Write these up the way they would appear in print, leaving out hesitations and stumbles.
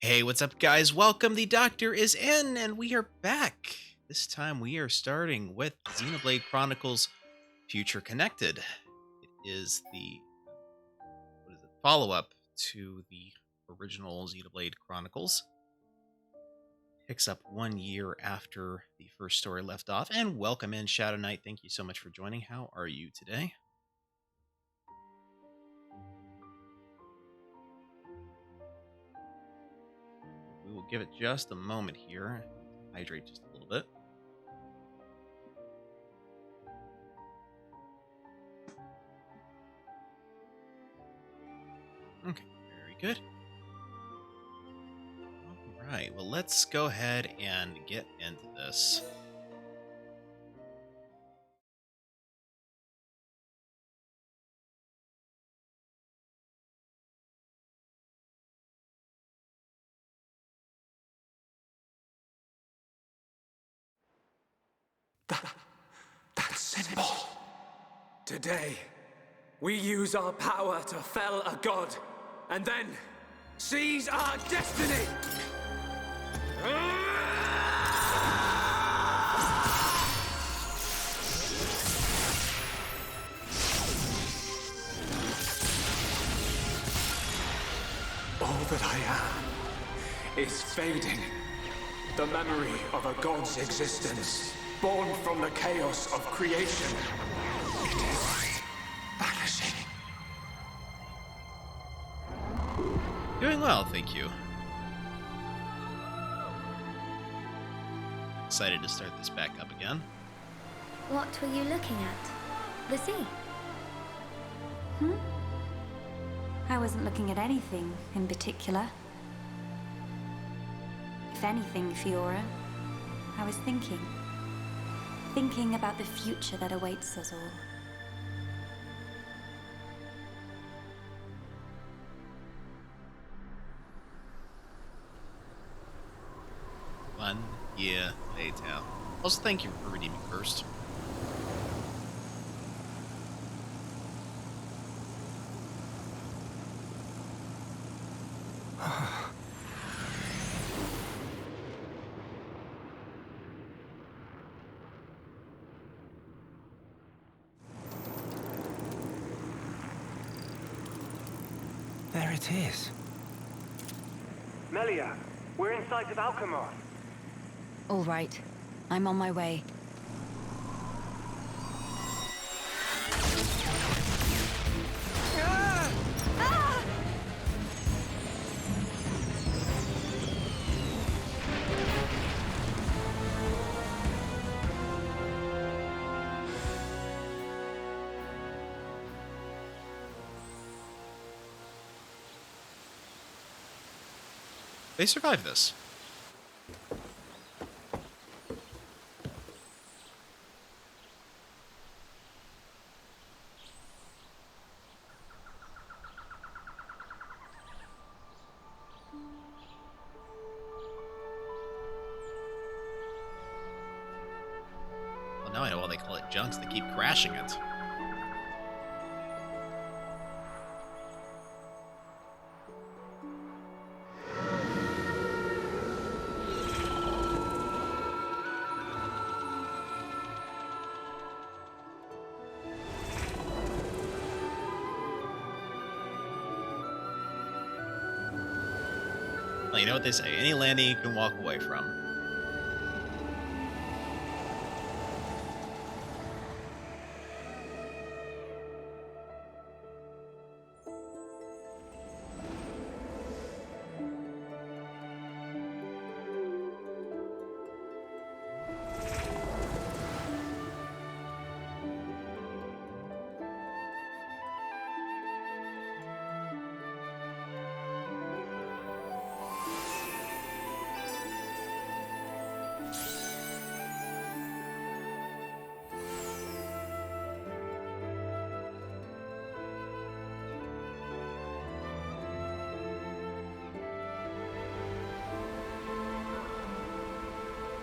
Hey, what's up, guys? Welcome. The Doctor is in, and we are back. This time we are starting with Xenoblade Chronicles Future Connected. It is the follow-up to the original Xenoblade Chronicles. Picks up 1 year after the first story left off. And welcome in, Shadow Knight. Thank you so much for joining. How are you today? We will give it just a moment here. Hydrate just a little bit. Okay, very good. All right, well, let's go ahead and get into this. That symbol. Today, we use our power to fell a god, and then seize our destiny! All that I am is fading. The memory of a god's existence, born from the chaos of creation. It is vanishing. Doing well, thank you. Excited to start this back up again. What were you looking at? The sea? I wasn't looking at anything in particular. If anything, Fiora, I was thinking. Thinking about the future that awaits us all. One year later. Also, thank you for reading me first. There it is. Melia, we're in sight of Alchemoth. All right, I'm on my way. They survived this. Well, now I know why they call it junks. They keep crashing it. Well, you know what they say, any landing you can walk away from.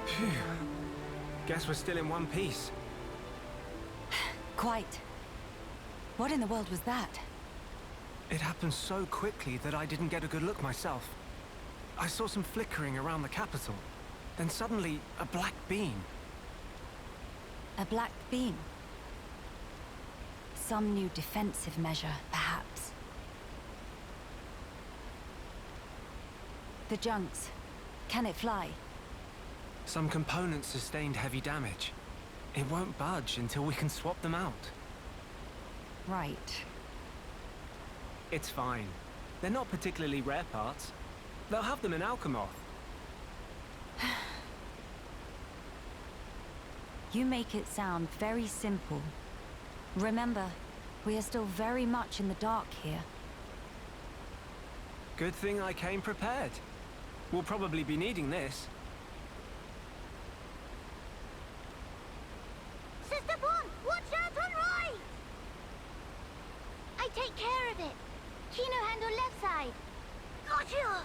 Phew. Guess we're still in one piece. Quite. What in the world was that? It happened so quickly that I didn't get a good look myself. I saw some flickering around the capital. Then suddenly, a black beam. A black beam? Some new defensive measure, perhaps. The junks. Can it fly? Some components sustained heavy damage. It won't budge until we can swap them out. Right. It's fine. They're not particularly rare parts. They'll have them in Alchemoth. You make it sound very simple. Remember, we are still very much in the dark here. Good thing I came prepared. We'll probably be needing this. Sister Bon, watch out on right! I take care of it. Kino handle left side. Gotcha!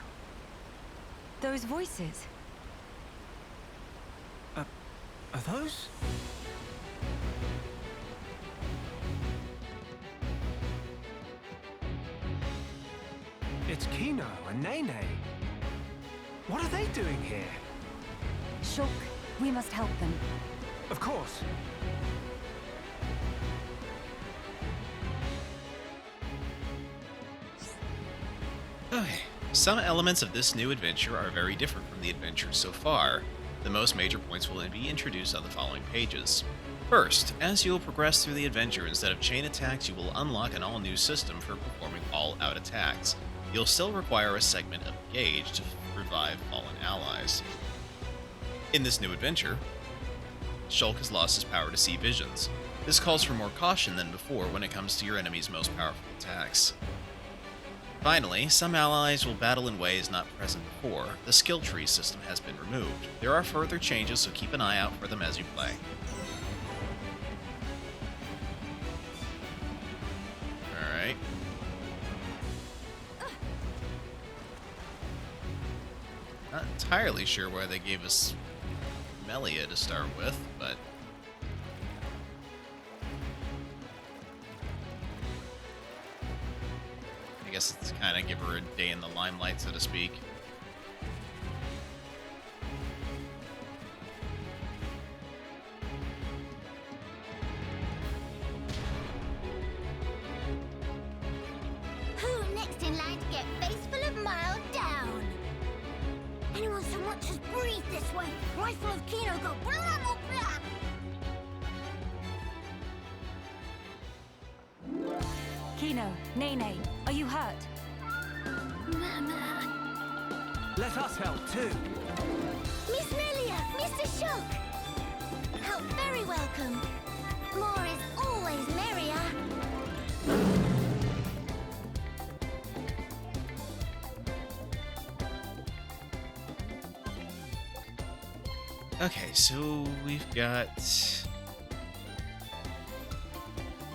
Those voices. Are those? It's Kino and Nene. What are they doing here? Shulk, we must help them. Of course. Okay. Some elements of this new adventure are very different from the adventures so far. The most major points will be introduced on the following pages. First, as you will progress through the adventure, instead of chain attacks, you will unlock an all-new system for performing all-out attacks. You'll still require a segment of Gauge to revive fallen allies. In this new adventure, Shulk has lost his power to see visions. This calls for more caution than before when it comes to your enemy's most powerful attacks. Finally, some allies will battle in ways not present before. The skill tree system has been removed. There are further changes, so keep an eye out for them as you play. Alright. Not entirely sure why they gave us Melia to start with, but I guess it's kind of give her a day in the limelight, so to speak. Who next in line to get face full of mild down? Anyone so much as breathe this way, rifle of Kino go blah blah blah. Kino, Nene, are you hurt? Let us help too. Miss Melia, Mr. Shulk. Help very welcome. More is always merrier. Okay, so we've got...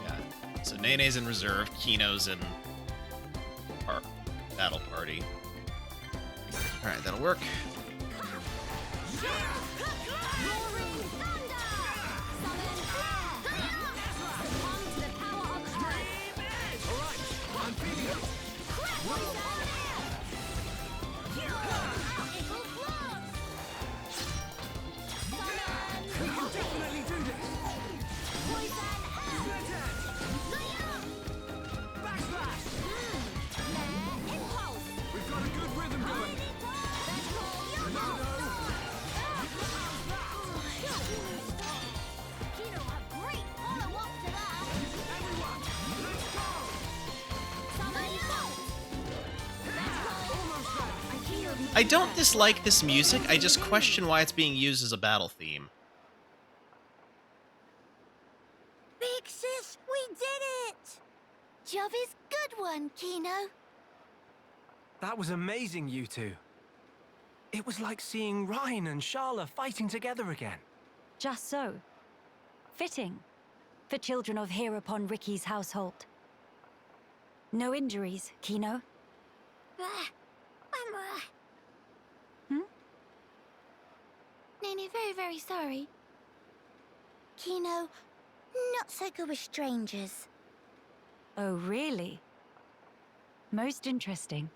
Yeah. So Nene's in reserve, Kino's in battle party. Alright, that'll work. Roaring thunder! Summon flare! Come to the power of earth! Alright, I'm feeling it. Crack poison! Eagle blast! We can definitely do this. Poison Backslash! flare impulse! We've got a good rhythm going. Kino have great follow-up to that! Everyone, let's go! Summon bolt! I don't dislike this music, I just question why it's being used as a battle theme. Big sis, we did it! Job is good one, Kino. That was amazing, you two. It was like seeing Ryan and Sharla fighting together again. Just so. Fitting. For children of here upon Ricky's household. No injuries, Kino? Hmm? Nene, very, very sorry. Kino, not so good with strangers. Oh, really? Most interesting.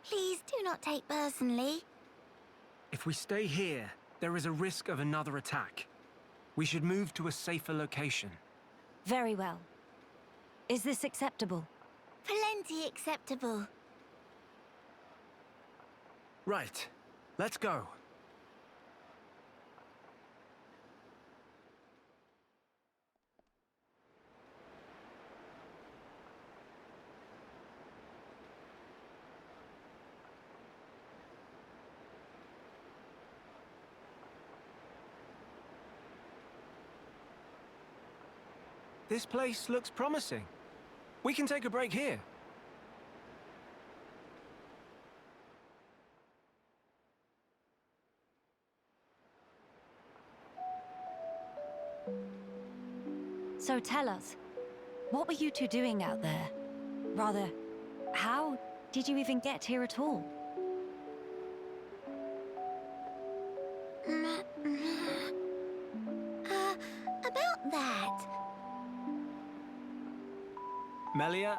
Please do not take personally. If we stay here, there is a risk of another attack. We should move to a safer location. Very well. Is this acceptable? Plenty acceptable. Right, let's go. This place looks promising. We can take a break here. So tell us, what were you two doing out there? Rather, how did you even get here at all? About that. Melia,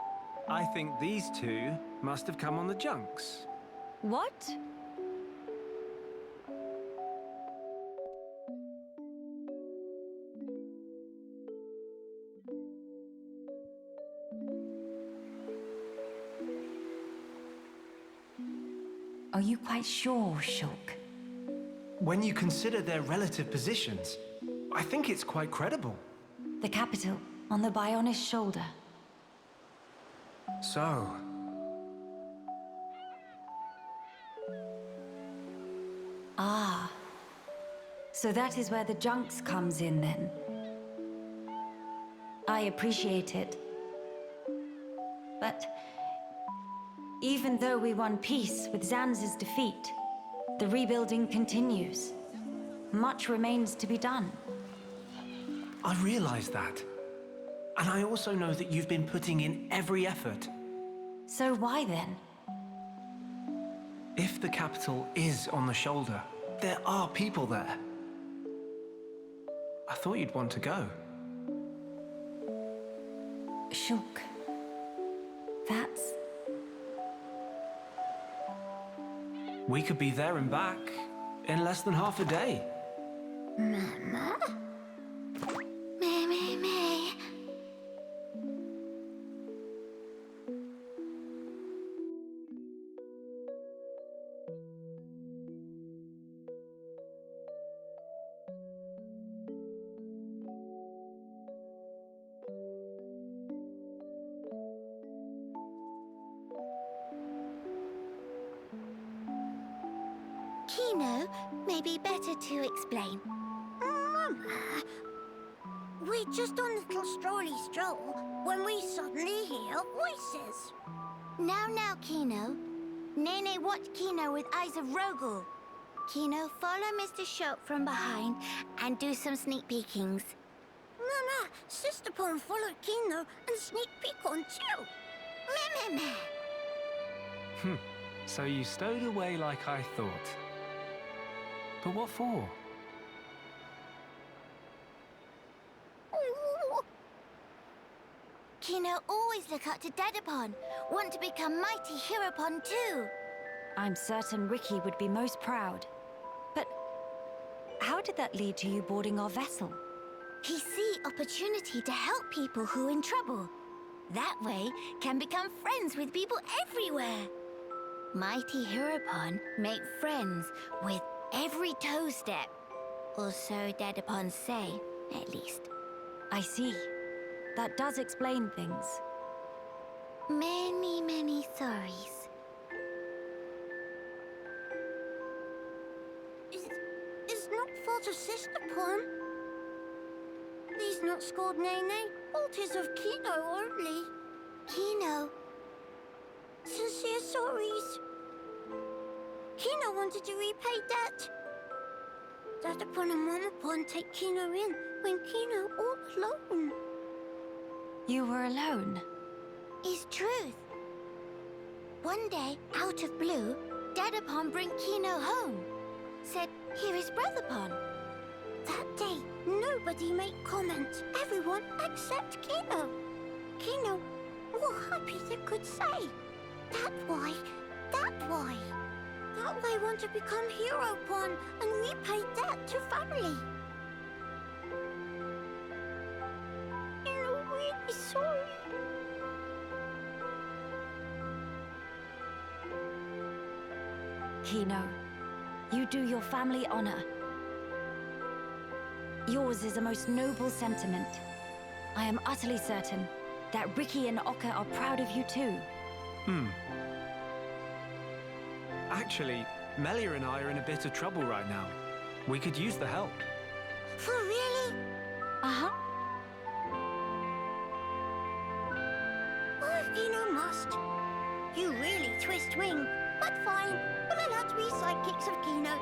I think these two must have come on the junks. What? Are you quite sure, Shulk? When you consider their relative positions, I think it's quite credible. The capital, on the Bionist shoulder. So, Ah. So that is where the junks comes in, then. I appreciate it. But even though we won peace with Zanz's defeat, the rebuilding continues. Much remains to be done. I realize that. And I also know that you've been putting in every effort. So why then? If the capital is on the shoulder, there are people there. I thought you'd want to go. Shulk. That's... We could be there and back in less than half a day. Mama? Me. Kino, may be better to explain. Mama, we're just on a little strolly stroll when we suddenly hear voices. Now, Kino. Nene watch Kino with eyes of Rogel. Kino, follow Mr. Shulk from behind and do some sneak peekings. Mama, Sister Pon followed Kino and sneak peek on too. Meh. So you stowed away like I thought. But what for? Ooh. Kino always look up to Dedapon. Want to become mighty Heropon too. I'm certain Ricky would be most proud. But how did that lead to you boarding our vessel? He see opportunity to help people who in trouble. That way, can become friends with people everywhere. Mighty Heropon make friends with every toe step. Or so Dedapon say, at least. I see. That does explain things. Many sorries. It's not fault of Sister Pon. Please not scold Nene. Fault is of Kino only. Kino. Sincere sorries. Kino wanted to repay debt. Dedapon and Momapon take Kino in when Kino all alone. You were alone? Is truth. One day, out of blue, Dedapon bring Kino home. Said, here is Brother Pon. That day, nobody make comment. Everyone except Kino. Kino, more happy they could say. That why. That way want to become Heropon and repay debt to family. Kino really sorry. Kino, you do your family honor. Yours is a most noble sentiment. I am utterly certain that Ricky and Oka are proud of you too. Actually, Melia and I are in a bit of trouble right now. We could use the help. For really? Uh-huh. Oh, if Kino must. You really twist wing. But fine, we'll allow to be sidekicks of Kino.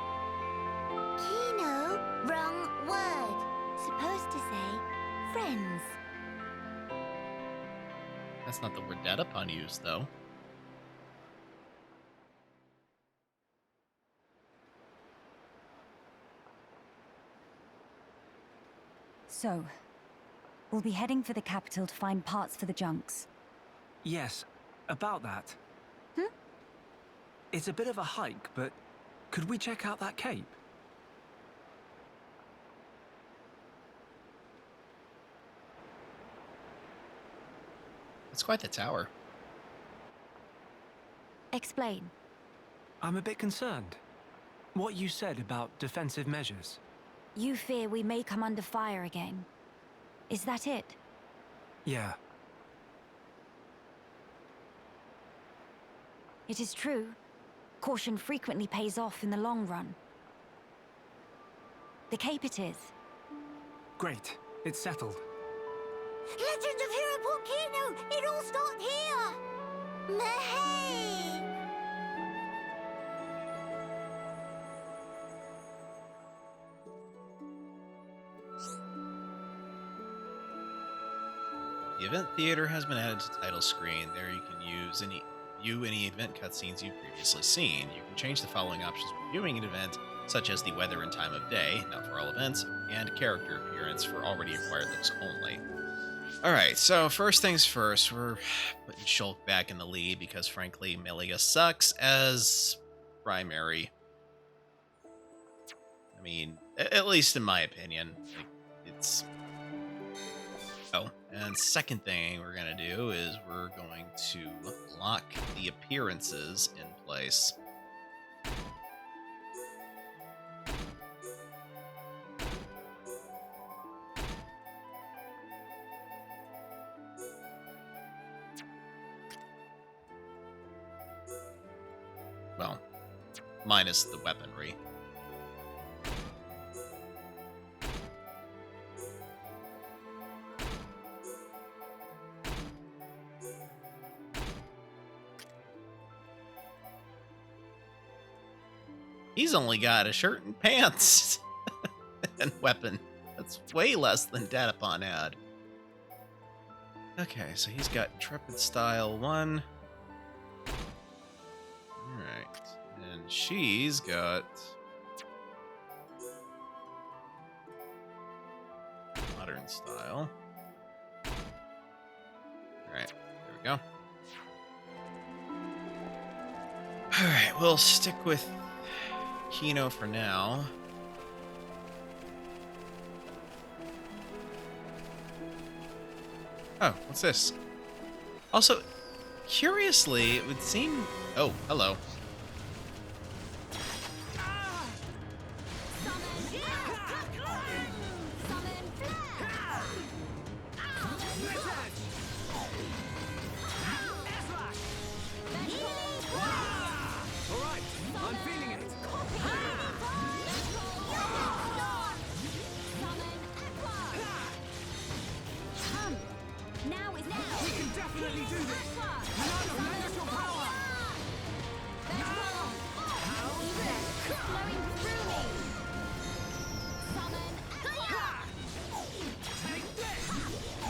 Kino? Wrong word. Supposed to say friends. That's not the word Dedapon used, though. So, we'll be heading for the capital to find parts for the junks. Yes, About that. Hmm? It's a bit of a hike, but could we check out that cape? It's quite the tower. Explain. I'm a bit concerned. What you said about defensive measures. You fear we may come under fire again. Is that it? Yeah. It is true. Caution frequently pays off in the long run. The cape it is. Great. It's settled. Legend of Hero Volcano! It all started here! Mahey! The event theater has been added to the title screen. There you can view any event cutscenes you've previously seen. You can change the following options for viewing an event, such as the weather and time of day, not for all events, and character appearance for already acquired looks only. Alright, so first things first, we're putting Shulk back in the lead because frankly, Melia sucks as primary. I mean, at least in my opinion. It's... Oh, and second thing we're going to do is we're going to lock the appearances in place. Well, minus the weaponry. He's only got a shirt and pants and weapon. That's way less than Datapon had. Okay, so he's got Intrepid Style 1. Alright. And she's got... Modern Style. Alright, there we go. Alright, we'll stick with Kino for now. Oh, what's this? Also, curiously, it would seem... Oh, hello.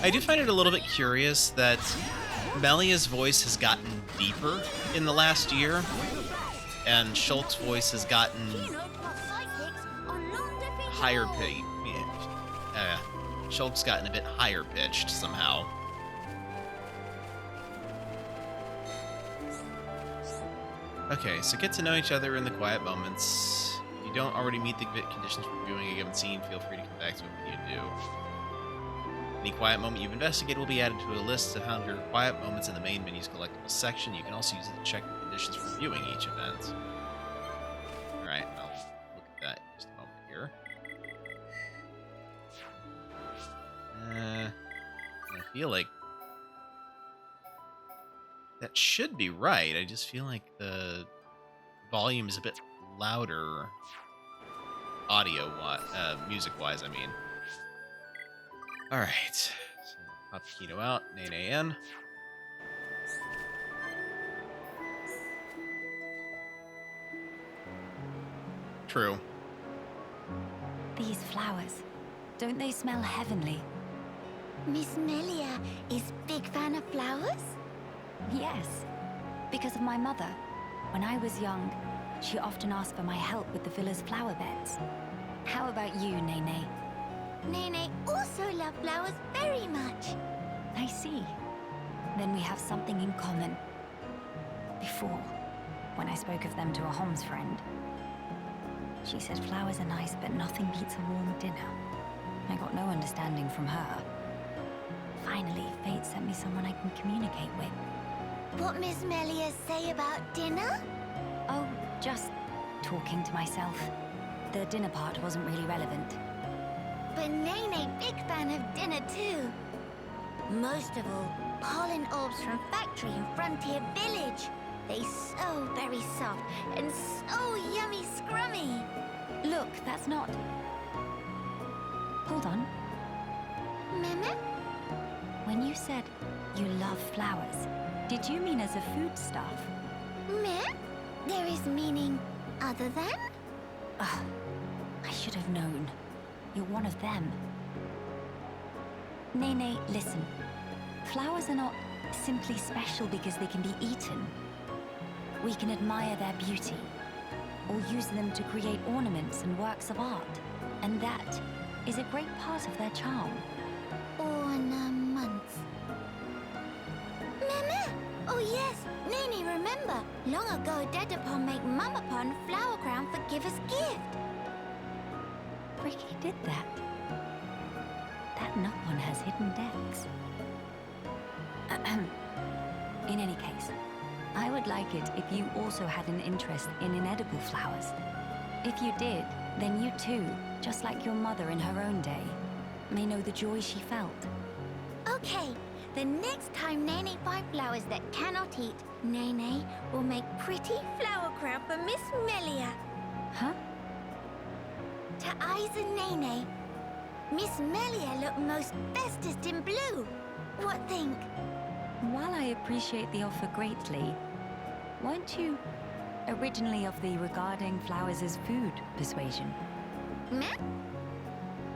I do find it a little bit curious that Melia's voice has gotten deeper in the last year, and Shulk's voice has gotten higher pitched. Shulk's gotten a bit higher pitched somehow. Okay, so get to know each other in the quiet moments. If you don't already meet the conditions for viewing a given scene, feel free to come back to it when you do. Any quiet moment you've investigated will be added to a list of 100 quiet moments in the main menu's collectibles section. You can also use it to check the conditions for viewing each event. Alright, I'll look at that in just a moment here. I feel like that should be right. I just feel like the volume is a bit louder music-wise, I mean. Alright, so pop Kino out, Nene in. True. These flowers, don't they smell heavenly? Miss Melia is big fan of flowers? Yes, because of my mother. When I was young, she often asked for my help with the villa's flower beds. How about you, Nene? Nene also loves flowers very much. I see. Then we have something in common. before, when I spoke of them to a Homs friend. She said flowers are nice, but nothing beats a warm dinner. I got no understanding from her. Finally, fate sent me someone I can communicate with. What Miss Melia say about dinner? Oh, just talking to myself. The dinner part wasn't really relevant. But Nene, big fan of dinner too. Most of all, pollen orbs from factory in Frontier Village. They so very soft and so yummy scrummy. Look, that's not... Hold on. Meme? When you said you love flowers, did you mean as a foodstuff? Meh? There is meaning other than? Ugh, I should have known. You're one of them. Nene, listen. Flowers are not simply special because they can be eaten. We can admire their beauty, or use them to create ornaments and works of art. And that is a great part of their charm. Ornaments. Meme? Oh yes, Nene, remember. Long ago, Dedapon make Mamapon flower crown for giver's gift. Ricky did that. That Nopon has hidden decks. In any case, I would like it if you also had an interest in inedible flowers. If you did, then you too, just like your mother in her own day, may know the joy she felt. Okay, the next time Nene find flowers that cannot eat, Nene will make pretty flower crown for Miss Melia. Huh? To eyes and Nene, Miss Melia look most bestest in blue. What think? While I appreciate the offer greatly, weren't you originally of the regarding flowers as food persuasion? Meh?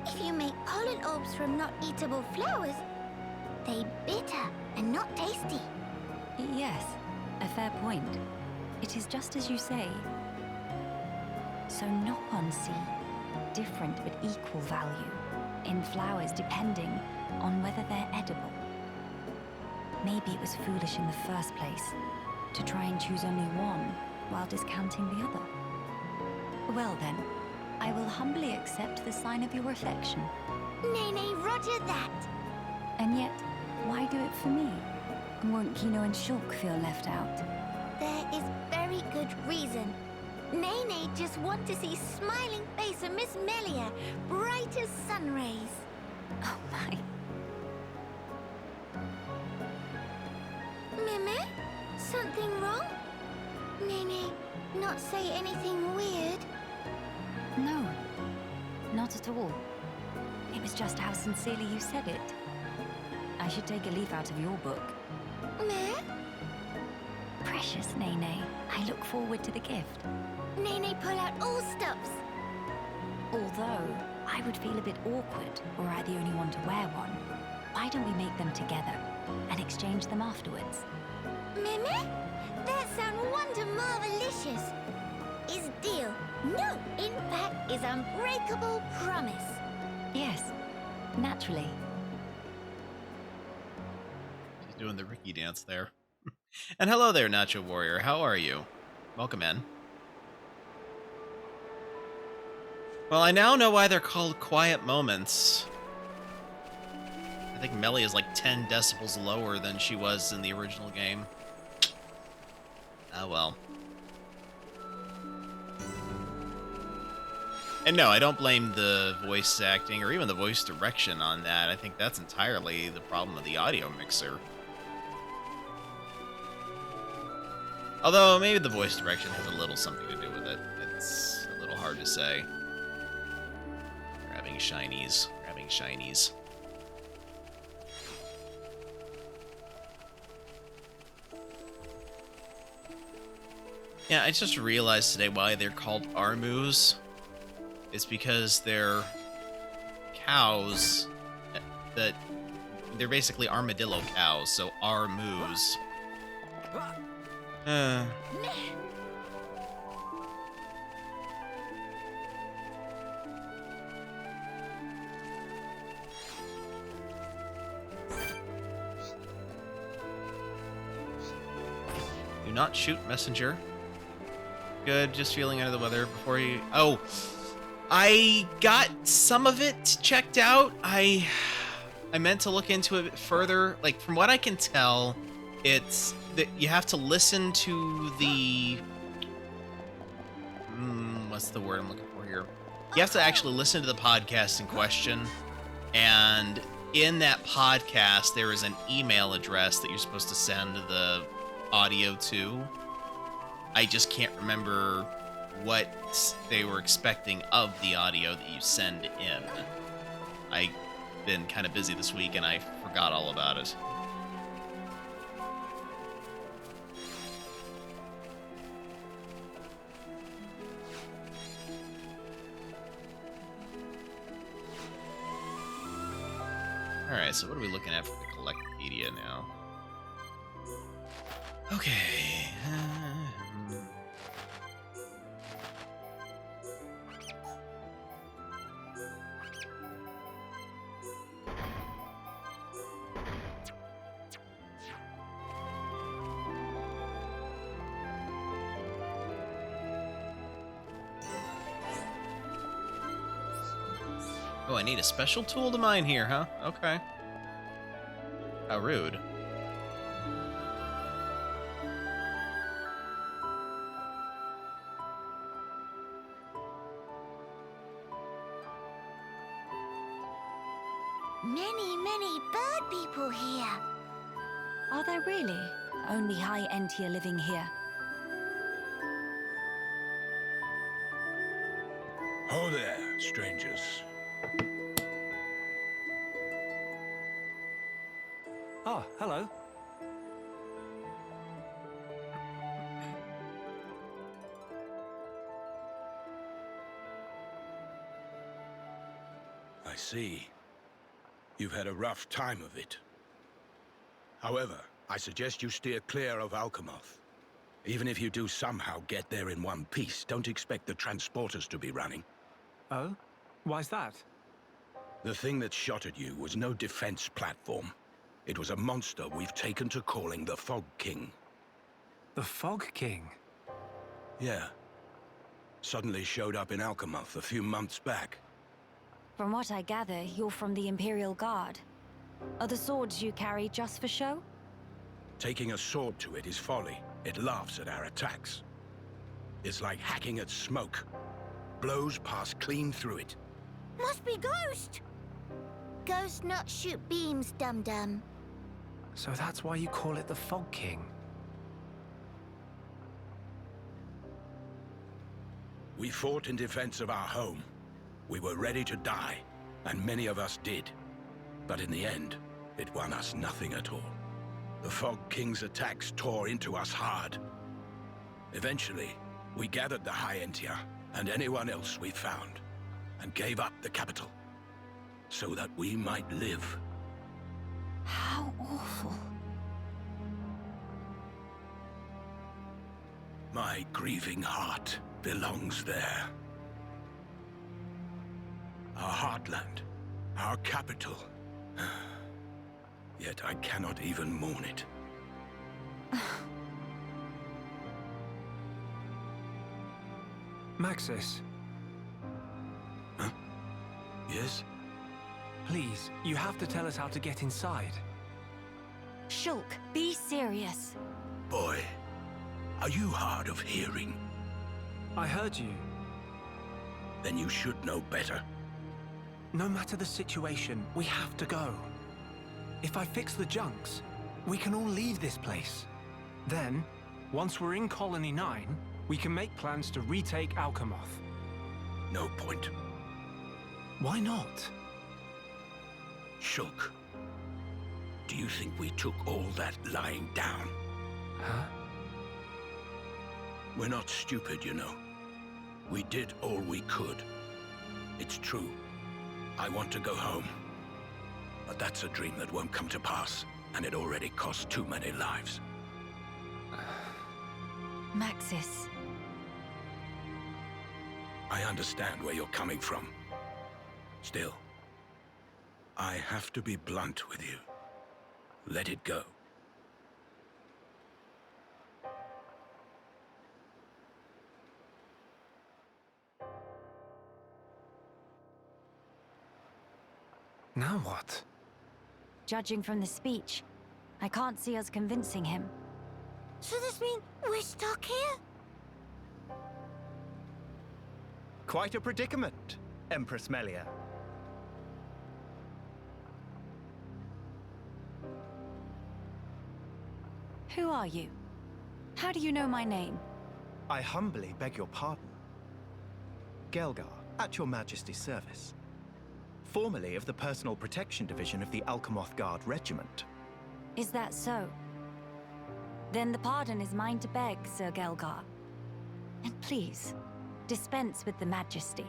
If you make pollen orbs from not eatable flowers, they bitter and not tasty. Yes, a fair point. It is just as you say. So Nopon see different but equal value in flowers depending on whether they're edible. Maybe it was foolish in the first place to try and choose only one while discounting the other. Well then, I will humbly accept the sign of your affection. Nene, roger that. And yet, why do it for me? Won't Kino and Shulk feel left out? There is very good reason. Nene just want to see smiling face of Miss Melia, bright as sun rays. Oh my. Meme? Something wrong? Nene, not say anything weird. No, not at all. It was just how sincerely you said it. I should take a leaf out of your book. Meh? Precious Nene, I look forward to the gift. Nene, pull out all stops. Although, I would feel a bit awkward were I the only one to wear one. Why don't we make them together and exchange them afterwards? Meme? That sound wonder marvelicious. Is deal. No, in fact, is unbreakable promise. Yes, naturally. She's doing the Ricky dance there. And hello there, Nacho Warrior. How are you? Welcome in. Well, I now know why they're called quiet moments. I think Melly is like 10 decibels lower than she was in the original game. Oh well. And no, I don't blame the voice acting or even the voice direction on that. I think that's entirely the problem of the audio mixer. Although, maybe the voice direction has a little something to do with it. It's a little hard to say. Grabbing shinies. Grabbing shinies. Yeah, I just realized today why they're called Armus. It's because they're cows that... They're basically armadillo cows, so Armus. Do not shoot, messenger. Good, just feeling under the weather before you... Oh, I got some of it checked out. I meant to look into it further. Like, from what I can tell, it's that you have to listen to the... what's the word I'm looking for here? You have to actually listen to the podcast in question, and in that podcast, there is an email address that you're supposed to send the audio to. I just can't remember what they were expecting of the audio that you send in. I've been kind of busy this week, and I forgot all about it. Alright, so what are we looking at for the Collectopedia now? Okay. Oh, I need a special tool to mine here, huh? Okay. How rude. Many bird people here. Are there really? Only high Entia living here. Oh there, strangers. Oh, hello. I see. You've had a rough time of it. However, I suggest you steer clear of Alchemoth. Even if you do somehow get there in one piece, don't expect the transporters to be running. Oh? Why's that? The thing that shot at you was no defense platform. It was a monster we've taken to calling the Fog King. The Fog King? Yeah. Suddenly showed up in Alchemoth a few months back. From what I gather, you're from the Imperial Guard. Are the swords you carry just for show? Taking a sword to it is folly. It laughs at our attacks. It's like hacking at smoke. Blows pass clean through it. Must be Ghost. Ghost not shoot beams, dum-dum. So that's why you call it the Fog King? We fought in defense of our home. We were ready to die, and many of us did. But in the end, it won us nothing at all. The Fog King's attacks tore into us hard. Eventually, we gathered the High Entia and anyone else we found, and gave up the capital, so that we might live. How awful. My grieving heart belongs there. Our heartland, our capital. Yet I cannot even mourn it. Maxis, Huh? Yes? please, you have to tell us how to get inside. Shulk, be serious. Boy, are you hard of hearing? I heard you. Then you should know better. No matter the situation, we have to go. If I fix the junks, we can all leave this place. Then, once we're in Colony 9, we can make plans to retake Alchemoth. No point. Why not? Shulk, do you think we took all that lying down? Huh? We're not stupid, you know. We did all we could. It's true. I want to go home. But that's a dream that won't come to pass, and it already cost too many lives. Maxis. I understand where you're coming from. Still, I have to be blunt with you. Let it go. Now what? Judging from the speech, I can't see us convincing him. So this mean we're stuck here? Quite a predicament, Empress Melia. Who are you? How do you know my name? I humbly beg your pardon. Gelgar, at your Majesty's service. Formerly of the Personal Protection Division of the Alchemoth Guard Regiment. Is that so? Then the pardon is mine to beg, Sir Gelgar. And please, dispense with the Majesty.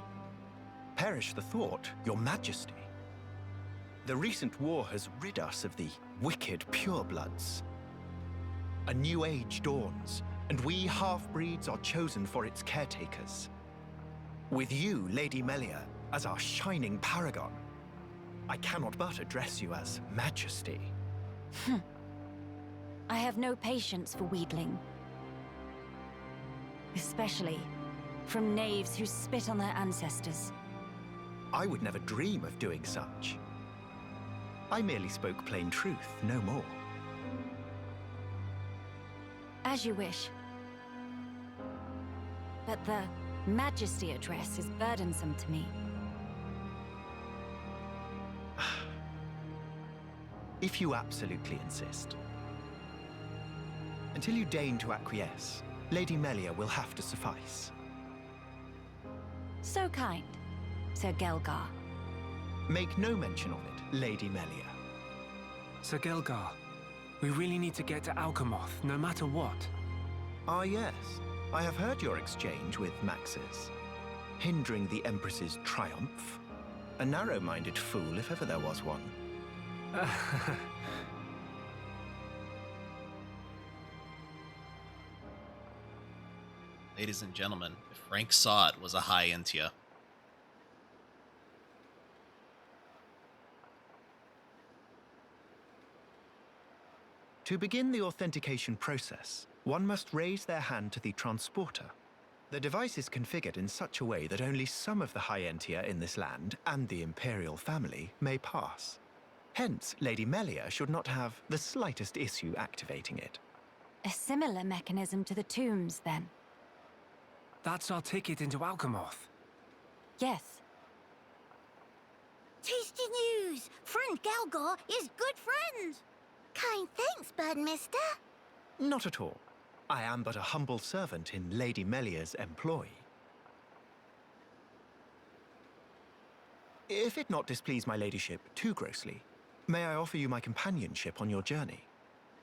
Perish the thought, your Majesty. The recent war has rid us of the wicked purebloods. A new age dawns, and we half-breeds are chosen for its caretakers. With you, Lady Melia, as our shining paragon, I cannot but address you as Majesty. I have no patience for wheedling. Especially from knaves who spit on their ancestors. I would never dream of doing such. I merely spoke plain truth, no more. As you wish. But the Majesty address is burdensome to me. If you absolutely insist. Until you deign to acquiesce, Lady Melia will have to suffice. So kind, Sir Gelgar. Make no mention of it, Lady Melia. Sir Gelgar, we really need to get to Alchemoth, no matter what. Ah yes, I have heard your exchange with Maxis. Hindering the Empress's triumph. A narrow-minded fool, if ever there was one. Ladies and gentlemen, if Frank saw it was a high Entia. To begin the authentication process, one must raise their hand to the transporter. The device is configured in such a way that only some of the high Entia in this land and the Imperial family may pass. Hence, Lady Melia should not have the slightest issue activating it. A similar mechanism to the tombs, then? That's our ticket into Alchemoth. Yes. Tasty news! Friend Gelgar is good friend! Kind thanks, Birdmister. Not at all. I am but a humble servant in Lady Melia's employ. If it not displease my ladyship too grossly, may I offer you my companionship on your journey?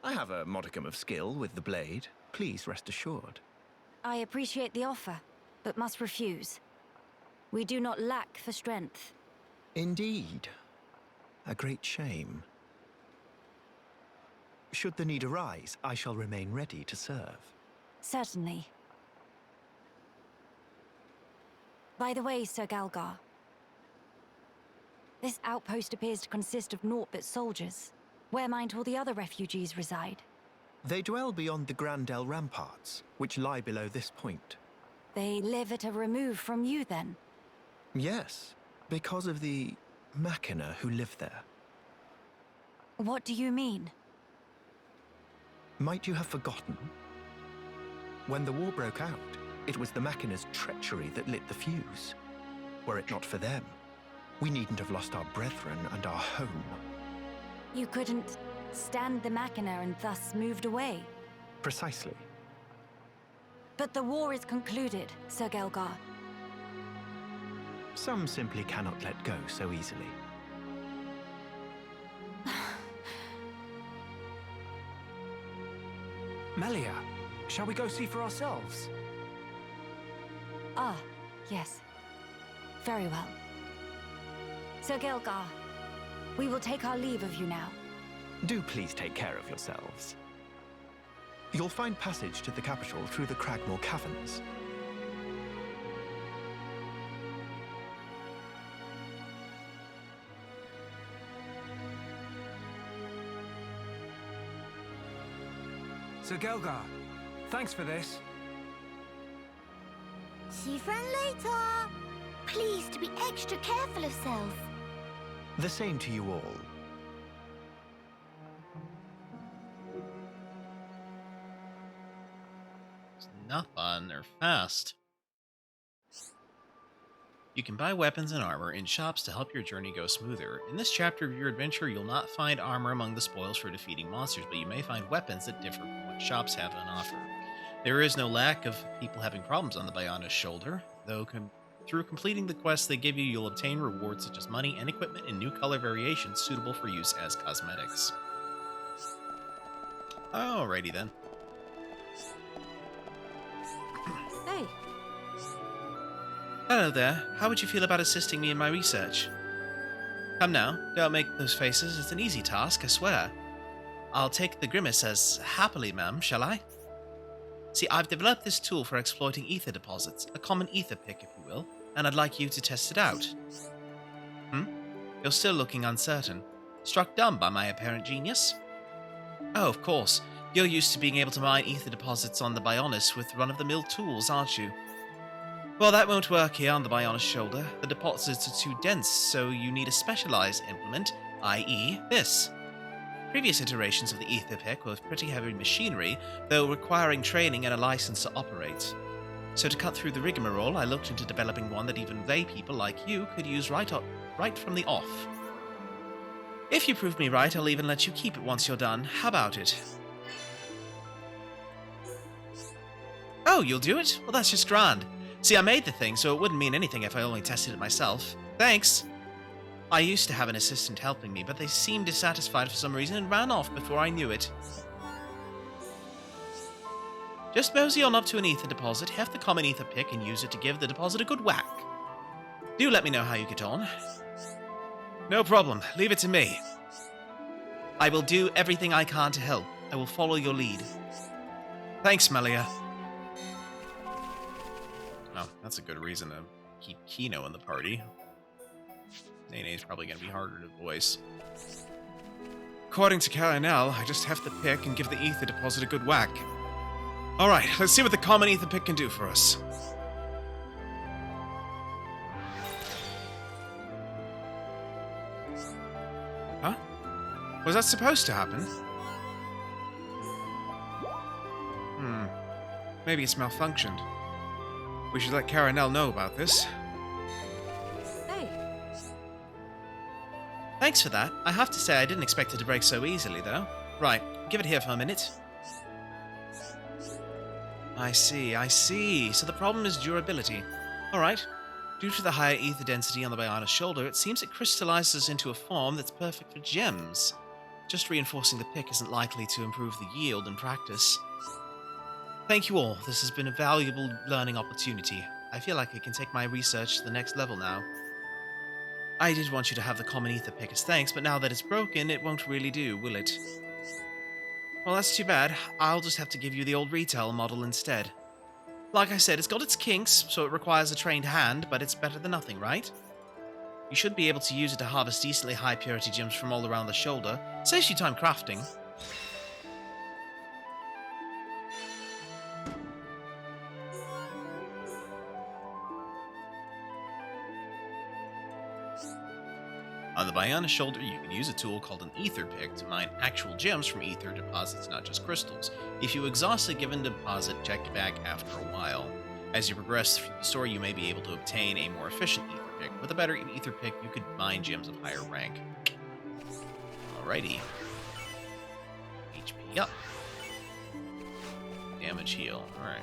I have a modicum of skill with the blade. Please rest assured. I appreciate the offer, but must refuse. We do not lack for strength. Indeed. A great shame. Should the need arise, I shall remain ready to serve. Certainly. By the way, Sir Gelgar, this outpost appears to consist of naught but soldiers. Where might all the other refugees reside? They dwell beyond the Grandel ramparts, which lie below this point. They live at a remove from you, then? Yes, because of the Machina who live there. What do you mean? Might you have forgotten? When the war broke out, it was the Machina's treachery that lit the fuse. Were it not for them, we needn't have lost our brethren and our home. You couldn't stand the Machina and thus moved away? Precisely. But the war is concluded, Sir Gelgar. Some simply cannot let go so easily. Melia, shall we go see for ourselves? Ah, yes. Very well. Sir Gelgar, we will take our leave of you now. Do please take care of yourselves. You'll find passage to the capital through the Cragmore Caverns. Sir Gelgar, thanks for this. See friend later. Please to be extra careful of self. The same to you all. Not fun or fast. You can buy weapons and armor in shops to help your journey go smoother. In this chapter of your adventure, you'll not find armor among the spoils for defeating monsters, but you may find weapons that differ from what shops have on offer. There is no lack of people having problems on the Bionis shoulder, though through completing the quests they give you, you'll obtain rewards such as money and equipment in new color variations suitable for use as cosmetics. Alrighty then. Hey. Hello there. How would you feel about assisting me in my research? Come now, don't make those faces. It's an easy task, I swear. I'll take the grimace as happily, ma'am, shall I? See, I've developed this tool for exploiting ether deposits, a common ether pick, if you will, and I'd like you to test it out. You're still looking uncertain. Struck dumb by my apparent genius? Oh, of course. You're used to being able to mine ether deposits on the Bionis with run-of-the-mill tools, aren't you? Well, that won't work here on the Bionis shoulder. The deposits are too dense, so you need a specialized implement, i.e. this. Previous iterations of the ether pick were pretty heavy machinery, though requiring training and a license to operate. So to cut through the rigmarole, I looked into developing one that even lay people like you could use right from the off. If you prove me right, I'll even let you keep it once you're done. How about it? Oh, you'll do it? Well, that's just grand. See, I made the thing, so it wouldn't mean anything if I only tested it myself. Thanks! I used to have an assistant helping me, but they seemed dissatisfied for some reason and ran off before I knew it. Just mosey on up to an ether deposit, heft the common ether pick, and use it to give the deposit a good whack. Do let me know how you get on. No problem. Leave it to me. I will do everything I can to help. I will follow your lead. Thanks, Melia. Oh, that's a good reason to keep Kino in the party. Nene's probably going to be harder to voice. According to Carinel, I just heft the pick and give the ether deposit a good whack. Alright, let's see what the common ether pick can do for us. Huh? Was that supposed to happen? Maybe it's malfunctioned. We should let Carinel know about this. Hey. Thanks for that. I have to say I didn't expect it to break so easily, though. Right, give it here for a minute. I see. So the problem is durability. Alright. Due to the higher ether density on the Bionis shoulder, it seems it crystallizes into a form that's perfect for gems. Just reinforcing the pick isn't likely to improve the yield in practice. Thank you all. This has been a valuable learning opportunity. I feel like I can take my research to the next level now. I did want you to have the common ether pick as thanks, but now that it's broken, it won't really do, will it? Well, that's too bad. I'll just have to give you the old retail model instead. Like I said, it's got its kinks, so it requires a trained hand, but it's better than nothing, right? You should be able to use it to harvest decently high purity gems from all around the shoulder. Saves you time crafting. On the Bionis shoulder, you can use a tool called an ether pick to mine actual gems from ether deposits, not just crystals. If you exhaust a given deposit, check it back after a while. As you progress through the story, you may be able to obtain a more efficient ether pick. With a better ether pick, you could mine gems of higher rank. Alrighty. HP up. Damage heal. Alright.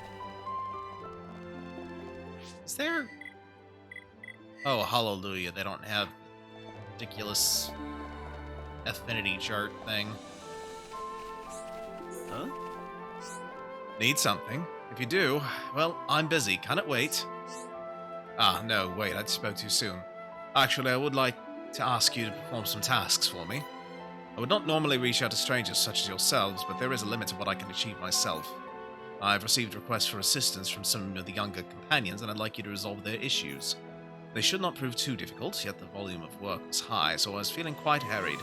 Is there... Oh, hallelujah. They don't have ridiculous affinity chart thing. Huh? Need something? If you do, well, I'm busy. Can it wait? Ah, no, wait, I spoke too soon. Actually, I would like to ask you to perform some tasks for me. I would not normally reach out to strangers such as yourselves, but there is a limit to what I can achieve myself. I've received requests for assistance from some of the younger companions, and I'd like you to resolve their issues. They should not prove too difficult, yet the volume of work was high, so I was feeling quite harried.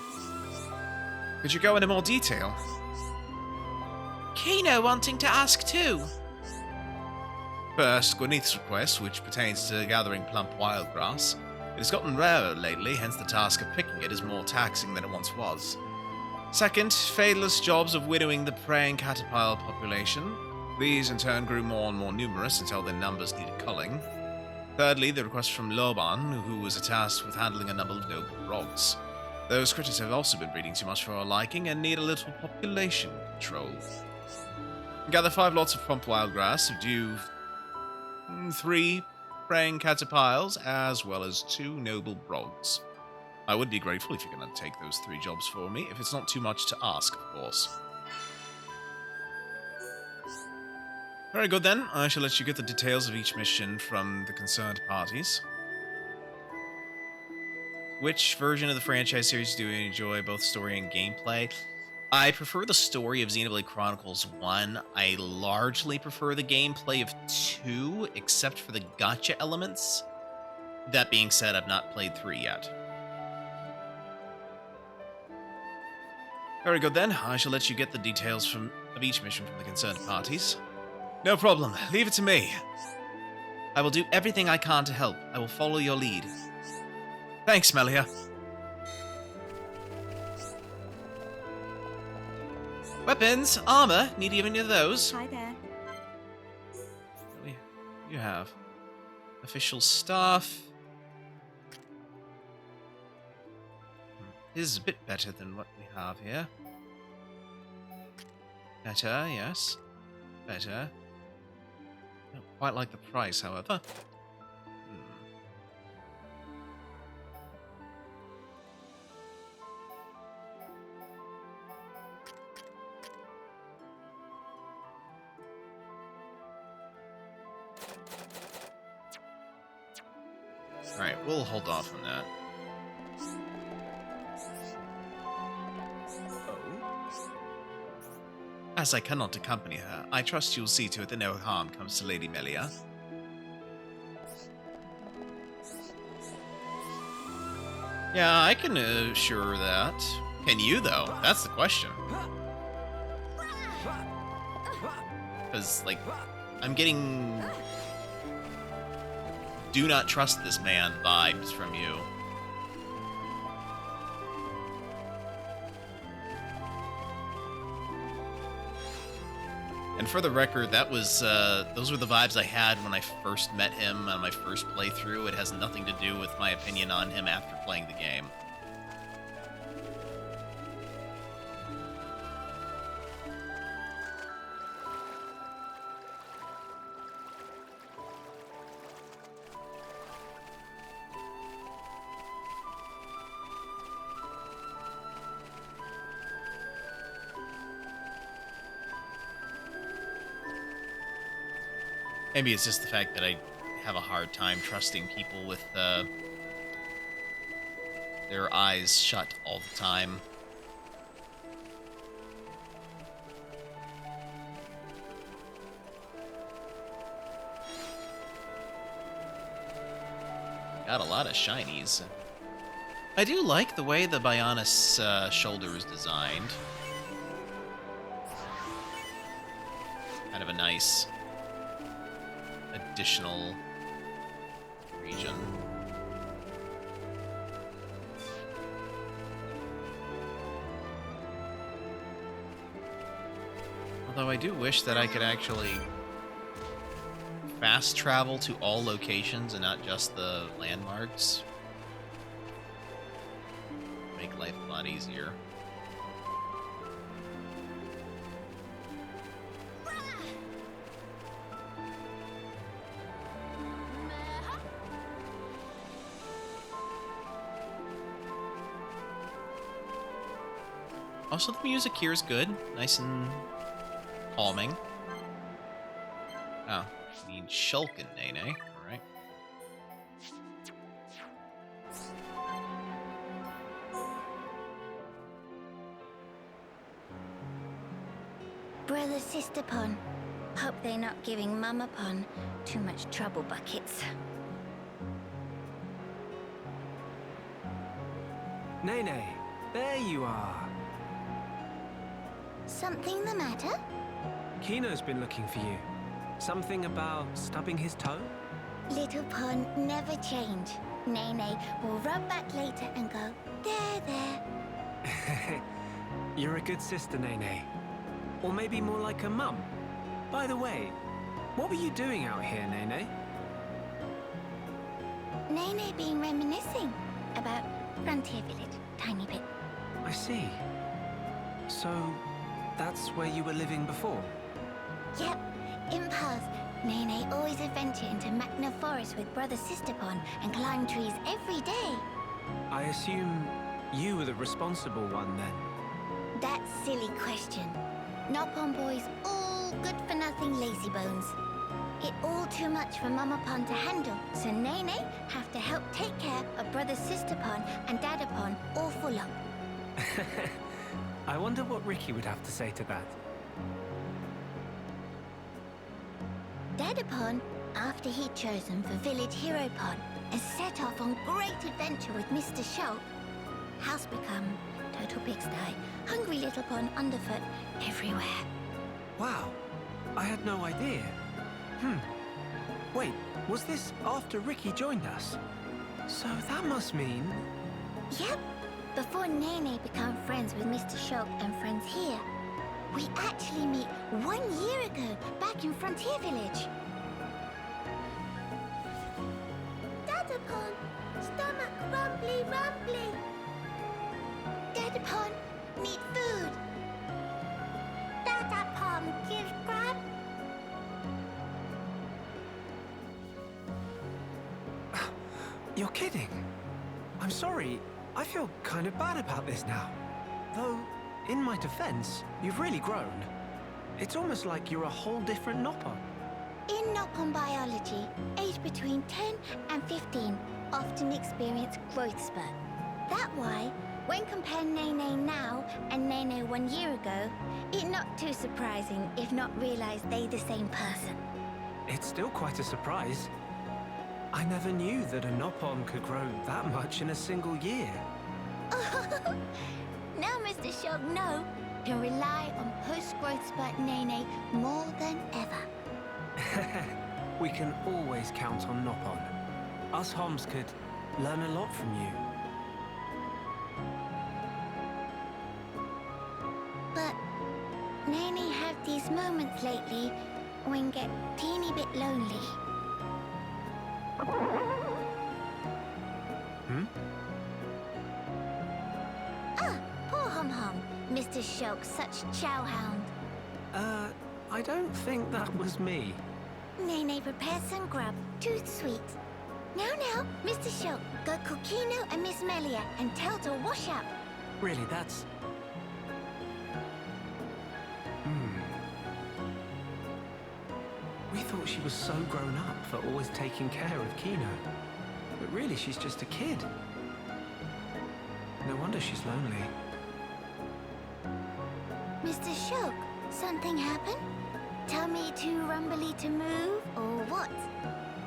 Could you go into more detail? Kino wanting to ask too. First, Gwyneth's request, which pertains to gathering plump wildgrass. It has gotten rarer lately, hence the task of picking it is more taxing than it once was. Second, fadeless jobs of widowing the preying caterpillar population. These in turn grew more and more numerous until their numbers needed culling. Thirdly, the request from Loban, who was tasked with handling a number of noble rogues. Those critters have also been breeding too much for our liking and need a little population control. Gather 5 lots of prompt wildgrass, subdue 3 praying caterpillars, as well as 2 noble brogs. I would be grateful if you can undertake those 3 jobs for me, if it's not too much to ask, of course. Very good then, I shall let you get the details of each mission from the concerned parties. Which version of the franchise series do you enjoy, both story and gameplay? I prefer the story of Xenoblade Chronicles 1. I largely prefer the gameplay of 2, except for the gacha elements. That being said, I've not played 3 yet. Very good then, I shall let you get the details of each mission from the concerned parties. No problem, leave it to me. I will do everything I can to help. I will follow your lead. Thanks, Melia. Weapons, armor, need any of those? Hi there. You have official stuff. This is a bit better than what we have here. Better, yes. Better. Don't quite like the price, however. Alright, we'll hold off on that. As I cannot accompany her, I trust you'll see to it that no harm comes to Lady Melia. Yeah, I can assure that. Can you, though? That's the question. Because, like, I'm getting do not trust this man vibes from you. And for the record, that was those were the vibes I had when I first met him on my first playthrough. It has nothing to do with my opinion on him after playing the game. Maybe it's just the fact that I have a hard time trusting people with their eyes shut all the time. Got a lot of shinies. I do like the way the Bionis shoulder is designed. Kind of a nice additional region. Although I do wish that I could actually fast travel to all locations and not just the landmarks. Make life a lot easier. Also, the music here is good. Nice and calming. Oh, I need Shulkin, Nene. Alright. Brother, sister pon. Hope they're not giving Mama pon too much trouble buckets. Nene, there you are. Something the matter? Kino's been looking for you. Something about stubbing his toe? Little pon never change. Nene will rub back later and go, there, there. You're a good sister, Nene. Or maybe more like a mum. By the way, what were you doing out here, Nene? Nene been reminiscing about Frontier Village, tiny bit. I see. So, that's where you were living before? Yep, in past, Nene always adventure into Magna Forest with Brother Sisterpon and climb trees every day. I assume you were the responsible one then? That silly question. Nopon boys all good for nothing lazy bones. It all too much for Mama Pon to handle, so Nene have to help take care of Brother Sisterpon and Dadapon all full up. I wonder what Ricky would have to say to that. Dadapon, after he'd chosen for Village Hero Pon and set off on great adventure with Mr. Shulk, house become total pigsty, hungry little pond underfoot everywhere. Wow, I had no idea. Wait, was this after Ricky joined us? So that must mean... Yep, before Nene became friends with Mr. Shulk and friends here, we actually meet 1 year ago back in Frontier Village. Dadapon, stomach rumbly rumbly. Dadapon, need food. Dadapon, give grab. You're kidding. I'm sorry. I feel kind of bad about this now. Though, in my defense, you've really grown. It's almost like you're a whole different Nopon. In Nopon biology, aged between 10 and 15 often experience growth spurt. That why, when compare Nene now and Nene 1 year ago, it not too surprising if not realize they the same person. It's still quite a surprise. I never knew that a Nopon could grow that much in a single year. Now Mr. Shog No can rely on post-growth spurt Nene more than ever. We can always count on Nopon. Us Homs could learn a lot from you. But Nene have these moments lately when get teeny bit lonely. Ah, poor Hum Hum, Mr. Shulk, such chowhound. I don't think that was me. Nene prepared some grub, too sweet. Now, Mr. Shulk, go call Kino and Miss Melia and tell to wash up. Really, that's... We thought she was so grown up for always taking care of Kino. But really, she's just a kid. No wonder she's lonely. Mr. Shulk, something happened? Tell me too rumbly to move, or what?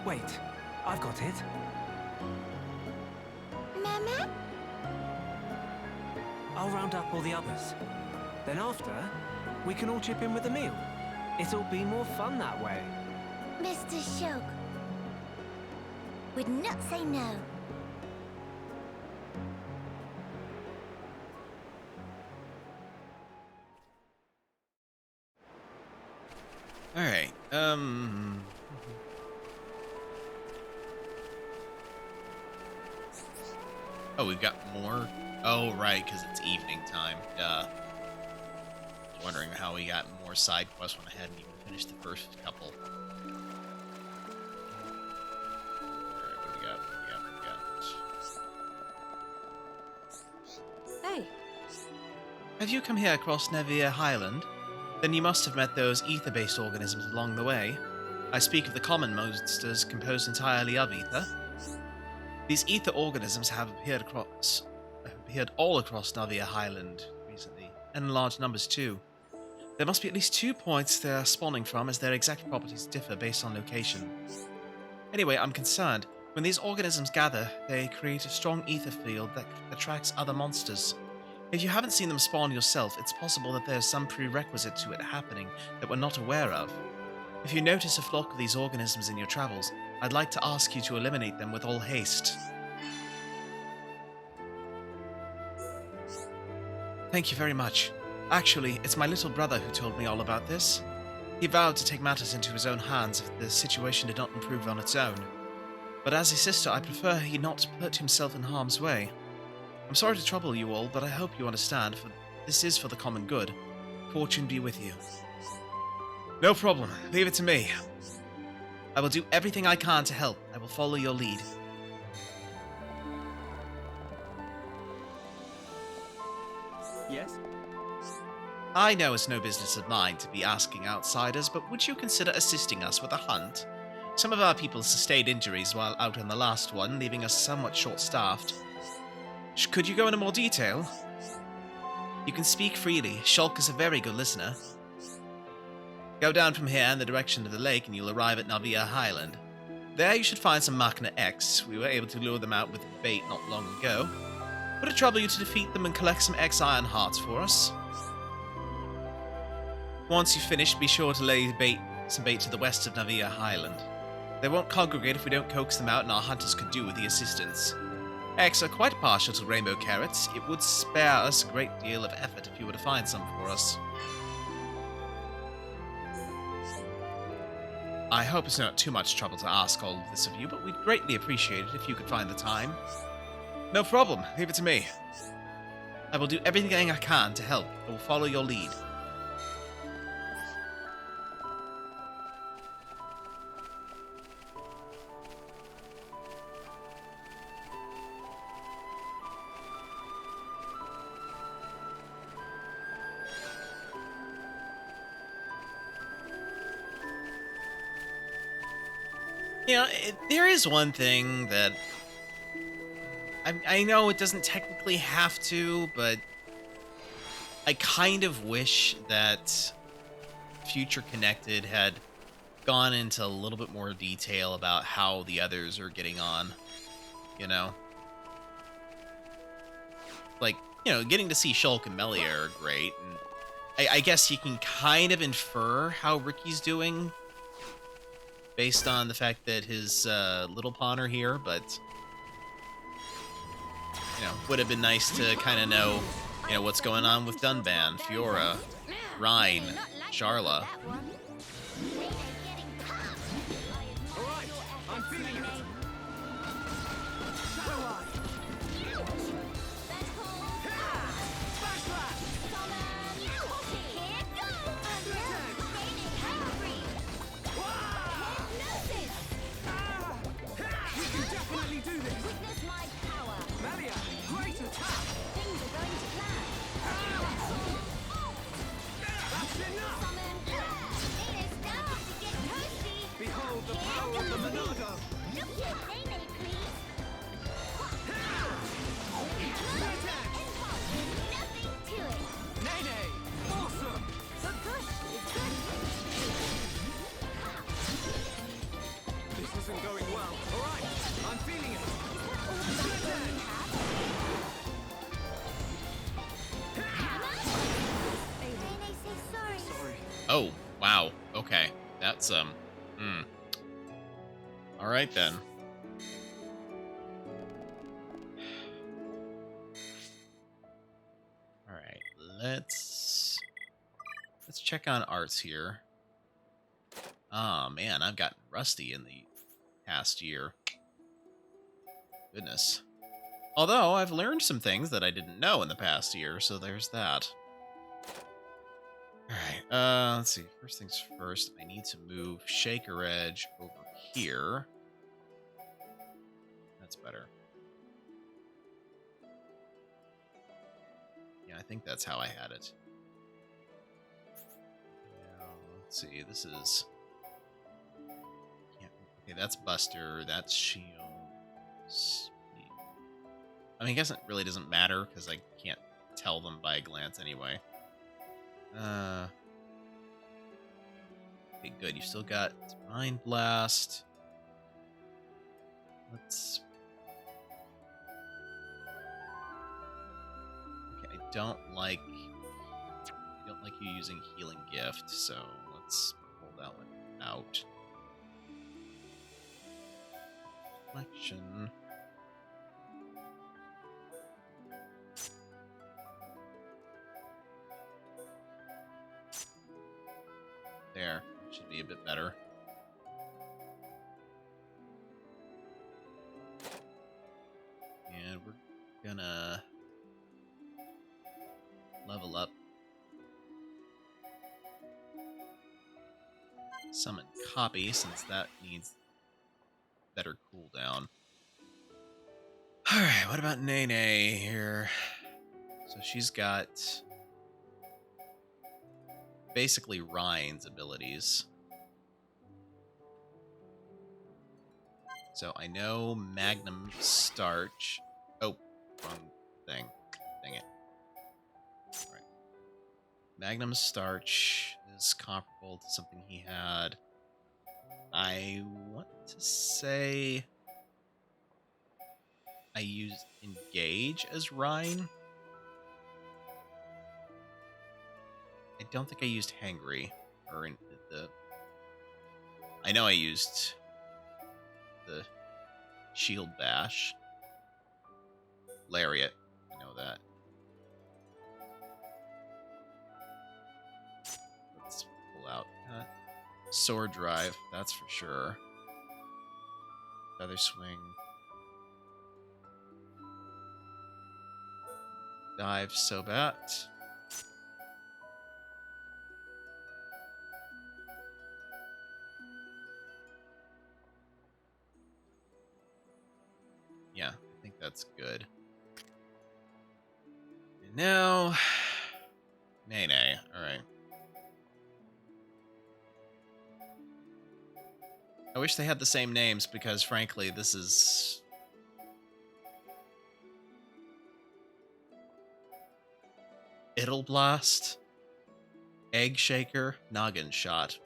Wait, I've got it. Mama? I'll round up all the others. Then after, we can all chip in with a meal. It'll be more fun that way. Mr. Shulk would not say no. All right. Oh, we've got more. Oh, right, because it's evening time. Duh. Was wondering how we got more side quests when I hadn't even finished the first couple. All right, what do we got? Hey, Have you come here across Nevia Highland? Then you must have met those ether-based organisms along the way. I speak of the common monsters composed entirely of ether. These ether organisms have appeared all across Nevia Highland recently, and in large numbers too. There must be at least 2 points they are spawning from, as their exact properties differ based on location. Anyway, I'm concerned. When these organisms gather, they create a strong ether field that attracts other monsters. If you haven't seen them spawn yourself, it's possible that there's some prerequisite to it happening that we're not aware of. If you notice a flock of these organisms in your travels, I'd like to ask you to eliminate them with all haste. Thank you very much. Actually, it's my little brother who told me all about this. He vowed to take matters into his own hands if the situation did not improve on its own. But as his sister, I prefer he not put himself in harm's way. I'm sorry to trouble you all, but I hope you understand, for this is for the common good. Fortune be with you. No problem. Leave it to me. I will do everything I can to help. I will follow your lead. Yes? I know it's no business of mine to be asking outsiders, but would you consider assisting us with a hunt? Some of our people sustained injuries while out on the last one, leaving us somewhat short-staffed. Could you go into more detail? You can speak freely. Shulk is a very good listener. Go down from here in the direction of the lake and you'll arrive at Novelle Highland. There you should find some Machina X. We were able to lure them out with bait not long ago. Would it trouble you to defeat them and collect some X Iron Hearts for us? Once you've finished, be sure to lay some bait to the west of Novelle Highland. They won't congregate if we don't coax them out, and our hunters could do with the assistance. X are quite partial to rainbow carrots. It would spare us a great deal of effort if you were to find some for us. I hope it's not too much trouble to ask all of this of you, but we'd greatly appreciate it if you could find the time. No problem. Leave it to me. I will do everything I can to help. I will follow your lead. You know, there is one thing that I know it doesn't technically have to, but I kind of wish that Future Connected had gone into a little bit more detail about how the others are getting on, you know? Like, you know, getting to see Shulk and Melia are great, and I guess you can kind of infer how Ricky's doing based on the fact that his little pawn are here, but you know, would have been nice to kind of know, you know, what's going on with Dunban, Fiora, Rhine, Charla. Alright, I'm feeling it. We can definitely do this. Witness my power. Melia, great attack. Things are going to plan. That's enough. Summon. It is starting to get toasty. Behold the power of the Monado. Look here, Nene, please. Impulse. Nothing to it. Nene, awesome. The push is good. This isn't going well. Alright, I'm feeling it. Nene, say sorry. Sorry. Oh, wow. Okay. That's, Alright then. Alright, let's check on arts here. Oh man, I've gotten rusty in the past year. Goodness. Although, I've learned some things that I didn't know in the past year, so there's that. Alright, let's see. First things first, I need to move Shaker Edge over here. That's better. Yeah, I think that's how I had it. Yeah, let's see, this is... Okay, that's Buster, that's Shield. I mean, I guess it really doesn't matter, because I can't tell them by a glance anyway. Okay, good. You still got Mind Blast. Let's... Okay, I don't like you using Healing Gift, so let's pull that one out. Reflection. There. Should be a bit better. And we're gonna level up. Summon copy, since that needs better cooldown. Alright, what about Nene here? So she's got basically Ryan's abilities. So I know Magnum Starch. Oh, wrong thing. Dang it. Right. Magnum Starch is comparable to something he had. I want to say I used Engage as Ryan. I don't think I used Hangry or in the. I know I used the Shield Bash. Lariat. I know that. Let's pull out that. Sword Drive, that's for sure. Feather Swing. Dive Sobat. Yeah, I think that's good. And now, Nene. All right. I wish they had the same names because, frankly, this is Idle Blast, Egg Shaker, Noggin Shot.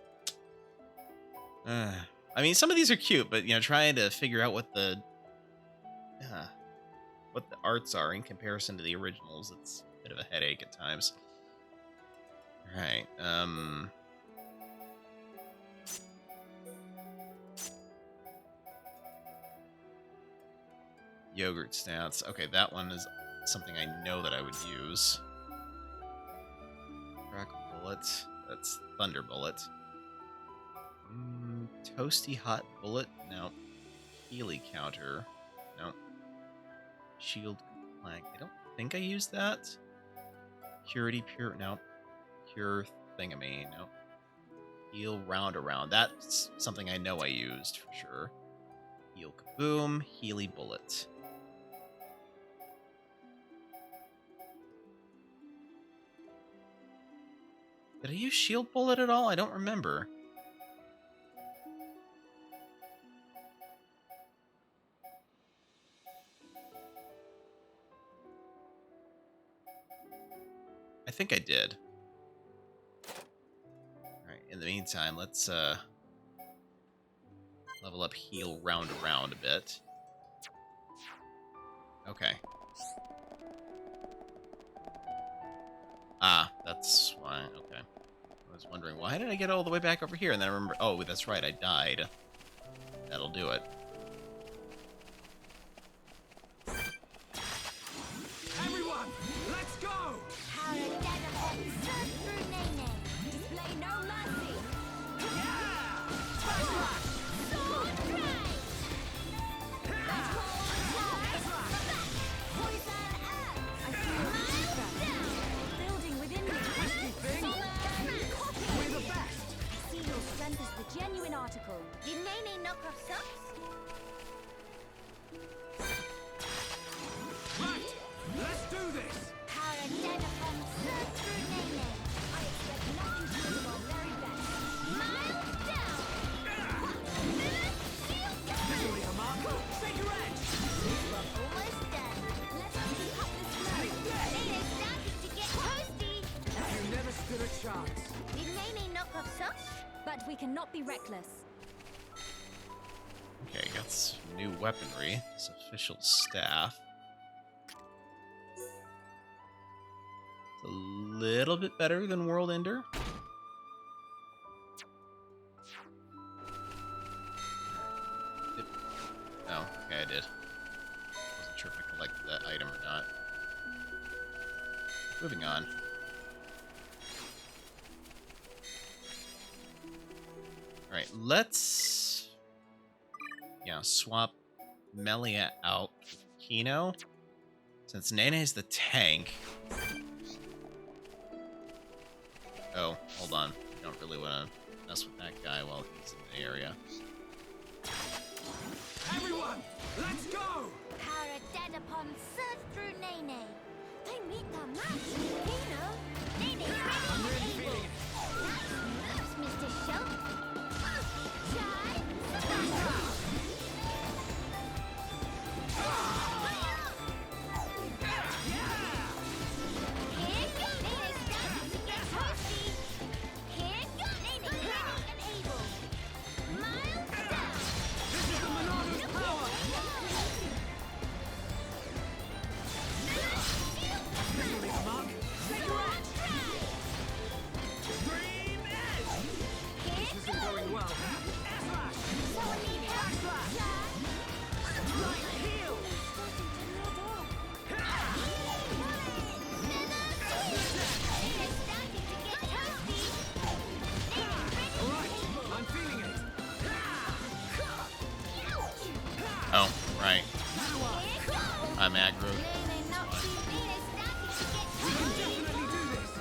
I mean, some of these are cute, but trying to figure out what the arts are in comparison to the originals, it's a bit of a headache at times. All right. Yogurt stance. Okay, that one is something I know that I would use. Crackle Bullet. That's Thunder Bullet. Toasty Hot Bullet. No. Healy Counter. No. Shield Plank. I don't think I used that. Purity Pure. No. Pure Thingamy. No. Heal Round Around. That's something I know I used for sure. Heal Kaboom. Healy Bullet. Did I use Shield Bullet at all? I don't remember. I think I did. Alright, in the meantime, let's level up Heal Round Around a bit. Okay. Ah, that's why. Okay. I was wondering, why did I get all the way back over here? And then I remember, oh, that's right, I died. That'll do it. Everyone, let's go! Display no mercy. Yeah! Building within me. We're the best! I see your strength is the genuine article. Did Nene knock off socks? Right, let's do this! Parademicon surge through Nene. I expect nothing short of our very best. Miles down. Shield Julia Marco, take your edge! We're almost done. Let's keep up this flow. Nene's starting to get toasty. You never stood a chance. Did Nene knock off socks? But we cannot be reckless. Okay, got some new weaponry. This official staff. It's a little bit better than World Ender. Oh, okay, I did. Wasn't sure if I collected that item or not. Moving on. let's swap Melia out for Kino. Since Nene's the tank. Oh, hold on. I don't really want to mess with that guy while he's in the area. Everyone, let's go! Para dead upon surge through Nene. They meet the match, Kino. Nene, I'm really feeling it. nice moves, Mr. Schultz. Shine. Here goes Nene starting to get toasty. Here goes Nene ready and able. Miles down. This is the Monarch's power! Really smug. Cigarette! Dream Edge! This isn't going well. Slash! Someone need help. Right heel! Alright, I'm feeling it. Oh, right. I'm aggro. We can definitely do this.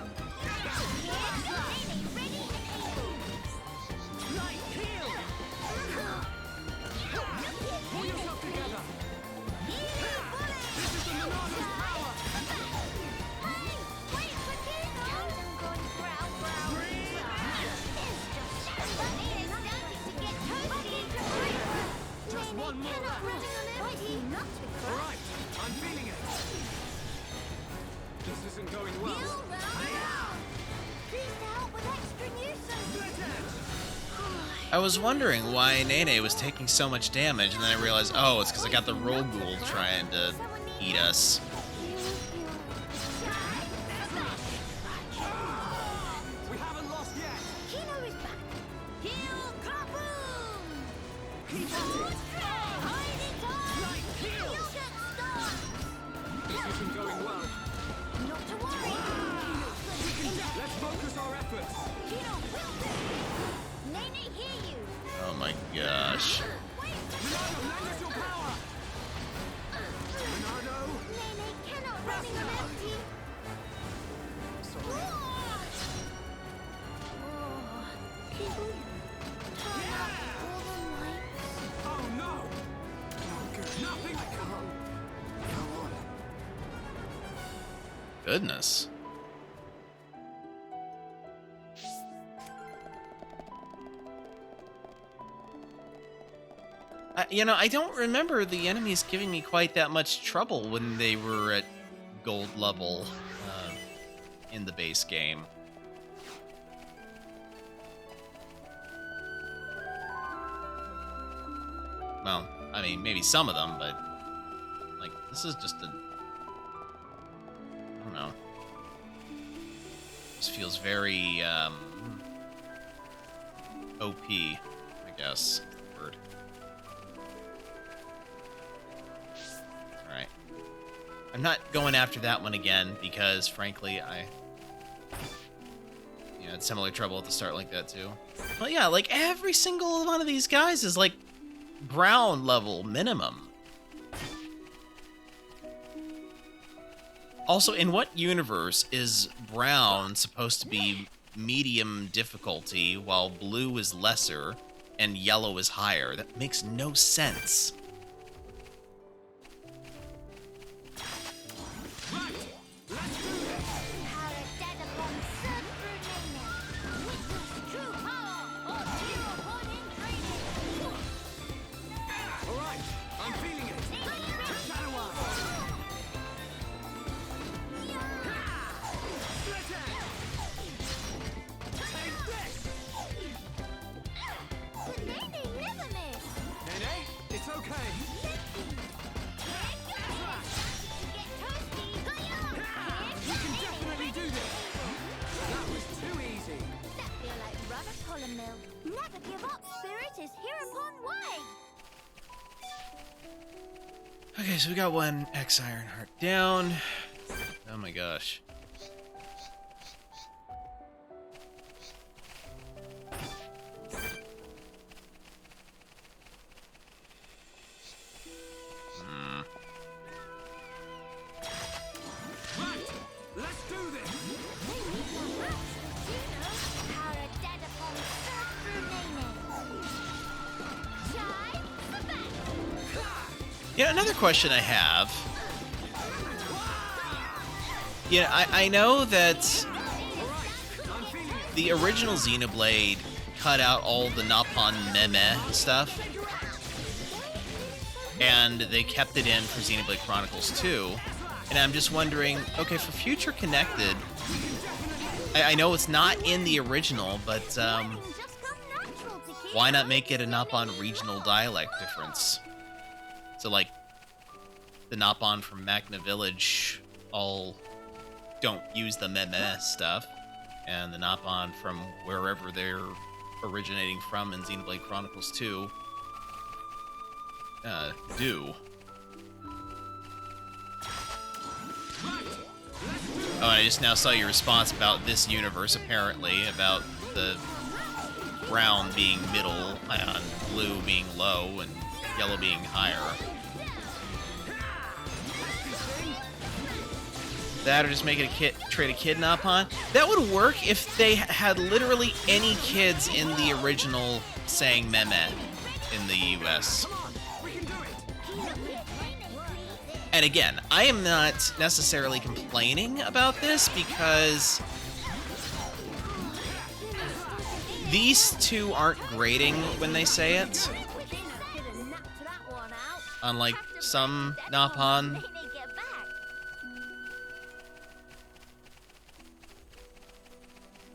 Right heel! Pull yourself together. This is the Monarch's power! Just one more lap. Alright, I'm feeling it. This isn't going well. Split edge! I was wondering why Nene was taking so much damage, and then I realized, oh, it's because I got the Roll Ghoul trying to eat us. We haven't lost yet. Kino is back. Heel kaboom! Keep at it. Hide it on! Right heel! Get stuck! This isn't going well. Not to worry. Let's focus our efforts. Kino will do. Nene, hear you. Oh my gosh. Leonardo, lend us your power. Leonardo. Nene cannot run on empty. Sorry. Kino, turn out all the lights. Oh no. No good. Nothing. I can't. Come on. Goodness. I don't remember the enemies giving me quite that much trouble when they were at gold level in the base game. Well, I mean, maybe some of them, but like this is just a, I don't know. This feels very OP, I guess. Word. Alright. I'm not going after that one again because, frankly, I had similar trouble at the start like that too. But yeah, like every single one of these guys is like brown level minimum. Also, in what universe is brown supposed to be medium difficulty while blue is lesser and yellow is higher? That makes no sense. Alright, I'm feeling it. Shadow Eye. Split edge. Take this. Nene, it's okay. We can definitely do this. That was too easy. Never give up, spirit is hereupon way. Okay, so we got one X Ironheart down. Oh my gosh. Yeah, another question I have. Yeah, I know that the original Xenoblade cut out all the Napon meme stuff, and they kept it in for Xenoblade Chronicles 2. And I'm just wondering, okay, for Future Connected, I know it's not in the original, but why not make it a Napon regional dialect difference? So, like, the Napon from Magna Village all don't use the meme stuff, and the Napon from wherever they're originating from in Xenoblade Chronicles 2 do. Oh, I just now saw your response about this universe, apparently, about the brown being middle, and blue being low, and yellow being higher. That or just make it trade a kid Napon? That would work if they had literally any kids in the original saying meme in the US. And again, I am not necessarily complaining about this because these two aren't grating when they say it. Unlike some Napon.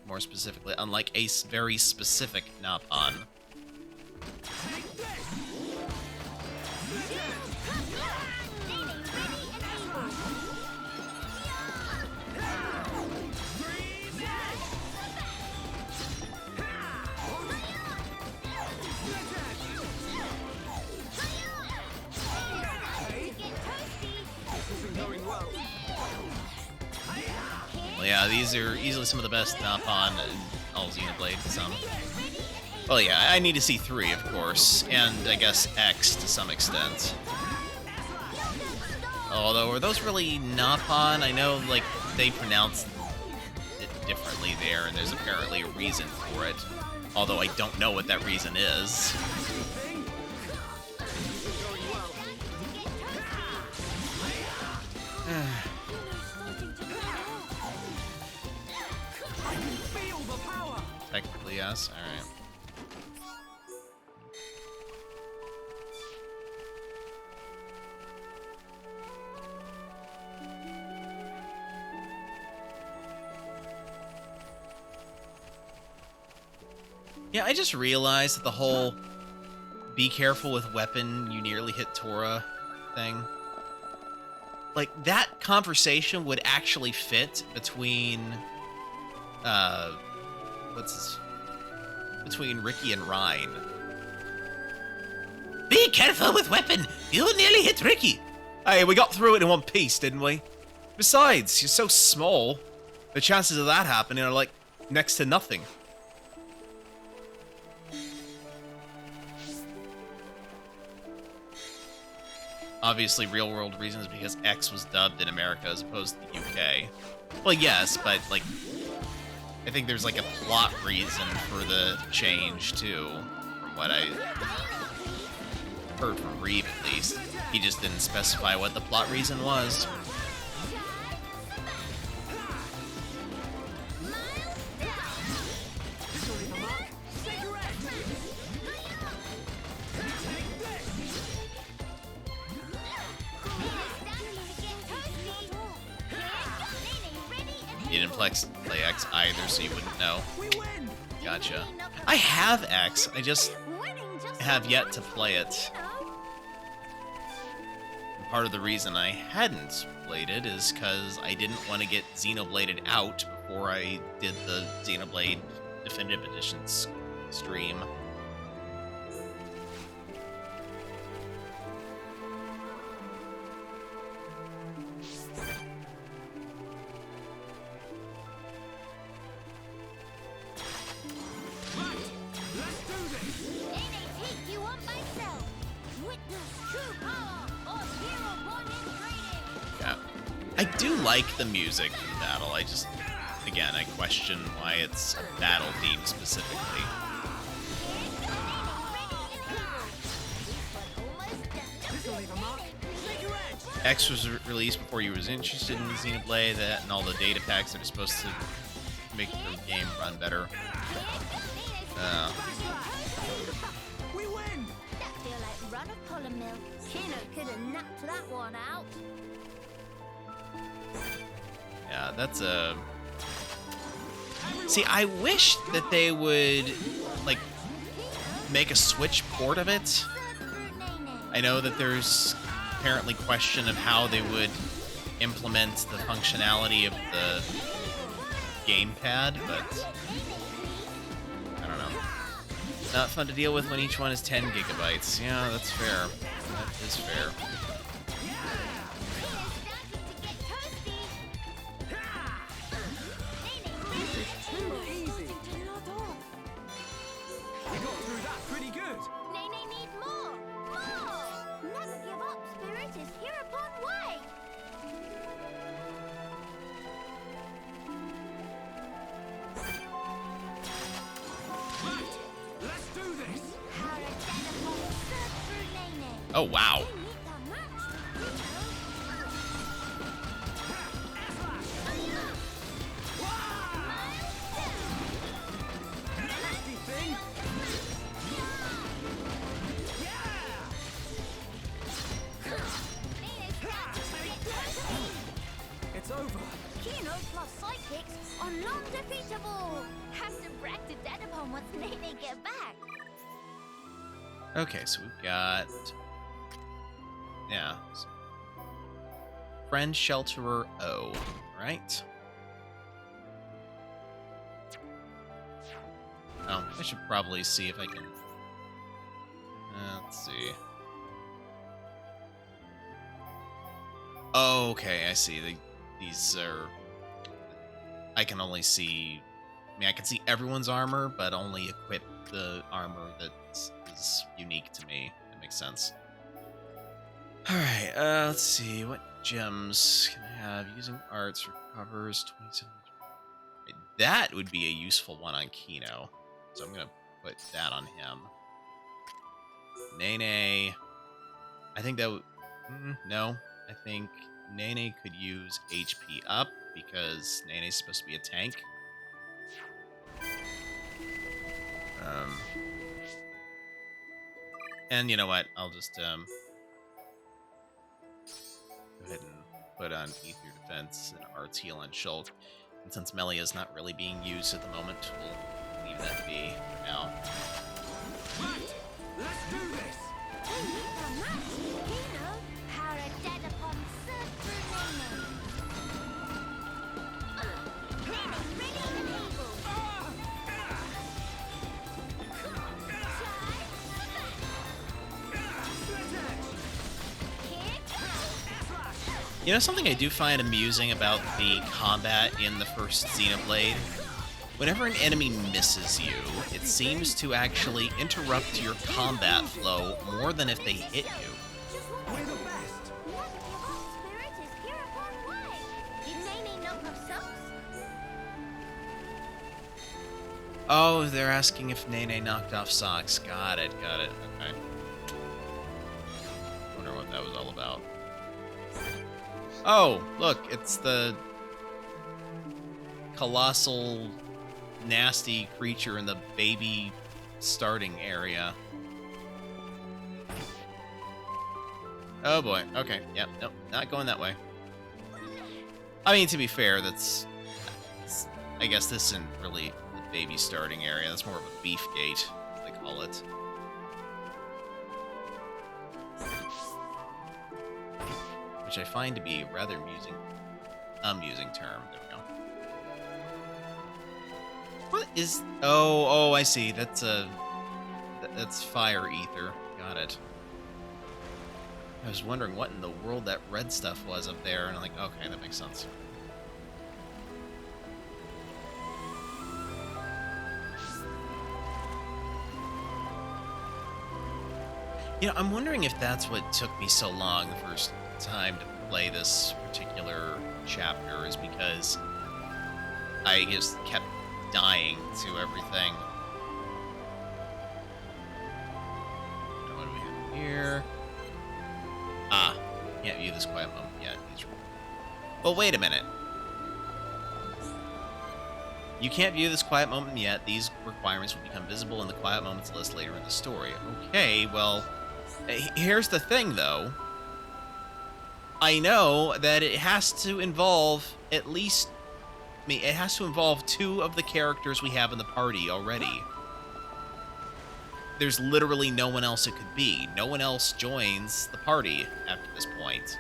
More specifically, unlike a very specific Napon. Well, yeah, these are easily some of the best Napon in all Xenoblade. Some. Well, yeah, I need to see 3, of course, and I guess X to some extent. Although, are those really Napon? I know, like, they pronounce it differently there, and there's apparently a reason for it. Although I don't know what that reason is. Technically, yes. Alright. Yeah, I just realized that the whole be careful with weapon, you nearly hit Tora thing. Like, that conversation would actually fit between, between Ricky and Ryan. Be careful with weapon, you nearly hit Ricky. Hey, we got through it in one piece, didn't we? Besides, you're so small, the chances of that happening are, like, next to nothing. Obviously, real-world reasons because X was dubbed in America as opposed to the UK. Well, yes, but, like, I think there's, like, a plot reason for the change, too, from what I heard from Reeve, at least. He just didn't specify what the plot reason was. You didn't play X either, so you wouldn't know. Gotcha. I have X, I just have yet to play it. And part of the reason I hadn't played it is because I didn't want to get Xenobladed out before I did the Xenoblade Definitive Edition stream. I do like the music in battle. I just, again, I question why it's a battle theme specifically. X was released before you was interested in Xenoblade, that and all the data packs that are supposed to make the game run better. We win! That feel like run of pollen mill. Kino could have knocked that one out. Yeah, that's a... See, I wish that they would, like, make a Switch port of it. I know that there's apparently question of how they would implement the functionality of the gamepad, but I don't know. Not fun to deal with when each one is 10 gigabytes. Yeah, that's fair. That is fair. We got through that pretty good. Nene need more! More! Never give up, Spirit is hereupon way! Let's do this. Oh, wow. Nasty thing. It's over. Kino plus psychics are non-defeatable! Has to brag to Dedapon once Nene get back. Okay, so we've got... Yeah. Friend Shelterer O, right? Oh, I should probably see if I can... let's see. Oh, okay, I see. These are... I can only see... I mean, I can see everyone's armor, but only equip the armor that is unique to me. That makes sense. Alright, let's see. What gems can I have? Using arts recovers 27... That would be a useful one on Kino. So I'm going to put that on him. Nene... I think that would... no. I think Nene could use HP up, because Nene's supposed to be a tank. And you know what? I'll just go ahead and put on Ether Defense and Arts Heal on Shulk. And since Melia is not really being used at the moment, we'll leave that be for now. Let's do this. Kino, how a Dedapon surf through Nene. Nene, ready and able. You know, something I do find amusing about the combat in the first Xenoblade? Whenever an enemy misses you, it seems to actually interrupt your combat flow more than if they hit you. We're the best. Never give up, Spirit is hereupon way. Did Nene knock off socks? Oh, they're asking if Nene knocked off socks. Got it, okay. Wonder what that was all about. Oh, look, it's the colossal, nasty creature in the baby starting area. Oh boy, okay, yep, nope, not going that way. I mean, to be fair, I guess this isn't really the baby starting area, that's more of a beef gate, as they call it. Which I find to be a rather amusing term. There we go. What is... Oh, I see. That's fire ether. Got it. I was wondering what in the world that red stuff was up there, and I'm like, okay, that makes sense. You know, I'm wondering if that's what took me so long the first time to play this particular chapter, is because I just kept dying to everything. What do we have here? Ah, Can't view this quiet moment yet. Well, wait a minute. You can't view this quiet moment yet. These requirements will become visible in the quiet moments list later in the story. Okay, well, here's the thing, though. I know that it has to involve at least... I mean, it has to involve 2 of the characters we have in the party already. There's literally no one else it could be. No one else joins the party after this point.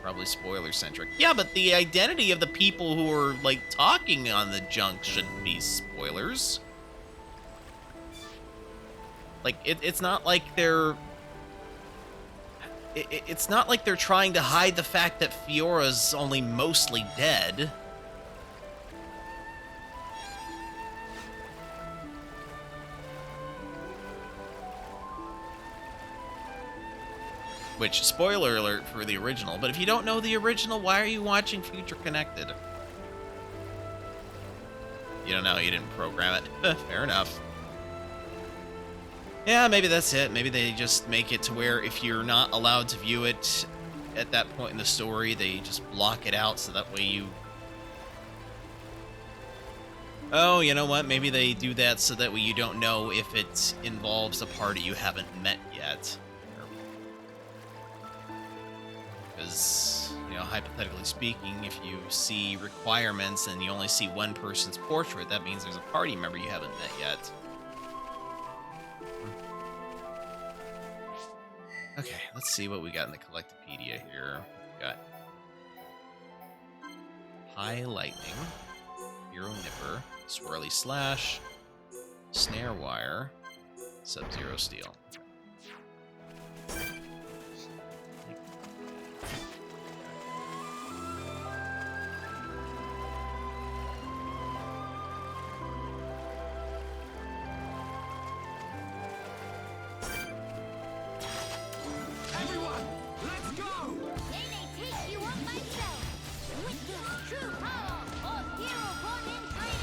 Probably spoiler-centric. Yeah, but the identity of the people who are, like, talking on the junk shouldn't be spoilers. Like, it's not like they're... It's not like they're trying to hide the fact that Fiora's only mostly dead. Which, spoiler alert for the original, but if you don't know the original, why are you watching Future Connected? You don't know, you didn't program it. Fair enough. Yeah, maybe that's it. Maybe they just make it to where if you're not allowed to view it at that point in the story, they just block it out so that way you... Oh, you know what? Maybe they do that so that way you don't know if it involves a party you haven't met yet. Because, you know, hypothetically speaking, if you see requirements and you only see one person's portrait, that means there's a party member you haven't met yet. Okay, let's see what we got in the Collectopedia here. We got High Lightning, Hero Nipper, Swirly Slash, Snare Wire, Sub-Zero Steel.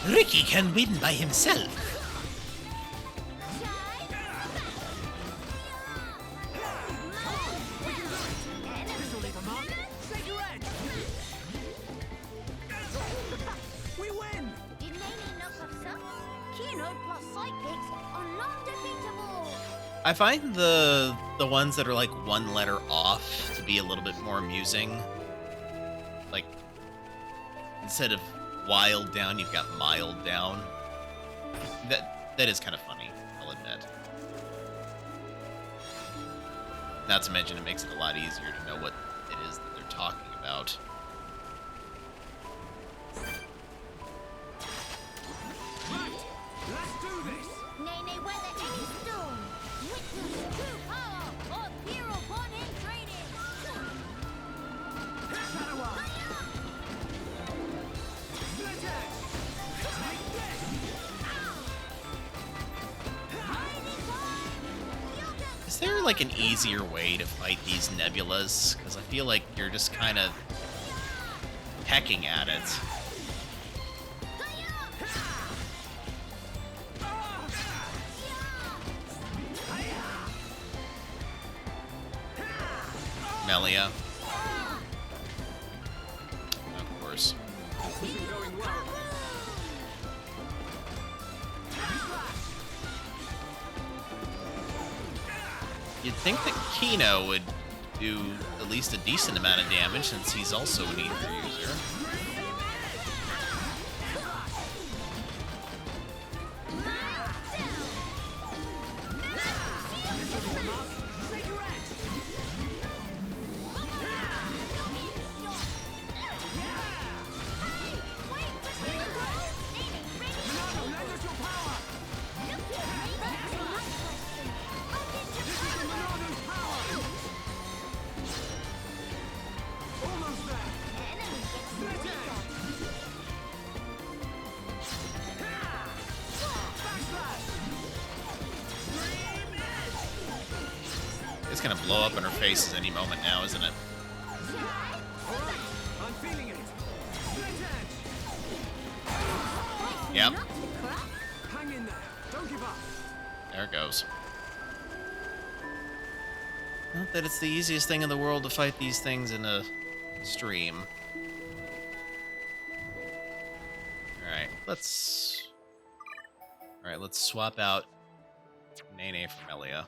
Ricky can win by himself. We win! Kino plus psychics are non-defeatable! I find the ones that are like one letter off to be a little bit more amusing. Like, instead of wild down, you've got mild down. That is kind of funny, I'll admit. Not to mention it makes it a lot easier to know what it is that they're talking about. Let's do this! Nay, nay, weather any storm! Witness true power of hero born in training! Shadow Arm! Split Edge! Take this! Is there like an easier way to fight these nebulas? Because I feel like you're just kind of pecking at it. Melia. Of course. Going well. You'd think that Kino would do at least a decent amount of damage since he's also an ether user. It's gonna blow up in her face at any moment now, isn't it? I'm feeling it! Split Edge! Yep. Hang in there! Don't give up! There it goes. Not that it's the easiest thing in the world to fight these things in a stream. Alright, let's swap out Nene for Melia.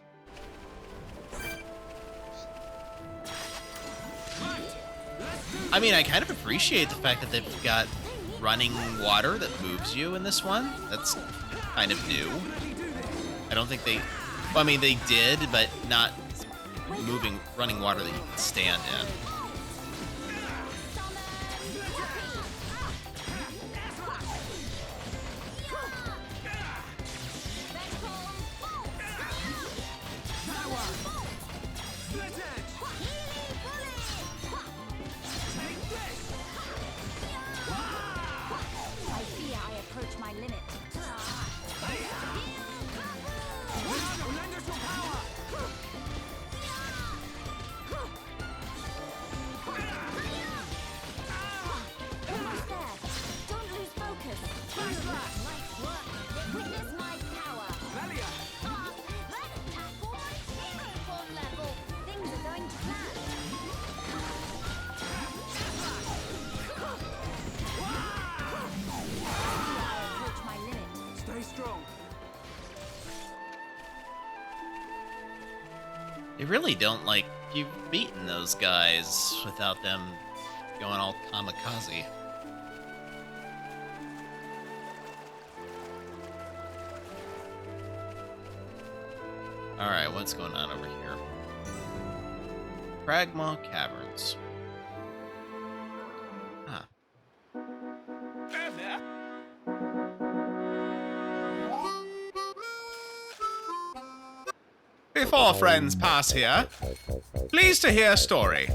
I mean, I kind of appreciate the fact that they've got running water that moves you in this one. That's kind of new. I don't think they... Well, I mean, they did, but not running water that you can stand in. They really don't, like, you've beaten those guys without them going all kamikaze. Alright, what's going on over here? Pragma Caverns. Huh. Before friends pass here, pleased to hear a story.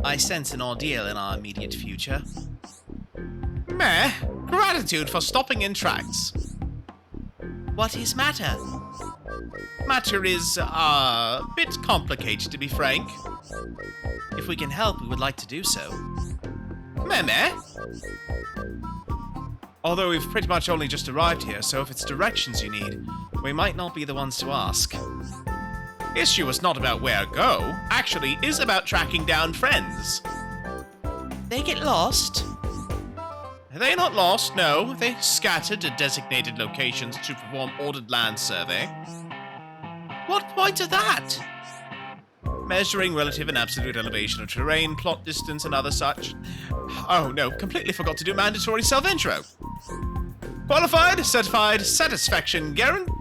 I sense an ordeal in our immediate future. Meh, gratitude for stopping in tracks. What is matter? Matter is, a bit complicated, to be frank. If we can help, we would like to do so. Meh. Although we've pretty much only just arrived here, so if it's directions you need, We might not be the ones to ask. issue is not about where to go, actually is about tracking down friends. They get lost? They're not lost, no. They scattered to designated locations to perform ordered land survey. What point of that? Measuring relative and absolute elevation of terrain, plot distance, and other such. Oh no, completely forgot to do mandatory self-intro. Qualified, certified, satisfaction guaranteed.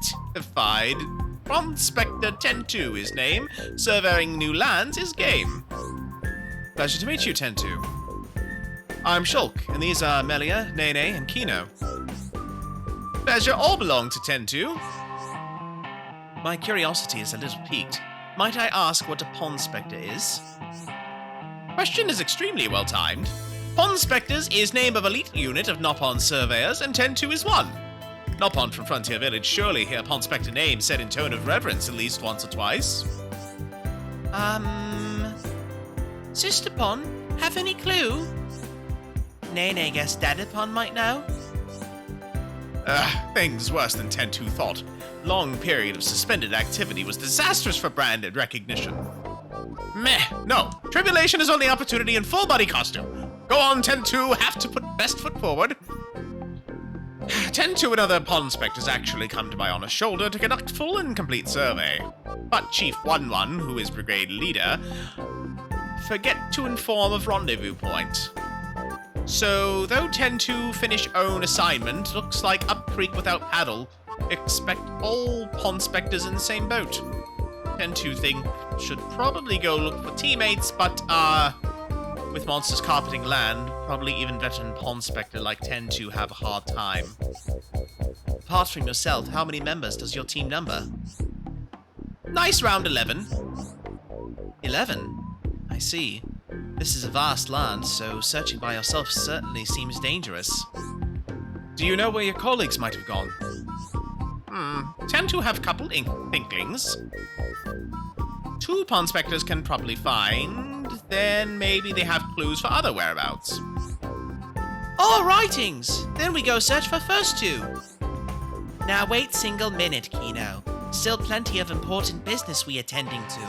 From Spectre 10-2 is name. Surveying new lands is game. Pleasure to meet you, 10-2. I'm Shulk, and these are Melia, Nene, and Kino. Pleasure all belong to 10-2. My curiosity is a little piqued. Might I ask what a pond spectre is? Question is extremely well timed. Pond Spectres is name of elite unit of Nopon surveyors, and 10-2 is one. Nopon from Frontier Village surely hear Pond Spectre name said in tone of reverence at least once or twice. Sister Pond, have any clue? Nene guess Daddy Pond might know? Things worse than 10-2 thought. Long period of suspended activity was disastrous for branded recognition. Meh, no. Tribulation is only opportunity in full body costume. Go on, 10-2, have to put best foot forward. 10-2 and other Pond Spectres actually come to my honest shoulder to conduct full and complete survey. But Chief 1-1, who is brigade leader, forget to inform of rendezvous point. So, though 10-2 finish own assignment, looks like up creek without paddle, expect all Pond Spectres in the same boat. 10-2 think should probably go look for teammates, but, with monsters carpeting land, probably even veteran Pond Spectre like 10-2 have a hard time. Apart from yourself, how many members does your team number? Nice round 11. 11? I see. This is a vast land, so searching by yourself certainly seems dangerous. Do you know where your colleagues might have gone? 10-2 have couple thinklings. 2 Pond Spectres can probably find, then maybe they have clues for other whereabouts. All rightings! Then we go search for first 2. Now wait single minute, Kino. Still plenty of important business we attending to.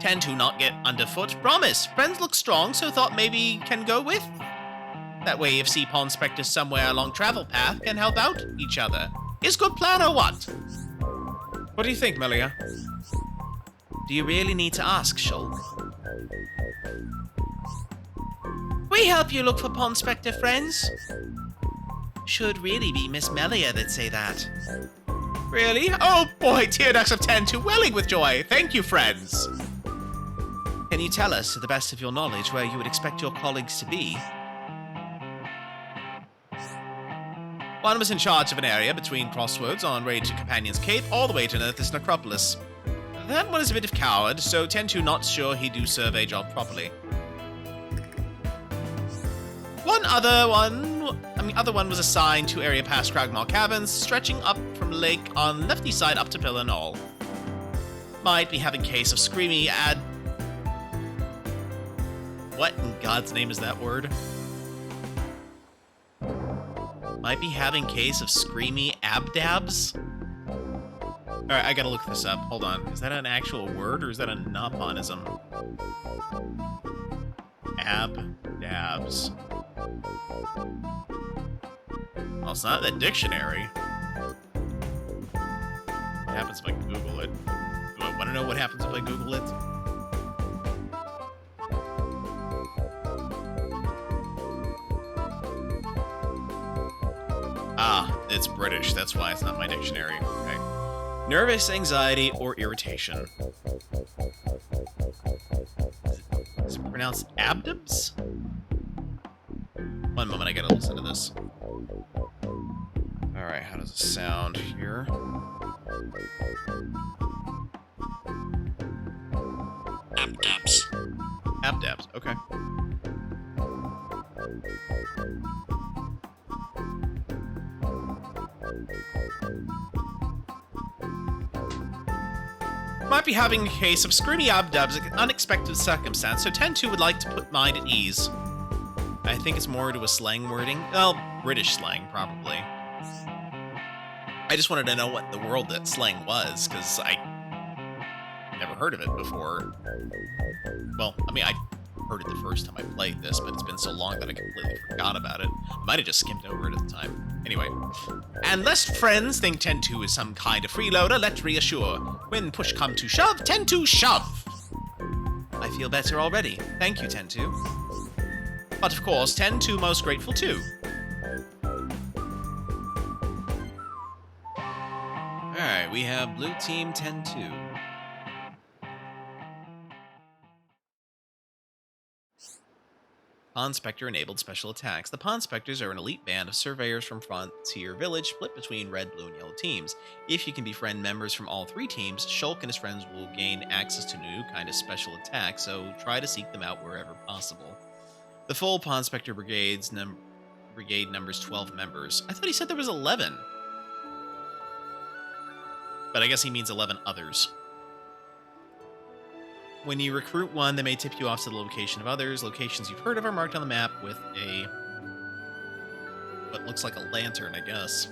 Tend to not get underfoot. Promise. Friends look strong, so thought maybe can go with. That way, if see pond specters somewhere along travel path, can help out each other. Is good plan or what? What do you think, Melia? Do you really need to ask, Shulk? We help you look for pond specter friends. Should really be Miss Melia that say that. Really? Oh boy, tear ducts of 10 to welling with joy. Thank you, friends. Can you tell us, to the best of your knowledge, where you would expect your colleagues to be? One was in charge of an area between crossroads on way to Companion's Cape all the way to Nethys Necropolis. That one is a bit of coward, so tend to not sure he do survey job properly. Other one was assigned to area past Cragmaw Caverns, stretching up from lake on lefty side up to Pillar Knoll. Might be having case of screamy What in God's name is that word? Might be having case of screamy abdabs? Alright, I gotta look this up. Hold on. Is that an actual word or is that a Naponism? Abdabs. Well, it's not in the dictionary. What happens if I Google it? Do I want to know what happens if I Google it? Ah, it's British. That's why it's not my dictionary. Okay. Nervous, anxiety, or irritation. Is it pronounced abdabs? One moment, I gotta listen to this. Alright, how does it sound here? Abdabs. Abdabs, okay. Might be having a case of screamy abdabs, an unexpected circumstance, so 10-2 would like to put mind at ease. I think it's more to a slang wording. Well, British slang, probably. I just wanted to know what in the world that slang was, because I never heard of it before. Well, I mean, I heard it the first time I played this, but it's been so long that I completely forgot about it. I might have just skimmed over it at the time. Anyway. And lest friends think 10-2 is some kind of freeloader, let's reassure. When push come to shove, 10-2 shove! I feel better already. Thank you, 10-2. But of course, 10-2 most grateful too. Alright, we have blue team 10-2. Pond Spectre enabled special attacks. The Pond Spectres are an elite band of surveyors from Frontier Village split between red, blue, and yellow teams. If you can befriend members from all three teams, Shulk and his friends will gain access to new kind of special attacks, so try to seek them out wherever possible. The full Pond Spectre brigade numbers 12 members. I thought he said there was 11. But I guess he means 11 others. When you recruit one, they may tip you off to the location of others. Locations you've heard of are marked on the map with what looks like a lantern, I guess.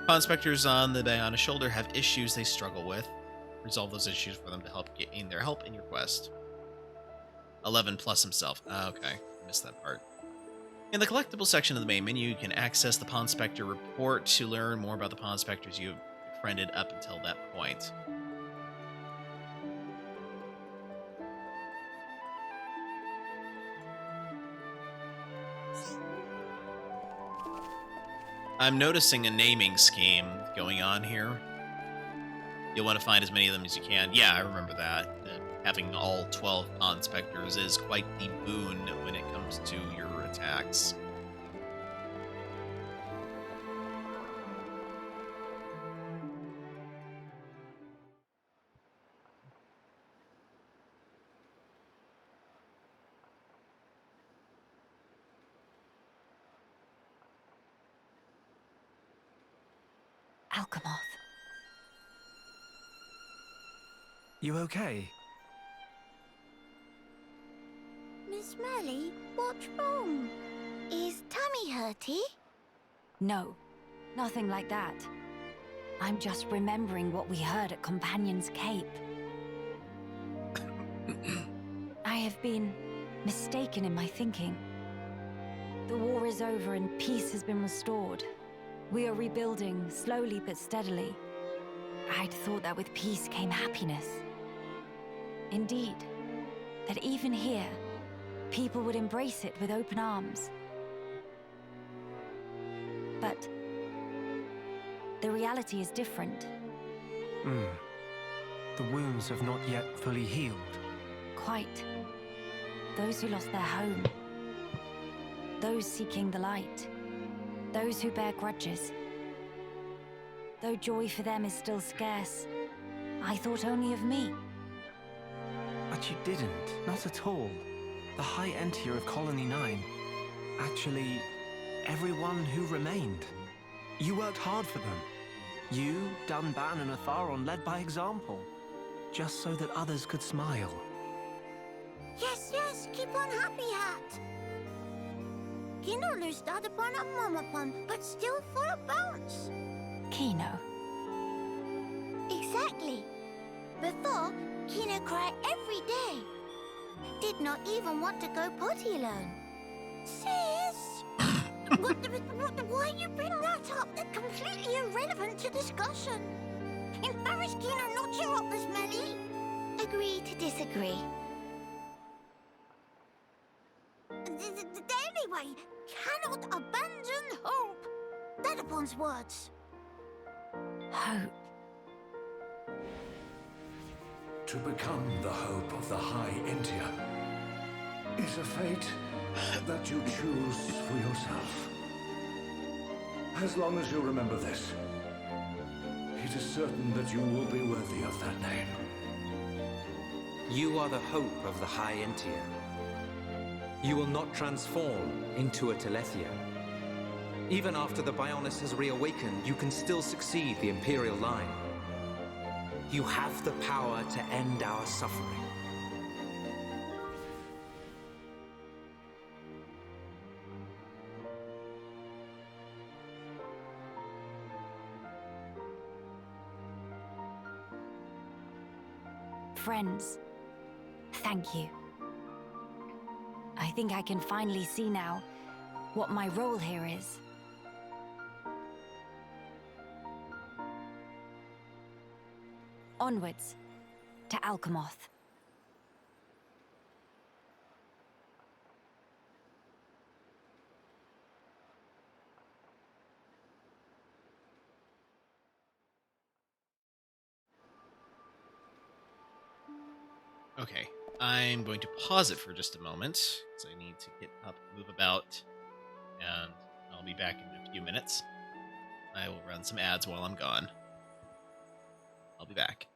Pond Spectres on the Bayana shoulder have issues they struggle with. Resolve those issues for them to help gain their help in your quest. 11 plus himself. Okay. Missed that part. In the collectible section of the main menu, you can access the Pond Spectre report to learn more about the Pond Spectres you've befriended up until that point. I'm noticing a naming scheme going on here. You'll want to find as many of them as you can. Yeah, I remember that. Having all 12 Pond Spectres is quite the boon when it comes to your attacks. Alchemoth. You okay? Miss Melly, what's wrong? Is tummy hurty? No, nothing like that. I'm just remembering what we heard at Companion's Cape. I have been mistaken in my thinking. The war is over and peace has been restored. We are rebuilding, slowly but steadily. I'd thought that with peace came happiness. Indeed, that even here, people would embrace it with open arms. But the reality is different. The wounds have not yet fully healed. Quite. Those who lost their home. Those seeking the light. Those who bear grudges. Though joy for them is still scarce, I thought only of me. But you didn't, not at all. The High Entier of Colony 9. Actually, everyone who remained. You worked hard for them. You, Dunban, and Atharon led by example. Just so that others could smile. Yes, yes, keep on happy, Hat. Kino lustad upon a momopon, but still full of bounce. Kino. Exactly. Before, Kino cried every day. Did not even want to go potty alone. Sis! Why you bring that up? That's completely irrelevant to discussion. Embarrass Kino not cheer up as many. Agree to disagree. Anyway, cannot abandon hope. That upon's words. Hope. To become the hope of the High Entier is a fate that you choose for yourself. As long as you remember this, it is certain that you will be worthy of that name. You are the hope of the High Entier. You will not transform into a Telethia. Even after the Bionis has reawakened, you can still succeed the Imperial line. You have the power to end our suffering. Friends, thank you. I think I can finally see now what my role here is. Onwards to Alchemoth. Okay, I'm going to pause it for just a moment because I need to get up, move about, and I'll be back in a few minutes. I will run some ads while I'm gone. I'll be back.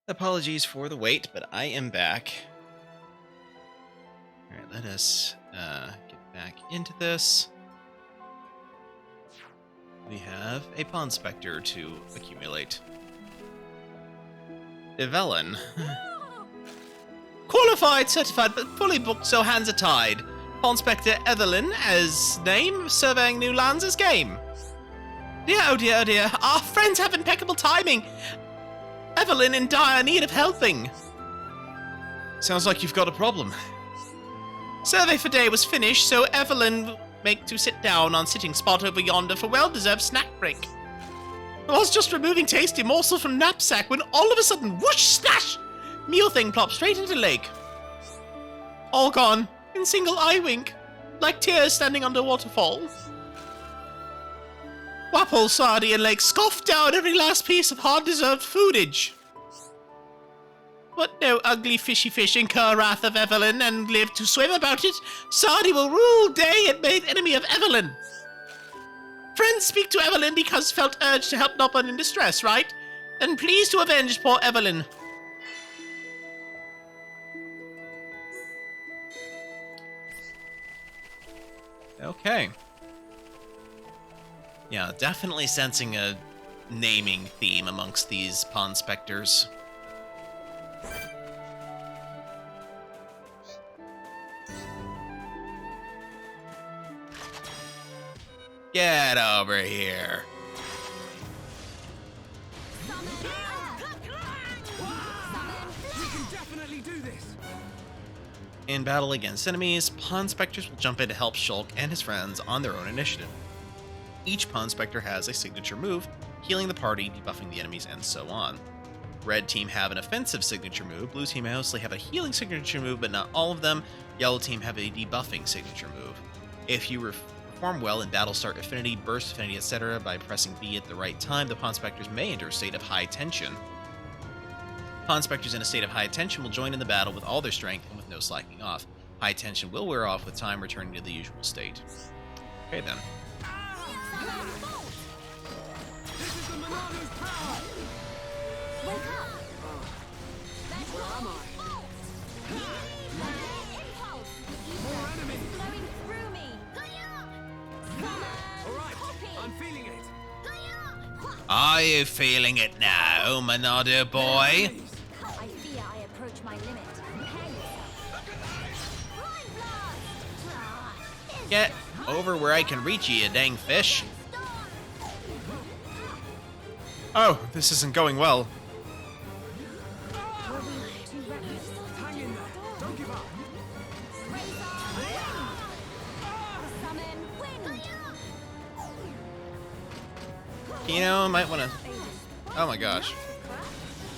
Apologies for the wait, but I am back. Alright, let us get back into this. We have a Pawn Spectre to accumulate. Novelle. Qualified, certified, but fully booked, so hands are tied. Pawn Spectre Evelyn as name, surveying new lands as game. Dear, oh dear, oh dear. Our friends have impeccable timing. Evelyn in dire need of helping. Sounds like you've got a problem. Survey for day was finished, so Evelyn will make to sit down on sitting spot over yonder for well-deserved snack break. I was just removing tasty morsel from knapsack when all of a sudden, whoosh, splash! Meal thing plopped straight into lake. All gone, in single eye wink, like tears standing under waterfall. Wapple, Sardi, and Lake scoffed down every last piece of hard-deserved foodage. But no ugly fishy fish incur wrath of Evelyn and live to swim about it. Sardi will rule day and made enemy of Evelyn. Friends speak to Evelyn because felt urged to help Noppon in distress, right? Then please to avenge poor Evelyn. Okay. Yeah, definitely sensing a naming theme amongst these Pawn Spectres. Get over here. We can definitely do this. In battle against enemies, Pawn Spectres will jump in to help Shulk and his friends on their own initiative. Each Pawn Spectre has a signature move, healing the party, debuffing the enemies, and so on. Red team have an offensive signature move, blue team mostly have a healing signature move, but not all of them. Yellow team have a debuffing signature move. If you perform well in battle, start affinity, burst affinity, etc. by pressing B at the right time, the Pawn Spectres may enter a state of high tension. Pawn Spectres in a state of high tension will join in the battle with all their strength and with no slacking off. High tension will wear off with time, returning to the usual state. Okay then. This is the Monado's power. Wake up! Where am I? More enemies. Flowing through me! All right, I'm feeling it. Are you feeling it now, Monado boy? I fear I approach my limit. Get over where I can reach you dang fish. Oh, this isn't going well. Hang in there. Don't give up. Kino might want to... Oh my gosh.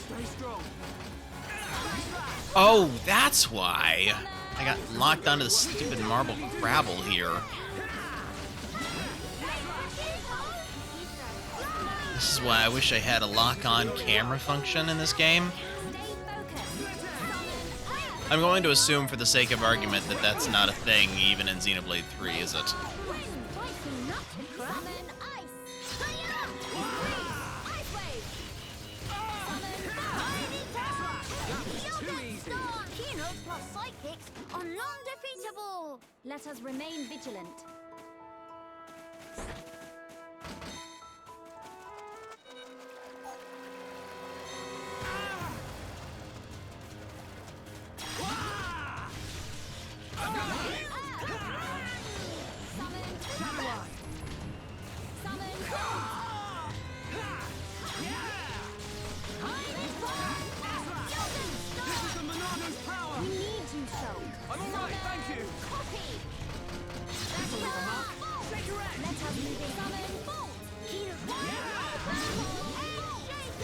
Stay strong. Oh, that's why. I got locked onto the stupid marble crabble here. This is why I wish I had a lock-on camera function in this game. I'm going to assume for the sake of argument that that's not a thing even in Xenoblade 3, is it? Are non-defeatable. Let us remain vigilant. I'm all right, thank you.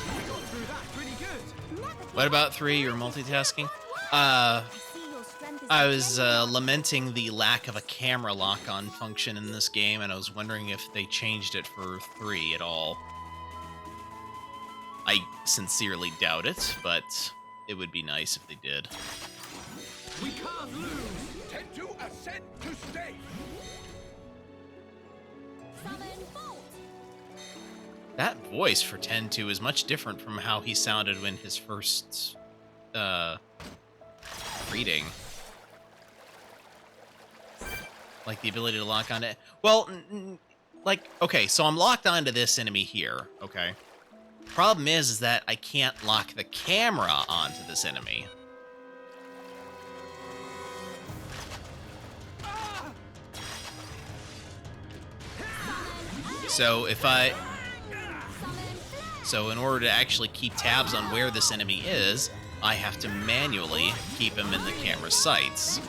I got through that pretty good. What about 3? You're multitasking? I was lamenting the lack of a camera lock-on function in this game, and I was wondering if they changed it for 3 at all. I sincerely doubt it, but it would be nice if they did. We can't lose. Tend to ascend to stay. That voice for 10-2 is much different from how he sounded when his first reading. Like the ability to lock on it. Well, like, okay, so I'm locked onto this enemy here, okay? Problem is that I can't lock the camera onto this enemy. So in order to actually keep tabs on where this enemy is, I have to manually keep him in the camera sights.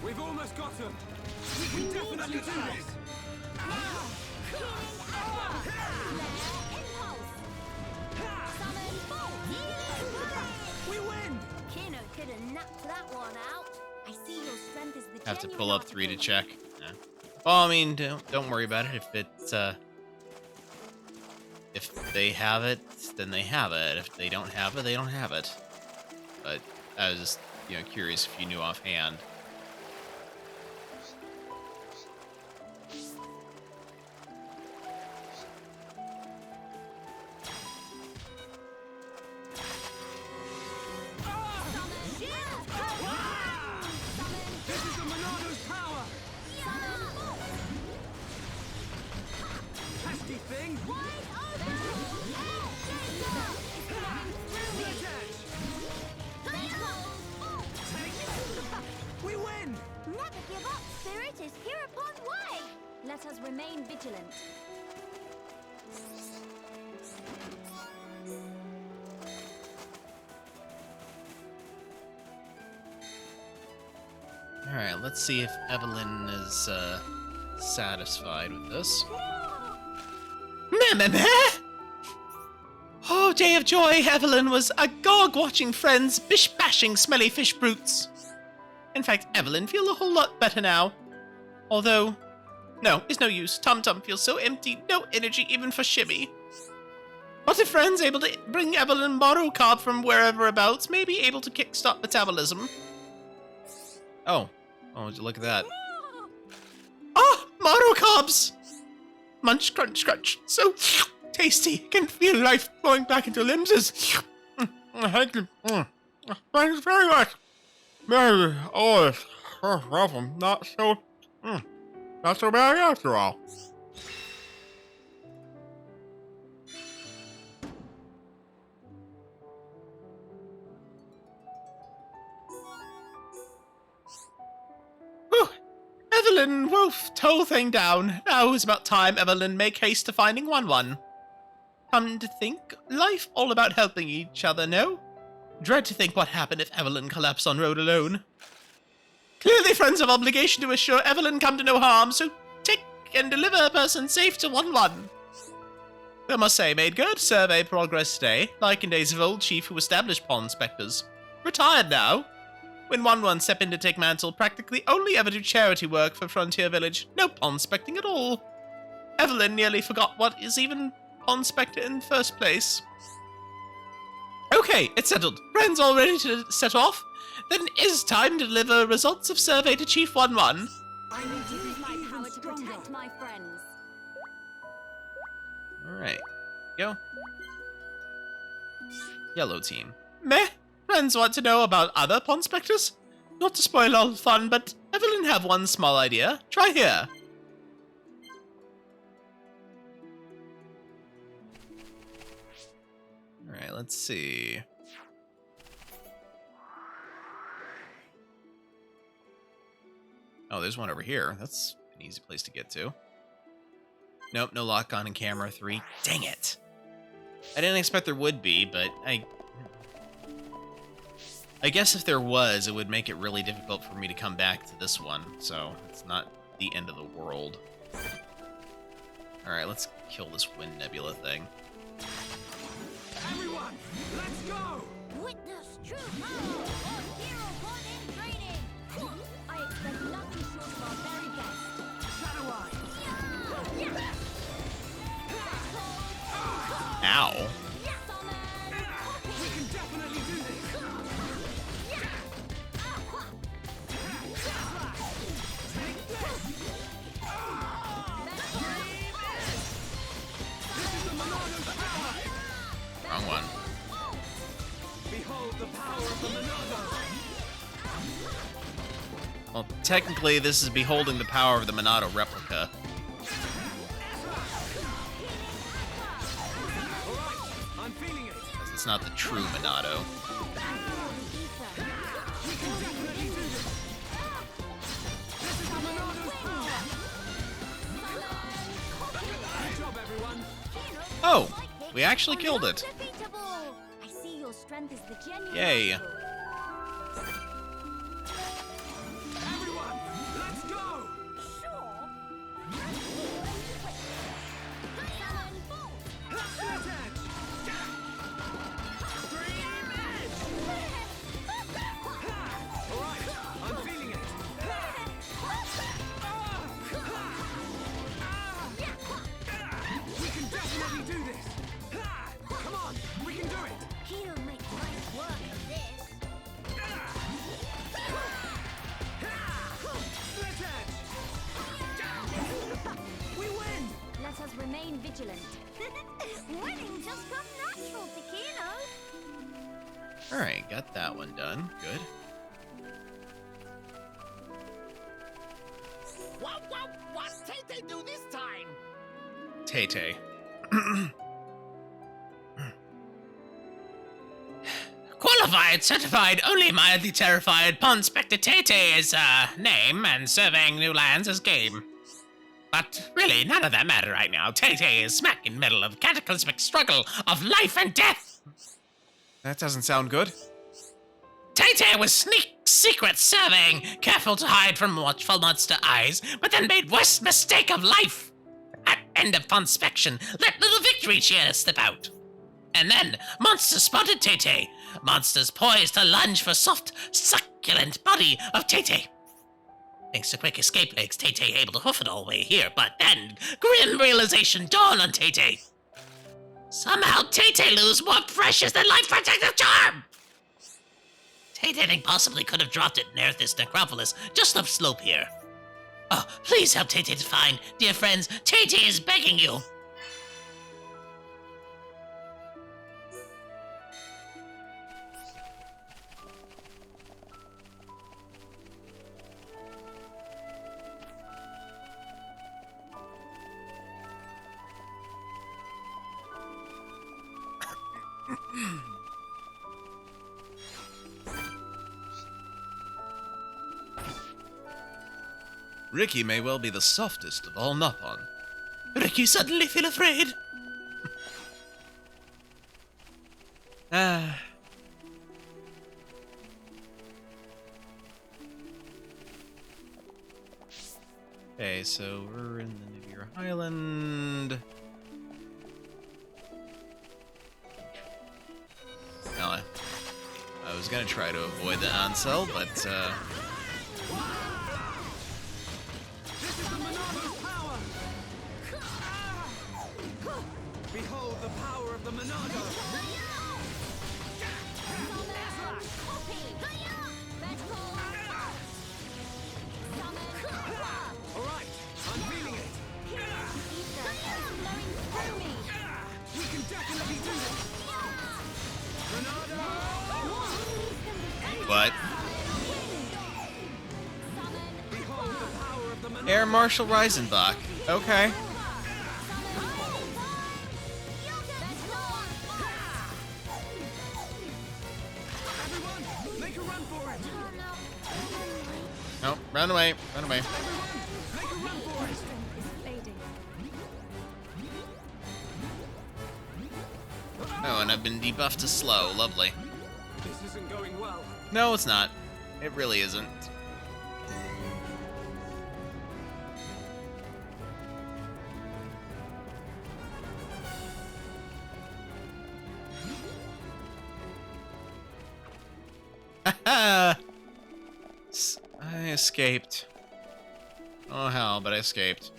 We've almost got him. We can definitely do this. We win. Kino could have knocked that one out. I see your strength is the Have to genuine pull up 3 to article. check. Yeah. Well, I mean, don't worry about it. If they have it, then they have it. If they don't have it, they don't have it. But I was just, curious if you knew offhand. This is the Monado's power. Pesky thing. We win. Never give up, Spirit is hereupon way. Let us remain vigilant. Alright, let's see if Evelyn is satisfied with this. Meh. Oh, day of joy, Evelyn was agog watching friends bish-bashing smelly fish brutes. In fact, Evelyn feels a whole lot better now. Although, no, it's no use. Tum Tum feels so empty, no energy even for shimmy. What if friends able to bring Evelyn Moro Cob from wherever abouts may be able to kickstart metabolism? Oh, look at that. Ah, Moro Cobs! Munch, crunch, crunch. So tasty. Can feel life flowing back into limbs as... Thank you. Thanks very much. Very, it's rough. Not so bad after all. Whew. Evelyn, Wolf, tow thing down. Now is about time Evelyn make haste to finding 1-1. Come to think, life all about helping each other, no? Dread to think what happened if Evelyn collapsed on road alone. Clearly friends have obligation to assure Evelyn come to no harm, so take and deliver a person safe to 1-1. I must say, made good survey progress today, like in days of old chief who established pawn specters. Retired now. When 1-1 step in to take mantle, practically only ever do charity work for Frontier Village. No pawn specting at all. Evelyn nearly forgot what is even pawn specter in the first place. Okay, it's settled. Friends all ready to set off? Then it is time to deliver results of survey to Chief 1-1. I need to use my power to protect my friends. Alright, go. Yellow team. Meh. Friends want to know about other pawn specters? Not to spoil all the fun, but Evelyn have one small idea. Try here. Alright, let's see. Oh, there's one over here. That's an easy place to get to. Nope, no lock on in camera 3. Dang it! I didn't expect there would be, but I guess if there was, it would make it really difficult for me to come back to this one, so it's not the end of the world. Alright, let's kill this Wind Nebula thing. Everyone, let's go! Witness true power of Hero One in training. I expect nothing short of our very best. Shadow Eye. Ow. We can definitely do this. technically, this is beholding the power of the Monado replica. I'm feeling it. It's not the true Monado. Oh, we actually killed it. I see your strength is the genuine. Yay. Everyone, let's go! Alright, I'm feeling it. We can definitely do this. Come on, we can do it. Kino make light work of this. Split edge. We win. Let us remain vigilant. Winning just comes natural to Kino. Alright, got that one done. Good. What's Tay-Tay do this time? Tay-Tay. Qualified, certified, only mildly terrified, Pond Spectre Tay-Tay is, name, and surveying new lands is game. But really, none of that matter right now. Tay-Tay is smack in the middle of a cataclysmic struggle of life and death. That doesn't sound good. Tay-Tay was secret surveying, careful to hide from watchful monster eyes, but then made worst mistake of life. At end of inspection, let little victory cheer slip out. And then, monsters spotted Tay-Tay. Monsters poised to lunge for soft, succulent body of Tay-Tay. Thanks to quick escape legs, Tay-Tay able to hoof it all the way here, but then, grim realization dawned on Tay-Tay. Somehow Tay-Tay lose more precious than life protective charm! Tay-Tay think possibly could have dropped it in Earth's necropolis, just upslope here. Oh, please help Tay-Tay to find, dear friends, Tay-Tay is begging you. Ricky may well be the softest of all Nopon. Ricky suddenly feel afraid. Ah. Okay, so we're in the Nibiru Highland. No, I was gonna try to avoid the Ansel, but Behold the power of the Monado! Alright, I'm feeling it! We can definitely do this! what? Behold the power of the Monado! Air Marshal Reisenbach. Okay. Everyone, make a run for it! No, run away, run away. Make a run for it! Oh, and I've been debuffed to slow. Lovely. This isn't going well. No, it's not. It really isn't. Haha! I escaped. Oh hell, but I escaped.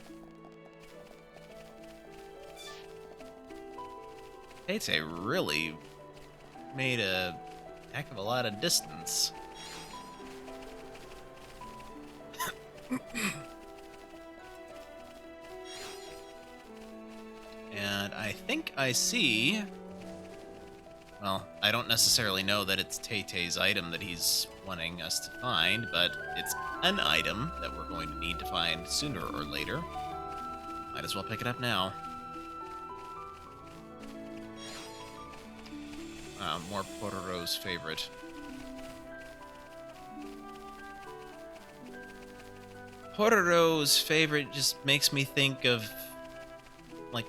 Tay-Tay really made a heck of a lot of distance. And I think I see Well, I don't necessarily know that it's Tay-Tay's item that he's wanting us to find, but it's an item that we're going to need to find sooner or later. Might as well pick it up now. More Pororo's favorite. Pororo's favorite just makes me think of, like,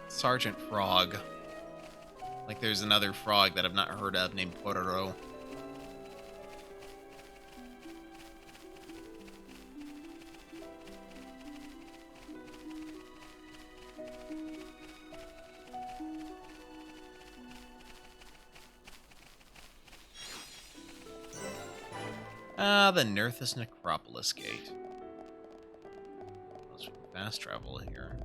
Sergeant Frog. Like there's another frog that I've not heard of named Pororo. The Nerthus Necropolis Gate. Let's fast travel here.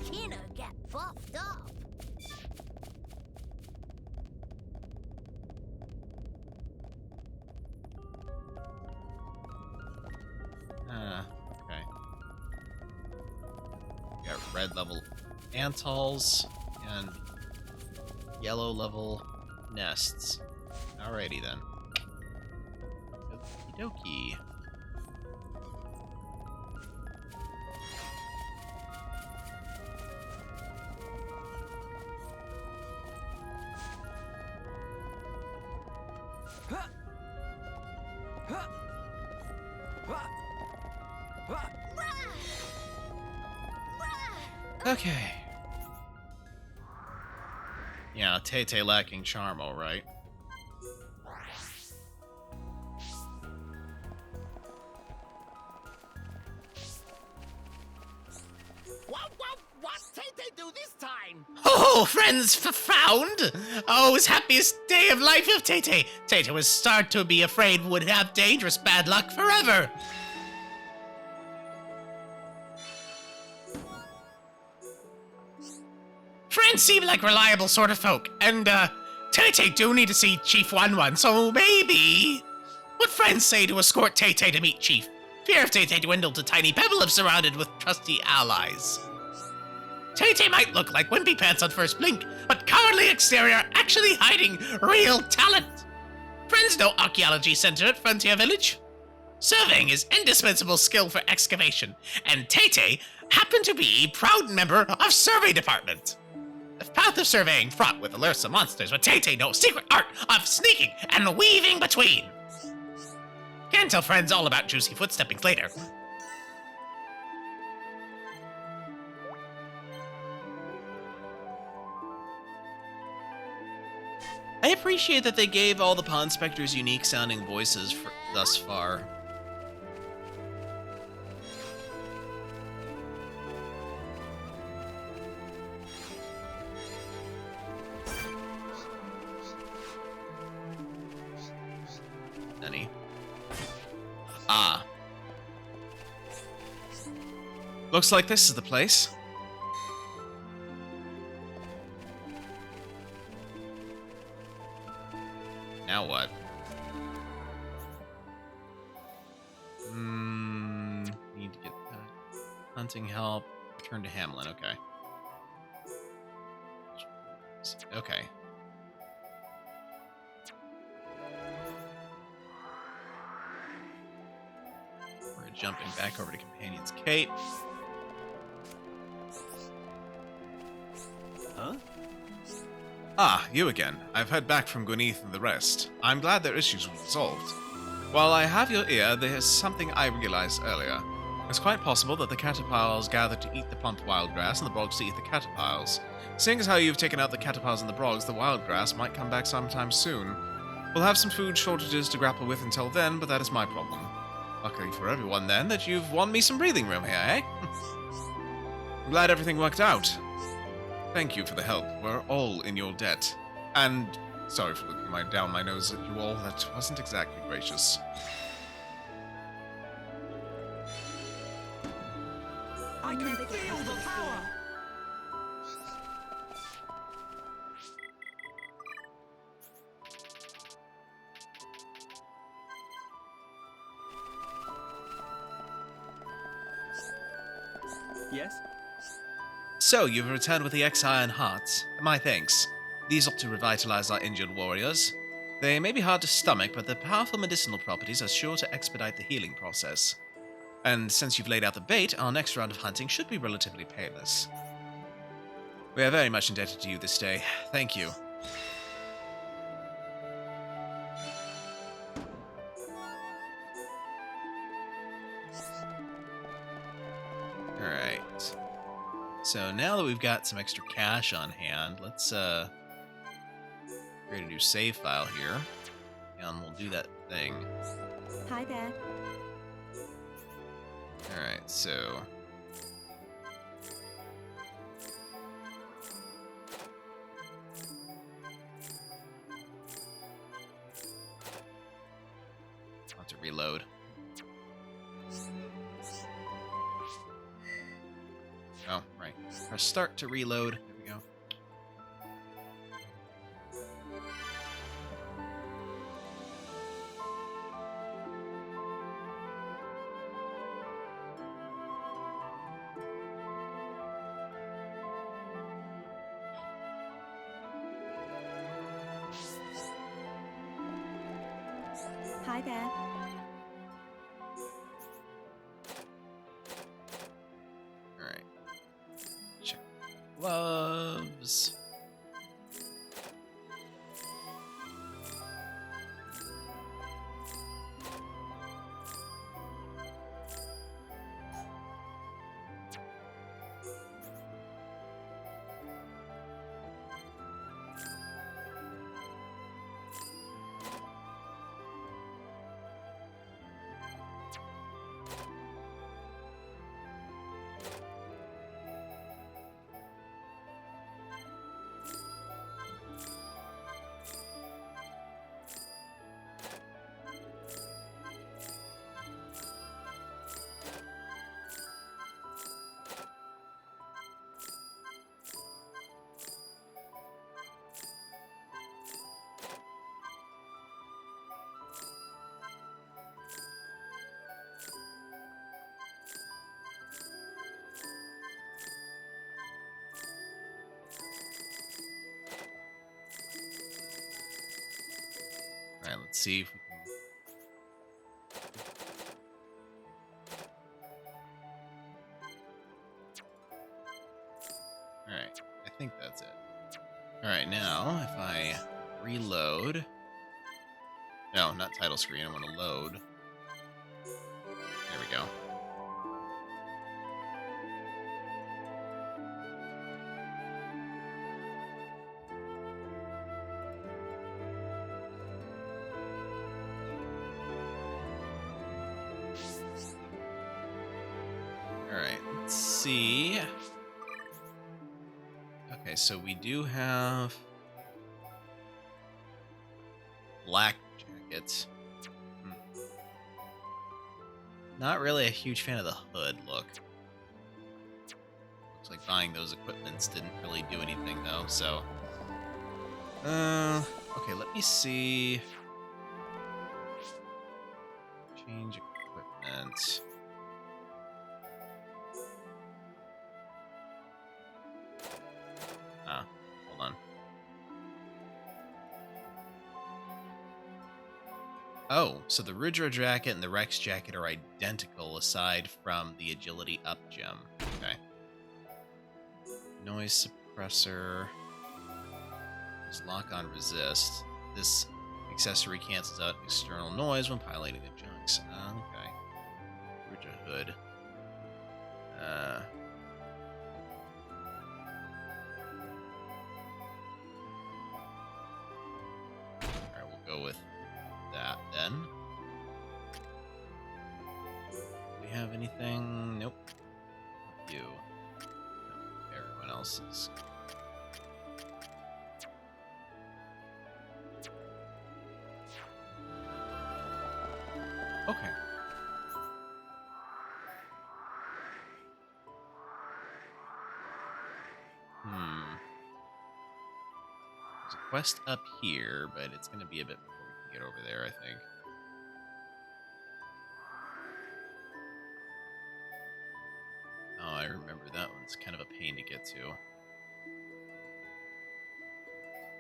Kina get buffed up. Okay. Got red level Antals and yellow level nests. Alrighty then. Okie dokie. Okay. Yeah, Tay-Tay lacking charm, alright. What's Tay-Tay do this time? Oh, friends found! Oh, his happiest day of life of Tay-Tay. Tay-Tay was start to be afraid would have dangerous bad luck forever. Friends seem like reliable sort of folk, and, Tay-Tay do need to see Chief 1-1, so maybe... What friends say to escort Tay-Tay to meet Chief? Fear of Tay-Tay dwindled to tiny pebble if surrounded with trusty allies. Tay-Tay might look like wimpy pants on first blink, but cowardly exterior actually hiding real talent. Friends know archaeology center at Frontier Village. Surveying is indispensable skill for excavation, and Tay-Tay happened to be proud member of Survey Department. The path of surveying fraught with alerts of monsters, but Tay-Tay knows secret art of sneaking and weaving between. Can tell friends all about juicy footsteppings later. I appreciate that they gave all the Pond Specters unique sounding voices thus far. Any? Ah. Looks like this is the place. Now what? Need to get that. Hunting help. Return to Hamlin, okay. Okay. We're jumping back over to Companion's Cape. Huh? Ah, you again. I've heard back from Gwyneth and the rest. I'm glad their issues were resolved. While I have your ear, there's something I realized earlier. It's quite possible that the caterpillars gathered to eat the plump wild grass and the brogs to eat the caterpillars. Seeing as how you've taken out the caterpillars and the brogs, the wild grass might come back sometime soon. We'll have some food shortages to grapple with until then, but that is my problem. Luckily for everyone then, that you've won me some breathing room here, eh? I'm glad everything worked out. Thank you for the help. We're all in your debt. And sorry for looking down my nose at you all. That wasn't exactly gracious. I can feel the power! Yes? So, you've returned with the X-Iron Hearts. My thanks. These ought to revitalize our injured warriors. They may be hard to stomach, but their powerful medicinal properties are sure to expedite the healing process. And since you've laid out the bait, our next round of hunting should be relatively painless. We are very much indebted to you this day. Thank you. Alright. So now that we've got some extra cash on hand, let's create a new save file here. And we'll do that thing. Hi there. Alright, so I'll have to reload. Oh, right. Press start to reload. There we go. Hi there. Alright. Check gloves. Alright, let's see if we can. Alright, I think that's it. Alright, now if I reload. No, not title screen, I want to load. There we go. Alright, let's see. Okay, so we do have black jackets. Not really a huge fan of the hood look. Looks like buying those equipments didn't really do anything though, so. Okay, let me see. Change equipment. Hold on. Oh, so the Rudra jacket and the Rex jacket are identical aside from the agility up gem. Okay. Noise suppressor. Is lock on resist. This accessory cancels out external noise when piloting the junks. Okay. Rudra hood. Alright, we'll go with that then. Do we have anything? Nope. You. No, everyone else is. Okay. There's a quest up here, but it's going to be a bit before we can get over there, I think. Oh, I remember that one's kind of a pain to get to.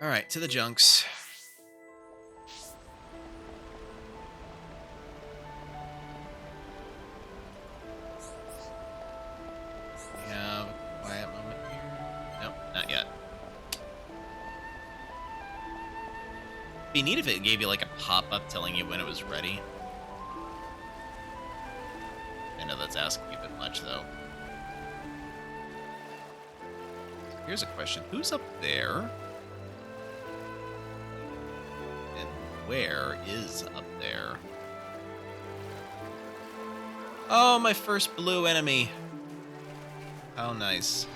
Alright, to the junks. We have a quiet moment here. Nope, not yet. Be neat if it gave you like a pop-up telling you when it was ready. I know that's asking a bit much, though. Here's a question. Who's up there? And where is up there? Oh, my first blue enemy. How nice.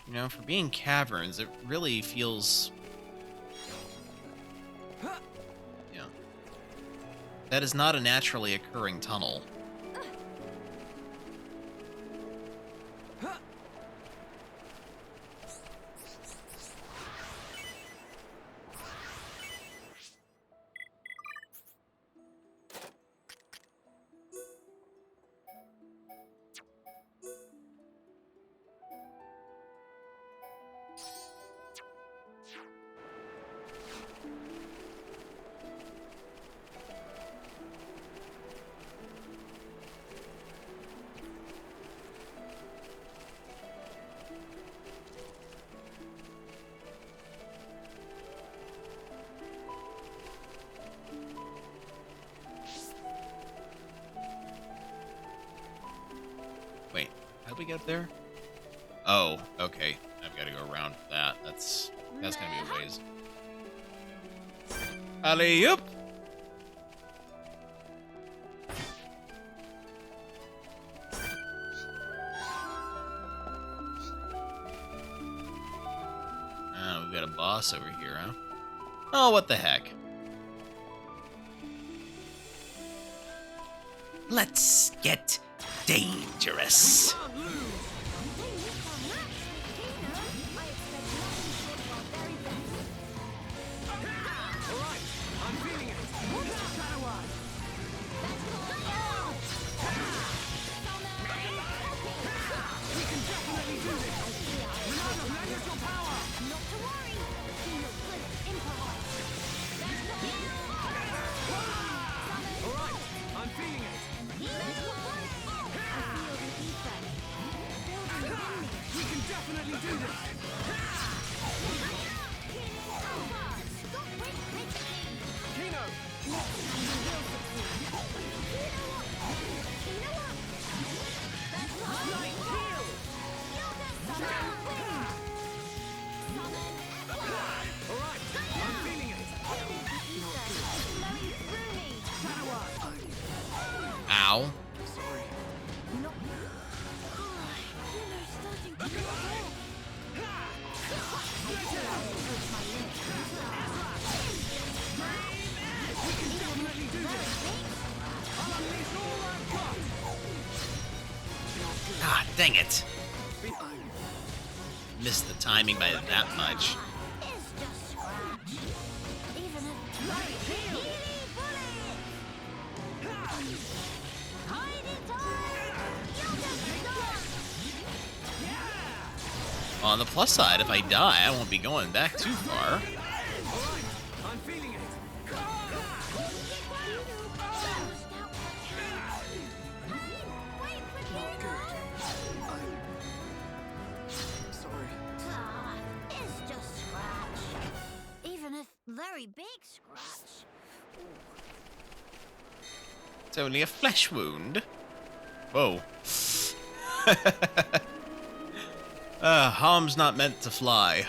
You know, for being caverns, it really feels... Yeah. That is not a naturally occurring tunnel. Wait, how'd we get up there? Oh, okay. I've got to go around that. That's gonna be a ways. Alley-oop! Ah, we've got a boss over here, huh? Oh, what the heck. Let's get dangerous. Ow. Ah, dang it. Missed the timing by that much. On the plus side, if I die, I won't be going back too far. Very big scratch. It's only a flesh wound. Whoa. Harm's not meant to fly.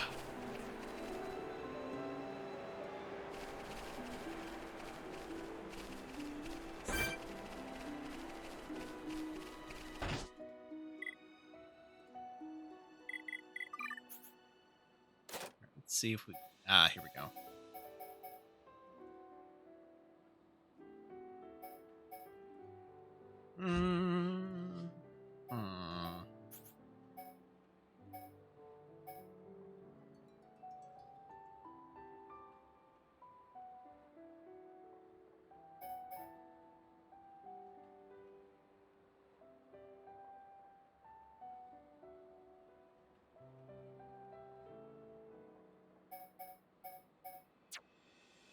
see if we... Ah, here we go.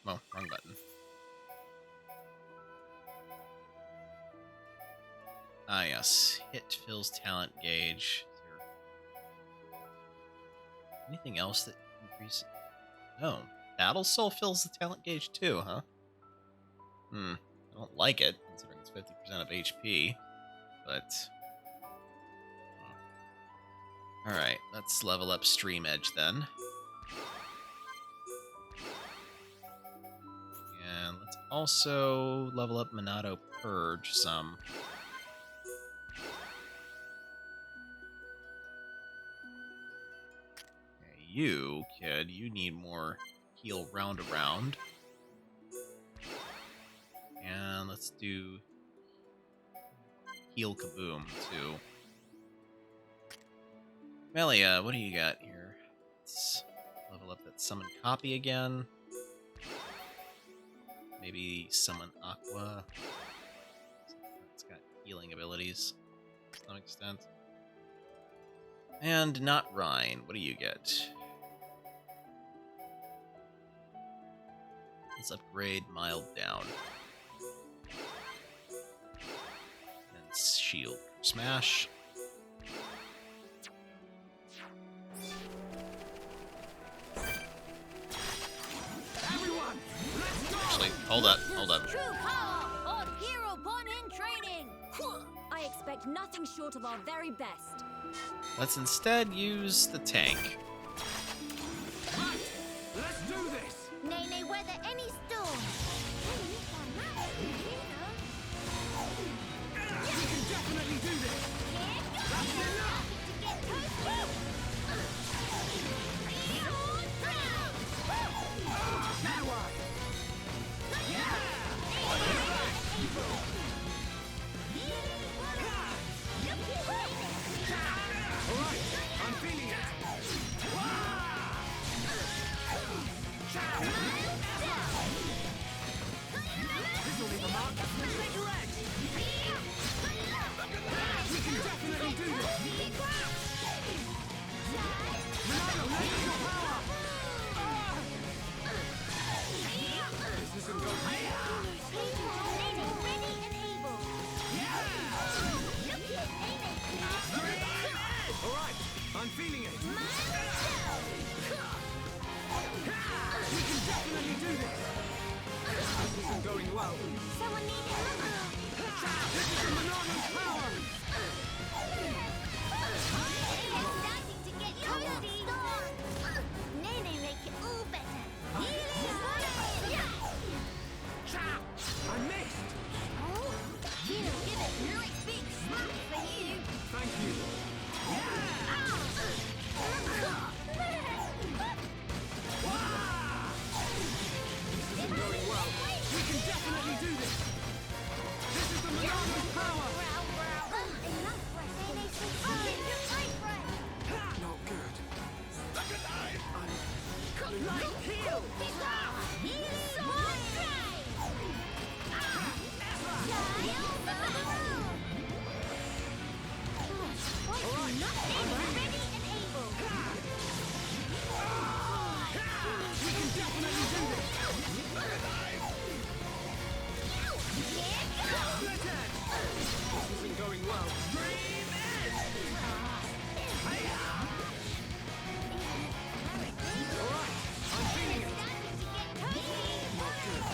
Oh, wrong button. Ah, yes. Hit fills talent gauge. Is there anything else that increases? Oh, Battle Soul fills the talent gauge too, huh? I don't like it, considering it's 50% of HP, but... Alright, let's level up Stream Edge then. And let's also level up Monado Purge some. Okay, you, kid, you need more heal round around. And let's do heal Kaboom too. Melia, what do you got here? Let's level up that summon copy again. Maybe summon Aqua. It's got healing abilities to some extent. And not Rhine. What do you get? Let's upgrade Mild down. And Shield Smash. Actually, hold up. True power on hero born in training. I expect nothing short of our very best. Let's instead use the tank. Let's do this! Nay, weather any storm. We can definitely do this! That's enough! To get toasted. That one! Alright, I'm feeling it! This'll leave a mark. Take your edge! We can definitely do this! Monado, lend us your power! This isn't going well. Ready and able. Alright, I'm feeling it! We can definitely do this! This isn't going well. Someone need help. This is the Monado's power! It's starting to get toasty. Nene make it all better. I missed! Oh, Kino, give it a nice big smack for you. Thank you. This isn't going well. We can definitely do this! This is the Monado's power! Enough breath. Nene says, tight breath. Not good. I'm Heal. We can definitely do this! Split edge! This isn't going well. Dream edge! Alright, I'm feeling it. Not good.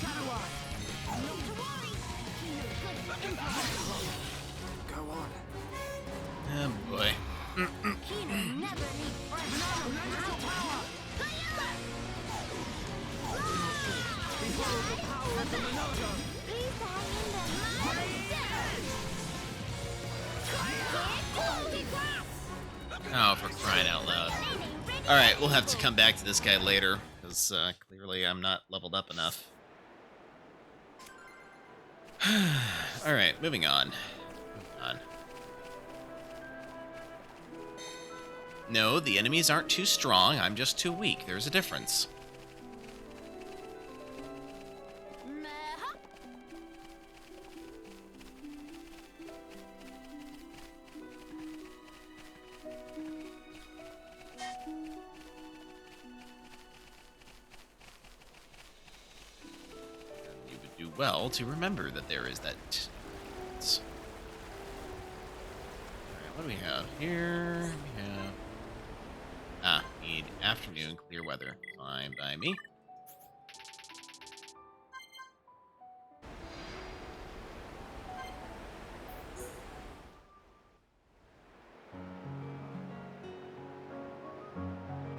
Shadow Eye! Go on. Oh boy. Kino never leave breath. Monado, lend us your power! Behold the power of the Monado! Please hang in there. Oh, for crying out loud. Nene, ready Alright, we'll have to come back to this guy later, because clearly I'm not leveled up enough. Alright, moving on. No, the enemies aren't too strong, I'm just too weak. There's a difference. You would do well to remember that there is that. Alright, what do we have here? We have. Need afternoon clear weather. Fine by me.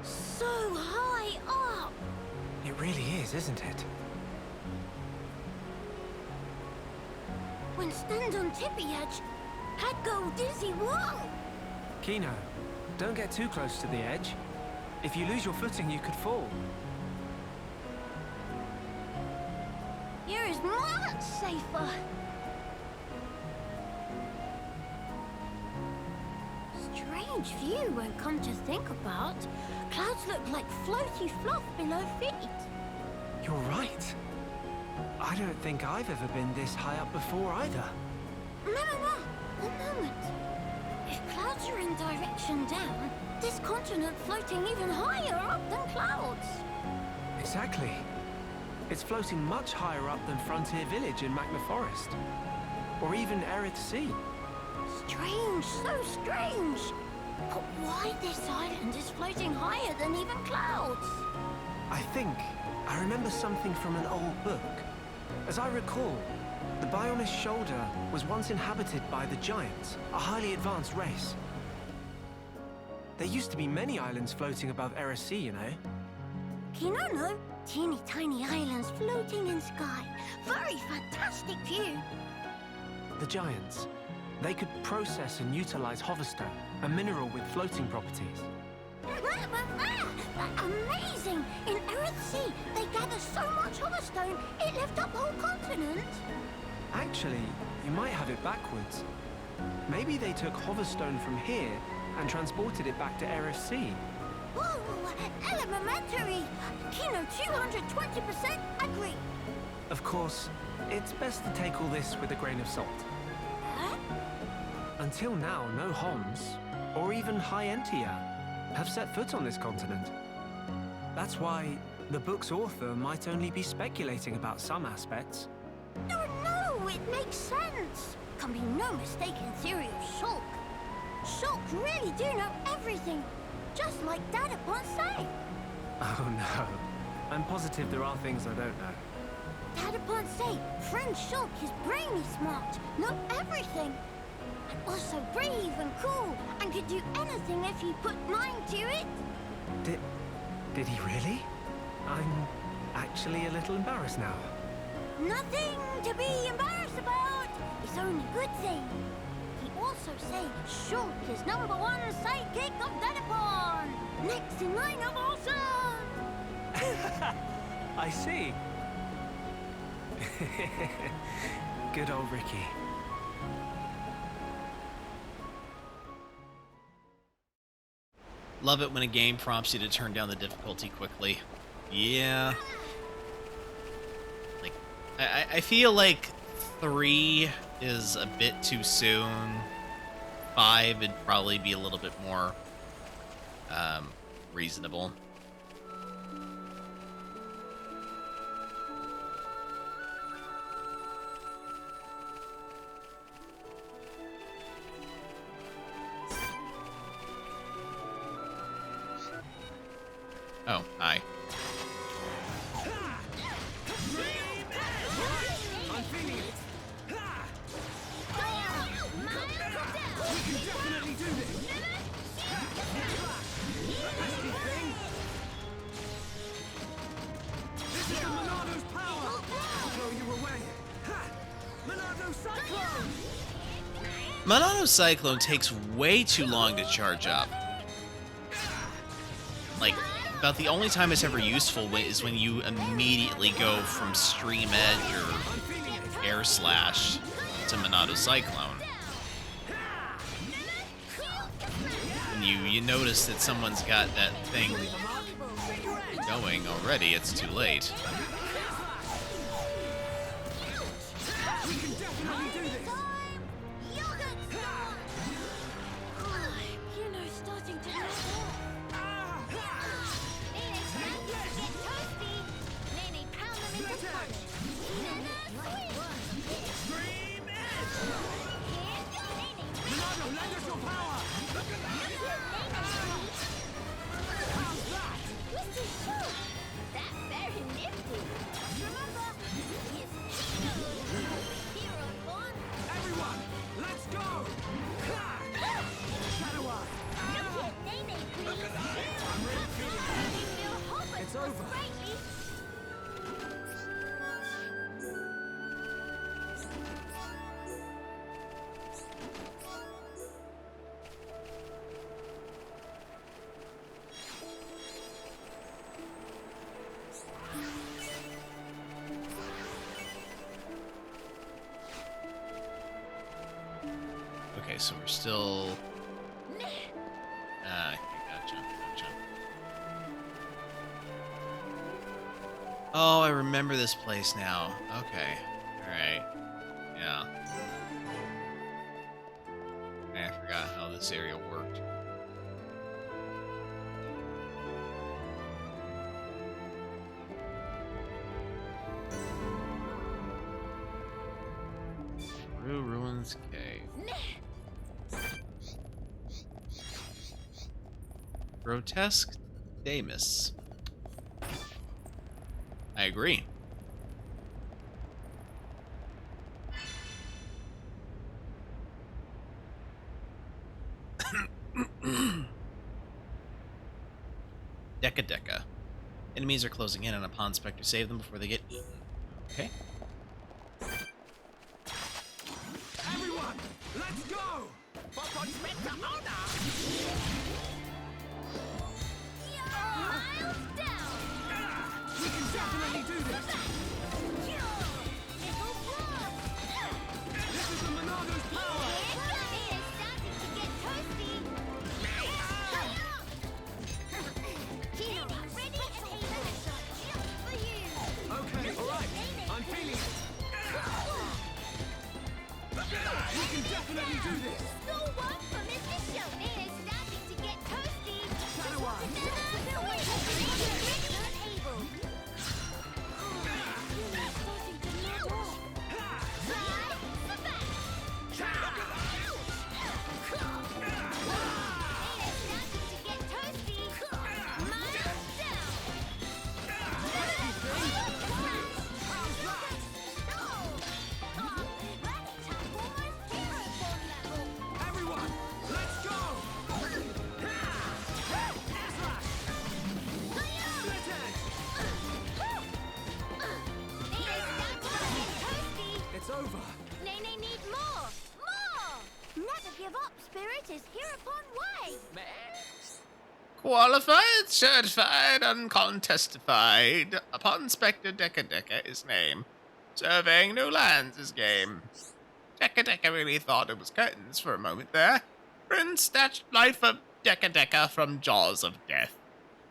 So high up! It really is, isn't it? When stand on tippy edge, I'd go dizzy. Whoa! Kino, don't get too close to the edge. If you lose your footing, you could fall. Here is much safer. Strange view when come to think about. Clouds look like floaty fluff below feet. You're right. I don't think I've ever been this high up before either. No. One moment. If clouds are in direction down, this continent floating even higher up than clouds. Exactly. It's floating much higher up than Frontier Village in Magna Forest. Or even Erith Sea. Strange, so strange. But why this island is floating higher than even clouds? I remember something from an old book. As I recall, the Bionis Shoulder was once inhabited by the Giants, a highly advanced race. There used to be many islands floating above Erith Sea, you know. Kinono, teeny tiny islands floating in sky. Very fantastic view. The Giants. They could process and utilize hoverstone, a mineral with floating properties. Amazing! In Erith Sea, they gather so much hoverstone, it lifts up whole continent. Actually, you might have it backwards. Maybe they took hoverstone from here and transported it back to Erith Sea. Whoa, elementary! Kino 220% agree. Of course, it's best to take all this with a grain of salt. Huh? Until now, no Homs, or even High Entia, have set foot on this continent. That's why the book's author might only be speculating about some aspects. No, it makes sense. Can be no mistaken theory of Shulk. Shulk really do know everything, just like Dad upon say. Oh no, I'm positive there are things I don't know. Dad upon say, friend Shulk is brainy smart, know everything. And also brave and cool, and could do anything if he put mind to it. Did he really? I'm actually a little embarrassed now. Nothing to be embarrassed about. It's only good thing. He also say Shulk is #1 sidekick of Dadapon. Next in line of awesome. I see. Good old Ricky. Love it when a game prompts you to turn down the difficulty quickly. Yeah. Like, I feel like 3 is a bit too soon. 5 would probably be a little bit more reasonable. Oh, hi. I'm feeling it. We can definitely do this. Nasty thing. This is the Monado's power. I'll blow you away. Ha! Monado Cyclone. Monado Cyclone takes way too long to charge up. like, about the only time it's ever useful is when you immediately go from Stream Edge or Air Slash to Monado Cyclone. When you notice that someone's got that thing going already, it's too late. We can definitely do this. You know, starting to Monado, lend us your power. How's that? That's very nifty. Remember, hero form. Everyone, let's go. Shadow Eye. Look at Nene, please. I'm really feeling it. It's over. Okay, so we're still... okay, gotcha. Oh, I remember this place now. Okay, alright. Yeah. I forgot how this area worked. Through Ruins Cave. Grotesque Damus. I agree. Deca. Enemies are closing in on a Pond Spectre. Save them before they get eaten. Okay. Everyone, let's go. We can definitely do this. This is the Monado's power. Okay, all right. I'm feeling it. We can definitely do this. Shadow Eye. Everyone, let's go. It's over. Nene needs more! More! Never give up, Spirit is here upon way! Qualified, certified, uncontestified. Upon Spectre Deca is name. Surveying new lands is game. Deca really thought it was curtains for a moment there. Friend snatched life of Deca from jaws of death.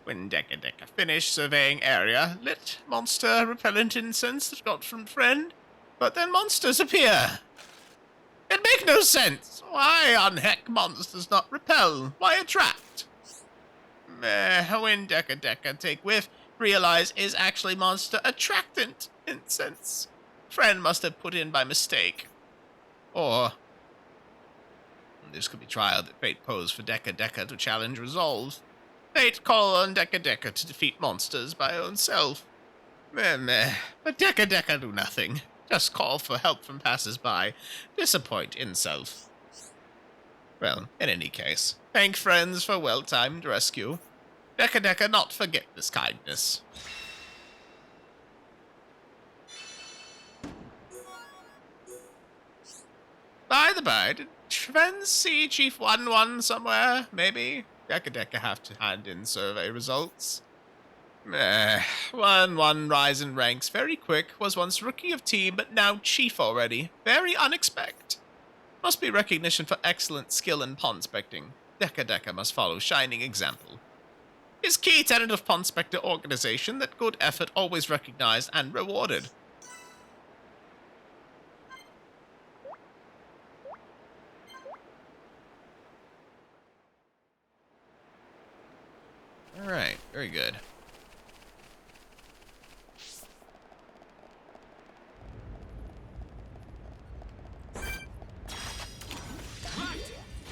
When Deca finished surveying area, lit monster repellent incense that got from friend, but then monsters appear. It make no sense. Why on heck monsters not repel? Why attract? When Deca take whiff, realize is actually monster attractant incense. Friend must have put in by mistake. Or this could be trial that fate posed for Deca to challenge resolve. Fate call on Deca to defeat monsters by own self. But Deca do nothing. Just call for help from passers-by. Disappoint in self. Well, in any case, thank friends for well-timed rescue. Deca not forget this kindness. By the by, did friends see Chief 1-1 somewhere, maybe? Deca have to hand in survey results. 1-1 rise in ranks. Very quick. Was once rookie of team, but now chief already. Very unexpected. Must be recognition for excellent skill in pond specting. Deca must follow shining example. Is key tenet of pond specter organization that good effort always recognized and rewarded. Alright, very good.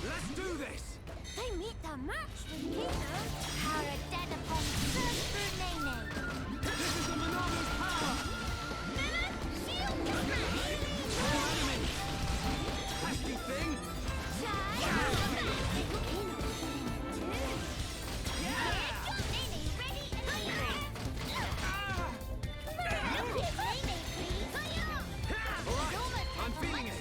Let's do this! They meet the match with Kino. Power dead upon search through Nene. This is the Monarch's power! Shield Enemy! Pesky thing! I'm feeling it!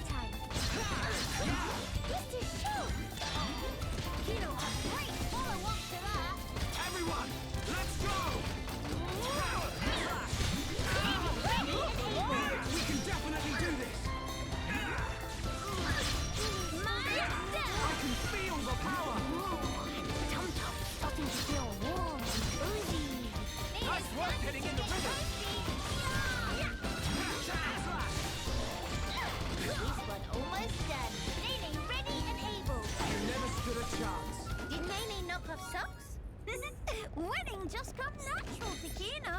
Everyone, let's go! We can definitely do this! I can feel the power! Starting to feel warm and cozy. Nice work getting in the rhythm! This one almost done. Nene ready and able. You never stood a chance. Did Nene knock off socks? Winning just come natural to Kino.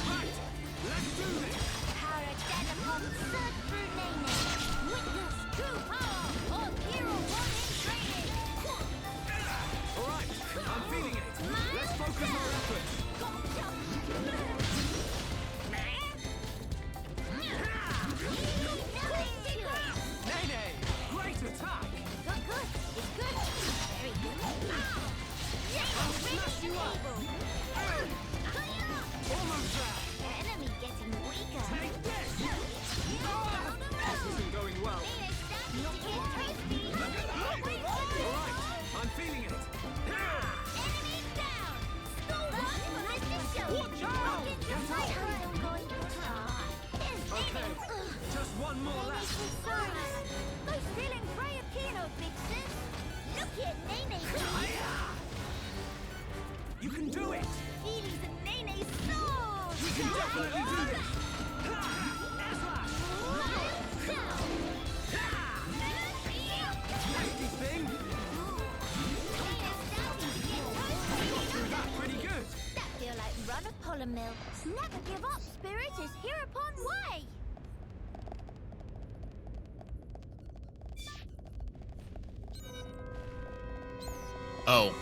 Right, let's do this! Power dead upon surge through Nene. Witness true power of Hero 1 in training. Alright, I'm feeling it. Let's focus our efforts. Nene, great attack! Good. It's good. Very good. I'll smash you up! Almost there! Enemy getting weaker. Take this! This isn't going well. Alright, I'm feeling it. Watch out! Get out! Okay, just one more left. Those feeling prey of Kino, big sis. Look at Nene. You can do it! Feelings of Nene's soul. We can definitely do this! Nasty thing! Through that pretty good! That feel like run of Polymill. Never give up, spirit is hereupon way. Oh.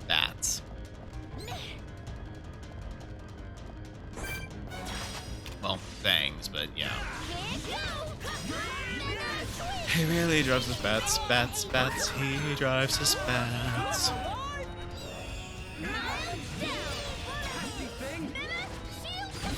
That's. Well, thanks, but yeah. He really drives his bats. He drives his bats. Nasty thing! Okay, let's finish this!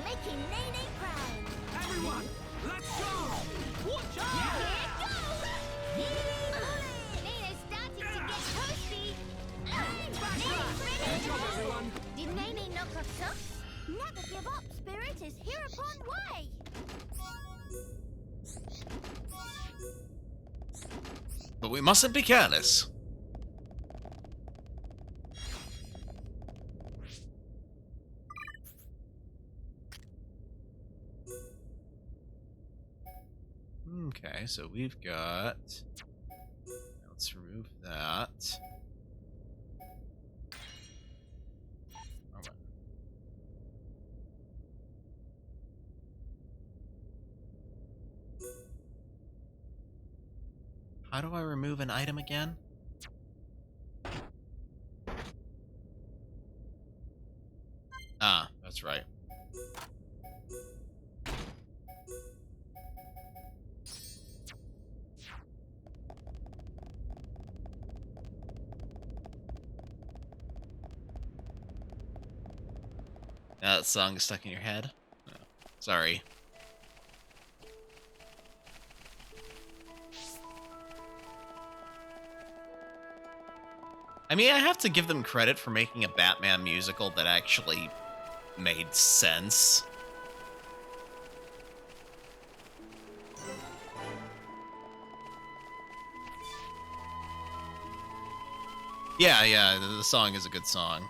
Making Nene proud. Everyone, let's go! Watch out! Nene's starting to get toasty. Good job, everyone! Did Nene knock off socks? Never give up, spirit is hereupon way. But we mustn't be careless. Okay, so we've got... Let's remove that. Okay. How do I remove an item again? Ah, that's right. That song is stuck in your head? Oh, sorry. I mean, I have to give them credit for making a Batman musical that actually made sense. Yeah, the song is a good song.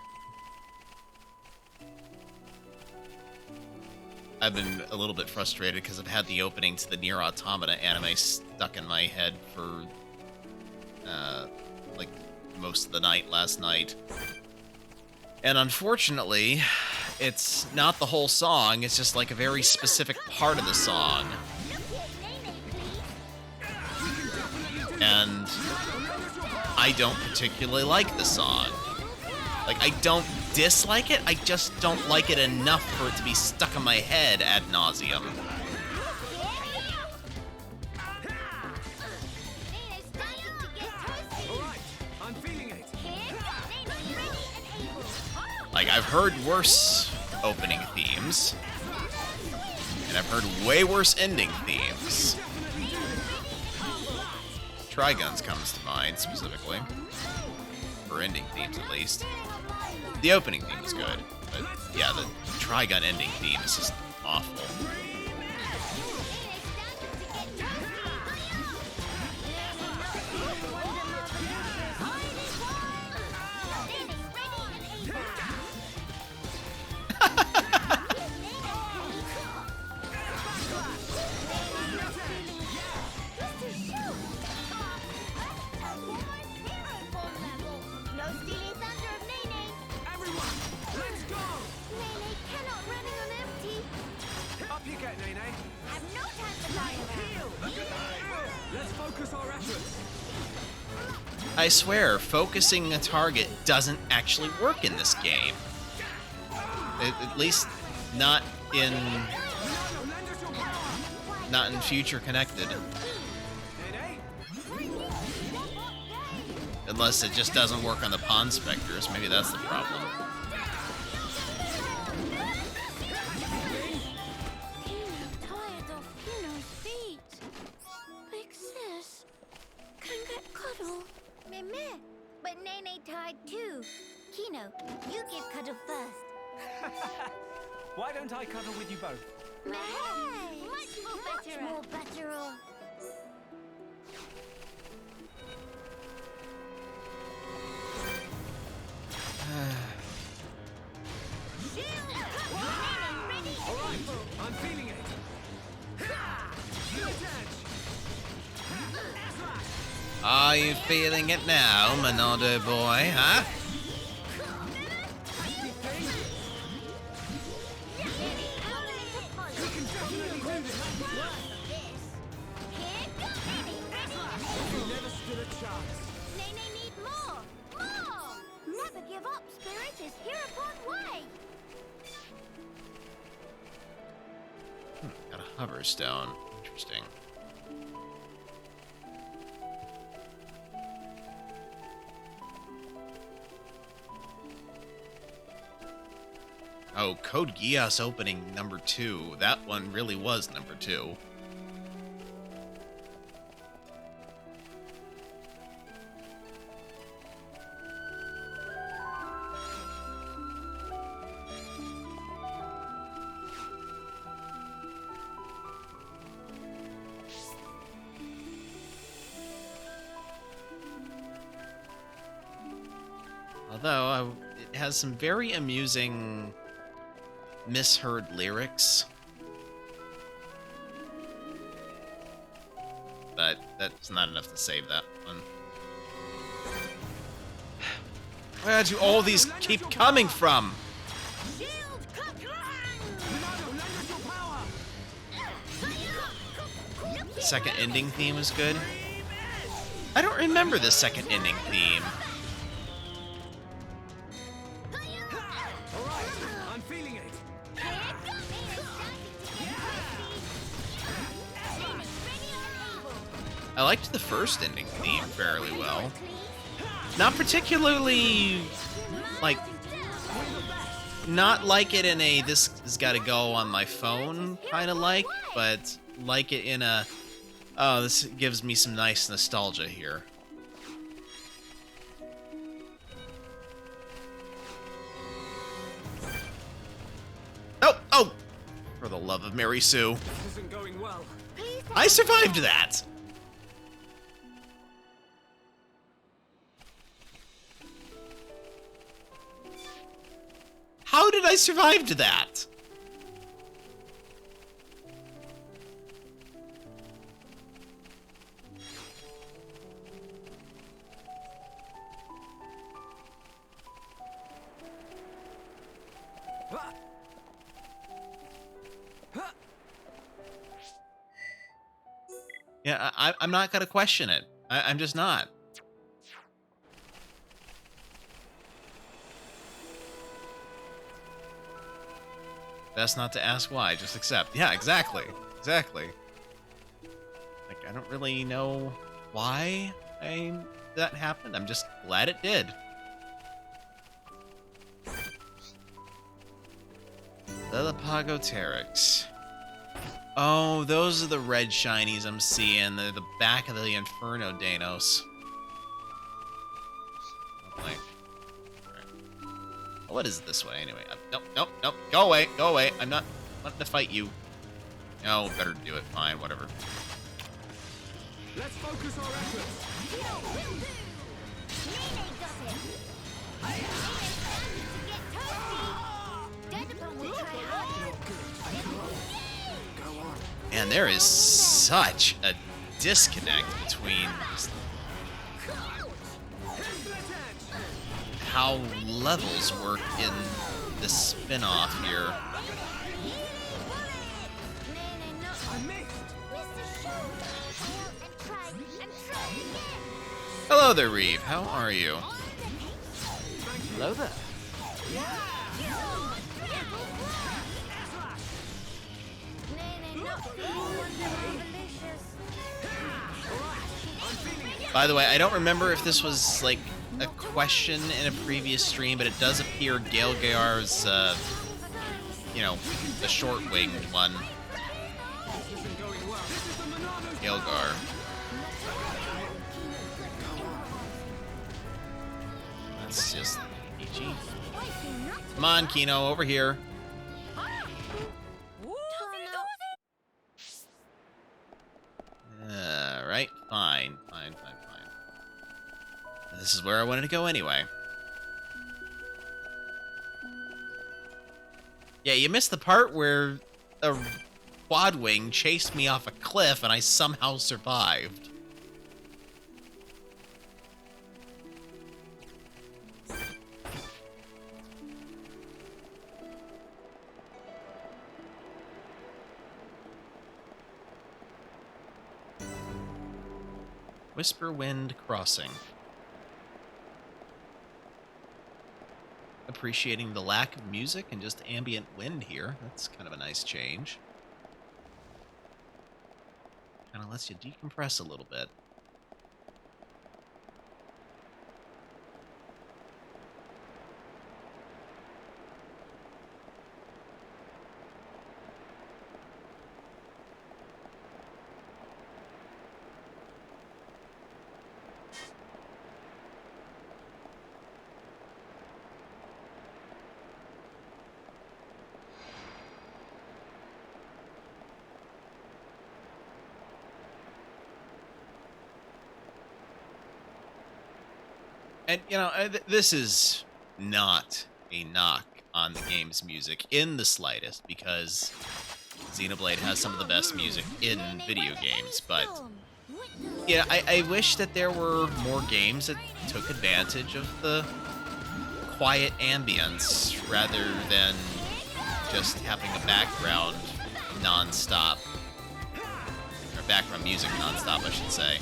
I've been a little bit frustrated because I've had the opening to the Nier Automata anime stuck in my head for, like, most of the night last night. And unfortunately, it's not the whole song, it's just like a very specific part of the song. And I don't particularly like the song. Like, I don't dislike it, I just don't like it enough for it to be stuck in my head ad nauseum. Like, I've heard worse opening themes, and I've heard way worse ending themes. Trigun's comes to mind, specifically. For ending themes, at least. The opening theme is good, but yeah, the Trigun ending theme is just awful. I swear, focusing a target doesn't actually work in this game. At least not in Future Connected. Unless it just doesn't work on the Pond Spectres, maybe that's the problem. But Nene tied too. Kino, you give cuddle first. Why don't I cuddle with you both? Hey, much more better. Alright, I'm feeling it. Are you feeling it now, Monado boy, huh? Never stood a chance. Nene need more. Never give up, Spirit is hereupon way. Got a hover stone. Interesting. Oh, Code Geass opening number 2. That one really was number 2. Although, it has some very amusing misheard lyrics. But that's not enough to save that one. Where do all these keep coming from? Second ending theme is good. I don't remember the second ending theme. I'm feeling it. I liked the first ending theme fairly well. Not particularly, like, Not like it in a this has got to go on my phone kind of like, but like it in a, oh, this gives me some nice nostalgia here. Oh, oh! For the love of Mary Sue. This isn't going well. I survived that! How did I survive that? Yeah, I'm not gonna question it. I'm just not. Best not to ask why, just accept. Yeah, exactly. Exactly. Like, I don't really know why that happened. I'm just glad it did. The Pagoterix. Oh, those are the red shinies I'm seeing. They're the back of the Inferno Danos. Lovely. Well, what is it this way, anyway? Nope, nope, nope. Go away, go away. I'm not wanting to fight you. No, better do it. Fine, whatever. Let's focus our efforts. And there is such a disconnect between how levels work in the spin-off here. Hello there, Reeve. How are you? Hello there. By the way, I don't remember if this was like a question in a previous stream, but it does appear Gaelgar's, you know, the short-winged one. Gaelgar. That's just PG. Come on, Kino, over here. Alright, fine. This is where I wanted to go anyway. Yeah, you missed the part where a quad wing chased me off a cliff and I somehow survived. Whisperwind Crossing. Appreciating the lack of music and just ambient wind here. That's kind of a nice change. Kind of lets you decompress a little bit. And, you know, this is not a knock on the game's music in the slightest, because Xenoblade has some of the best music in video games, but, yeah, I wish that there were more games that took advantage of the quiet ambience rather than just having a background non-stop, or background music non-stop, I should say.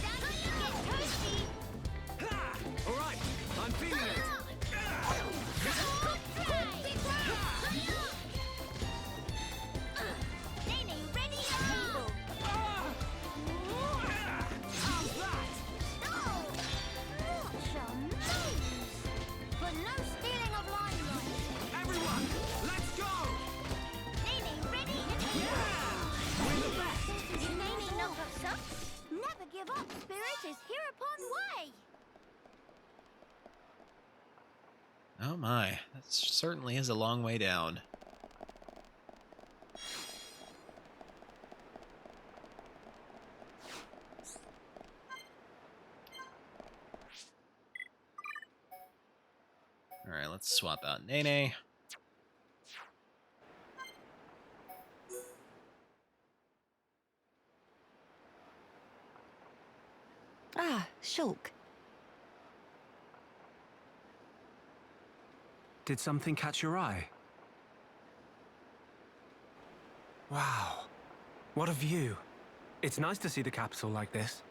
Oh my, that certainly is a long way down. Alright, let's swap out Nene. Ah, Shulk. Did something catch your eye? Wow. What a view. It's nice to see the capital like this.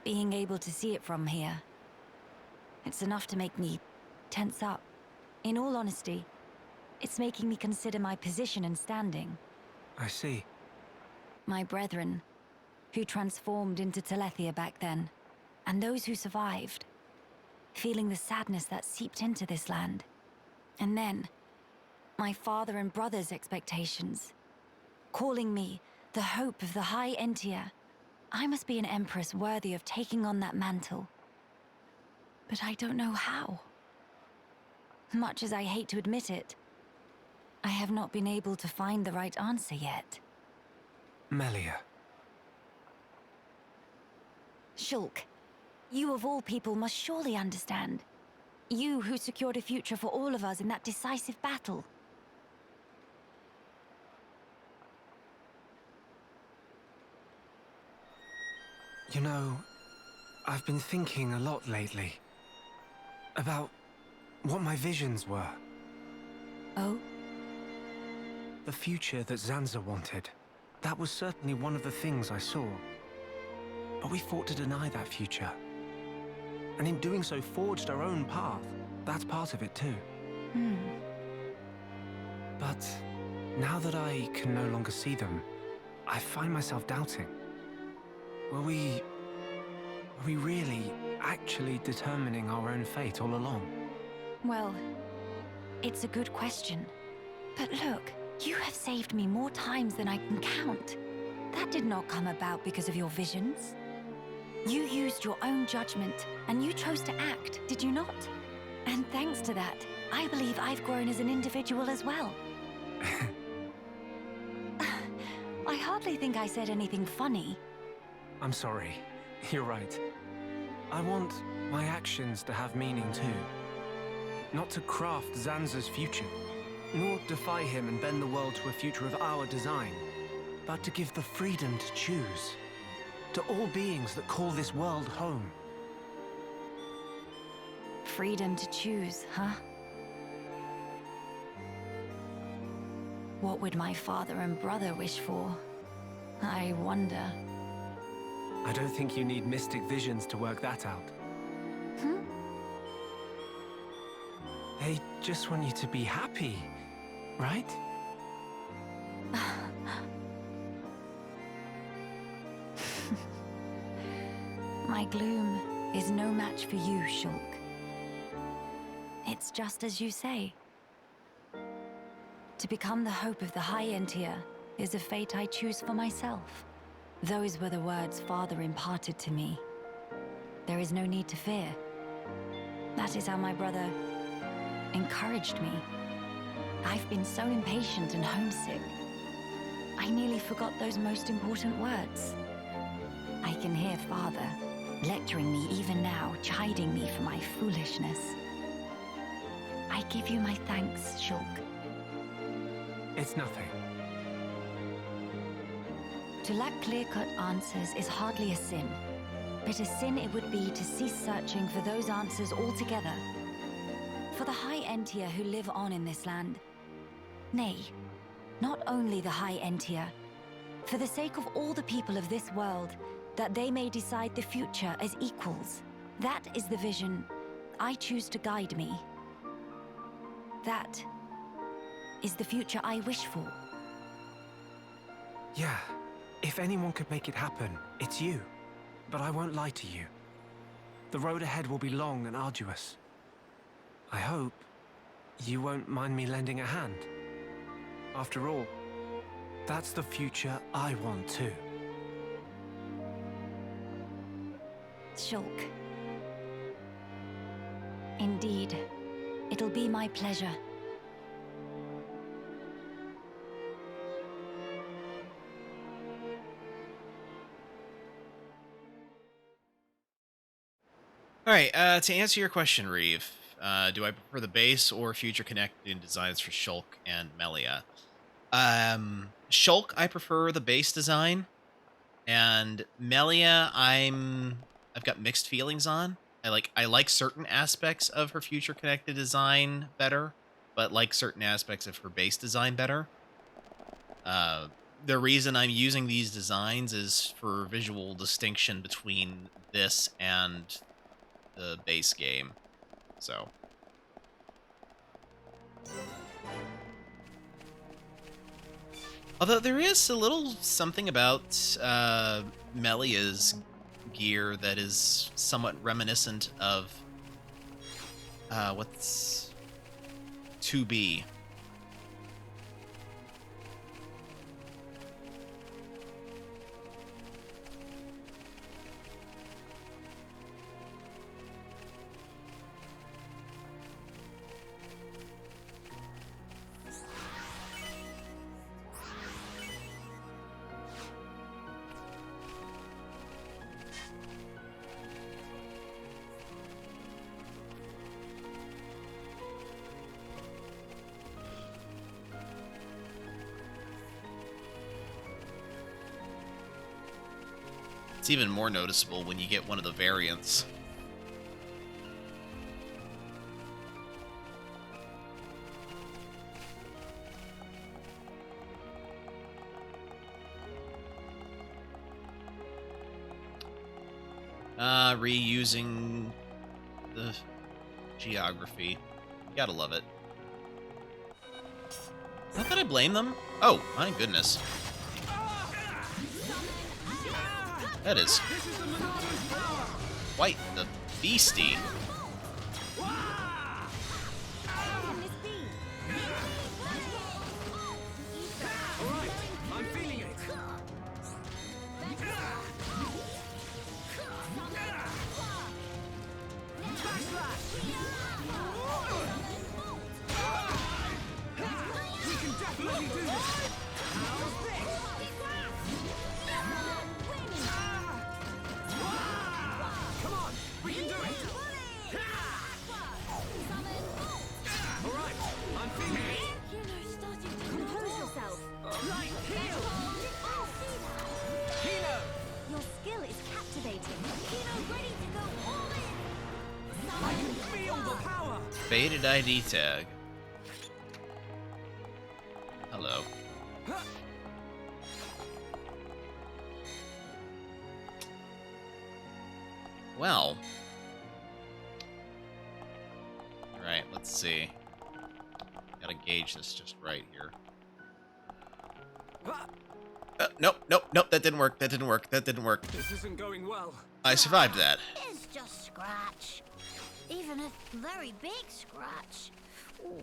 Being able to see it from here, it's enough to make me tense up. In all honesty, it's making me consider my position and standing. I see. My brethren, who transformed into Telethia back then, and those who survived, feeling the sadness that seeped into this land. And then, my father and brother's expectations, calling me the hope of the High Entia. I must be an empress worthy of taking on that mantle. But I don't know how. Much as I hate to admit it, I have not been able to find the right answer yet. Melia. Shulk, you of all people must surely understand. You who secured a future for all of us in that decisive battle. You know, I've been thinking a lot lately about what my visions were. Oh? The future that Zanza wanted. That was certainly one of the things I saw. But we fought to deny that future. And in doing so, forged our own path. That's part of it too. But now that I can no longer see them, I find myself doubting. Were we really, actually determining our own fate all along? Well, it's a good question. But look, you have saved me more times than I can count. That did not come about because of your visions. You used your own judgment, and you chose to act, did you not? And thanks to that, I believe I've grown as an individual as well. I hardly think I said anything funny. I'm sorry. You're right. I want my actions to have meaning too. Not to craft Zanza's future, nor defy him and bend the world to a future of our design, but to give the freedom to choose. To all beings that call this world home. Freedom to choose, huh? What would my father and brother wish for? I wonder. I don't think you need mystic visions to work that out. They just want you to be happy, right? My gloom is no match for you, Shulk. It's just as you say. To become the hope of the High Entia is a fate I choose for myself. Those were the words Father imparted to me. There is no need to fear. That is how my brother encouraged me. I've been so impatient and homesick. I nearly forgot those most important words. I can hear Father lecturing me even now, chiding me for my foolishness. I give you my thanks, Shulk. It's nothing. To lack clear-cut answers is hardly a sin, but a sin it would be to cease searching for those answers altogether. For the High Entia who live on in this land. Nay, not only the High Entia, for the sake of all the people of this world, that they may decide the future as equals. That is the vision I choose to guide me. That is the future I wish for. Yeah, if anyone could make it happen, it's you. But I won't lie to you. The road ahead will be long and arduous. I hope you won't mind me lending a hand. After all, that's the future I want too. Shulk. Indeed, It'll be my pleasure. All right, to answer your question, Reeve, do I prefer the base or future connected designs for Shulk and Melia? Shulk, I prefer the base design, and Melia, I've got mixed feelings on. I like certain aspects of her future connected design better, but like certain aspects of her base design better. The reason I'm using these designs is for visual distinction between this and the base game. So although there is a little something about Melia's gear that is somewhat reminiscent of what's 2B. It's even more noticeable when you get one of the variants. Reusing the geography. You gotta love it. Not that I blame them. Oh, my goodness. That is quite the beastie. I'm feeling it. We can definitely do this. How's this? Come on, we can do it. All right, I'm feeling it. Compose yourself. Right, heal. Kino. Your skill is captivating. Kino, ready to go all in. I can feel the power. Faded ID tag. Hello. Well. Alright, let's see. Gotta gauge this just right here. Nope, that didn't work, that didn't work. This isn't going well. I survived that. It's just scratch. Even a very big scratch. Ooh.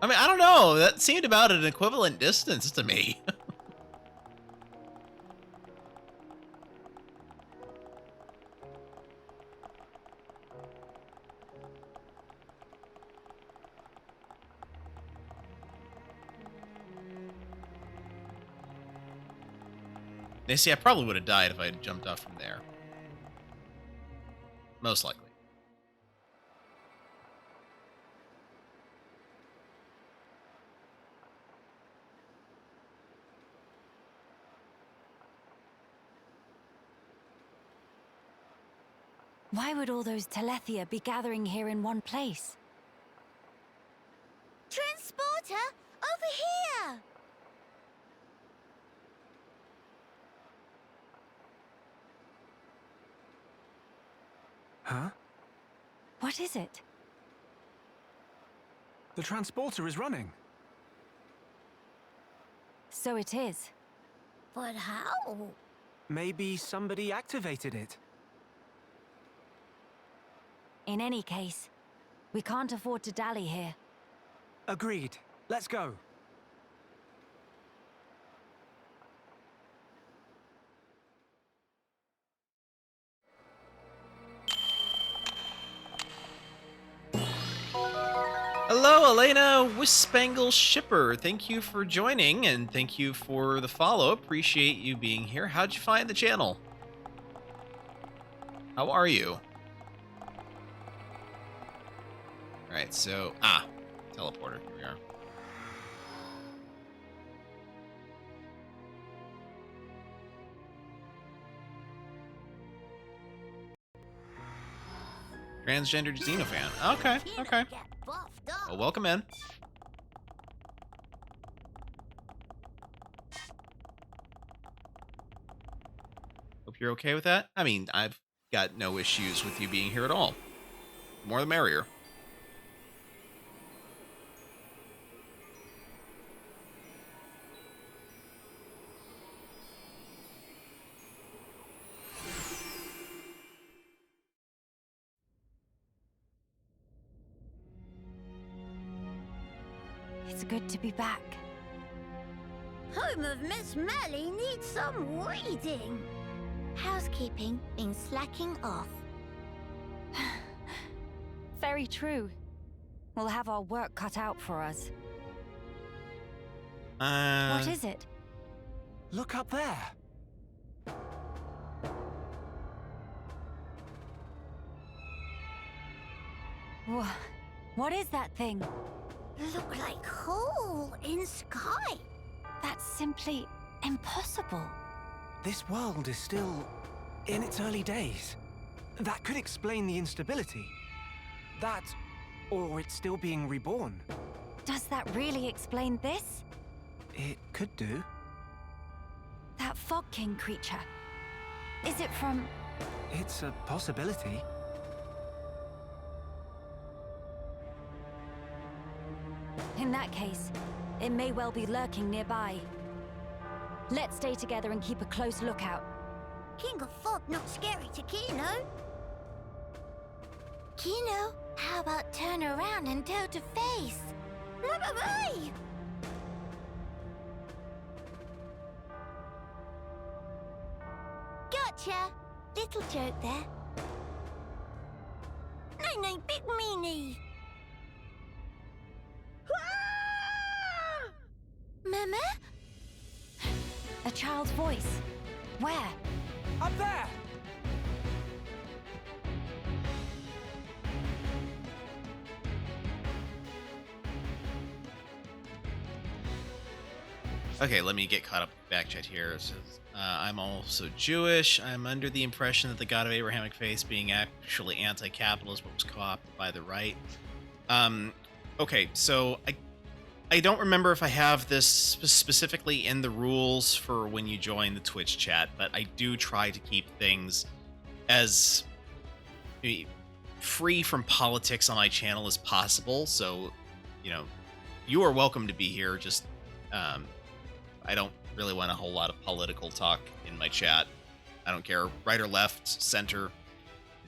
I mean, I don't know. That seemed about an equivalent distance to me. Now, see, I probably would have died if I had jumped off from there. Most likely. Why would all those Telethia be gathering here in one place? Transporter, over here! Huh? What is it? The transporter is running. So it is. But how? Maybe somebody activated it. In any case, we can't afford to dally here. Agreed. Let's go. hello, Elena Wispangle Shipper. Thank you for joining, and thank you for the follow. Appreciate you being here. How'd you find the channel? How are you? Alright, so... teleporter. Here we are. Transgendered Xenofan. Okay, okay. Well, welcome in. Hope you're okay with that. I mean, I've got no issues with you being here at all. The more the merrier. It's good to be back. Home of Miss Melly needs some weeding. Housekeeping been slacking off. Very true. We'll have our work cut out for us. What is it? Look up there. What is that thing? Look like hole in sky. That's simply impossible. This world is still in its early days. That could explain the instability. That, or it's still being reborn. Does that really explain this? It could do. That Fog King creature. Is it from... It's a possibility. In that case, it may well be lurking nearby. Let's stay together and keep a close lookout. King of Fog not scary to Kino. Kino, how about turn around and toe to face? Bye-bye! Gotcha! Little joke there. No, big meanie! Mama? A child's voice. Where? Up there! Okay, let me get caught up with back chat here. It says, I'm also Jewish. I'm under the impression that the God of Abrahamic faith being actually anti-capitalist but was co-opted by the right. Okay, so I don't remember if I have this specifically in the rules for when you join the Twitch chat, but I do try to keep things as free from politics on my channel as possible. So, you know, you are welcome to be here. Just, I don't really want a whole lot of political talk in my chat. I don't care right or left, center.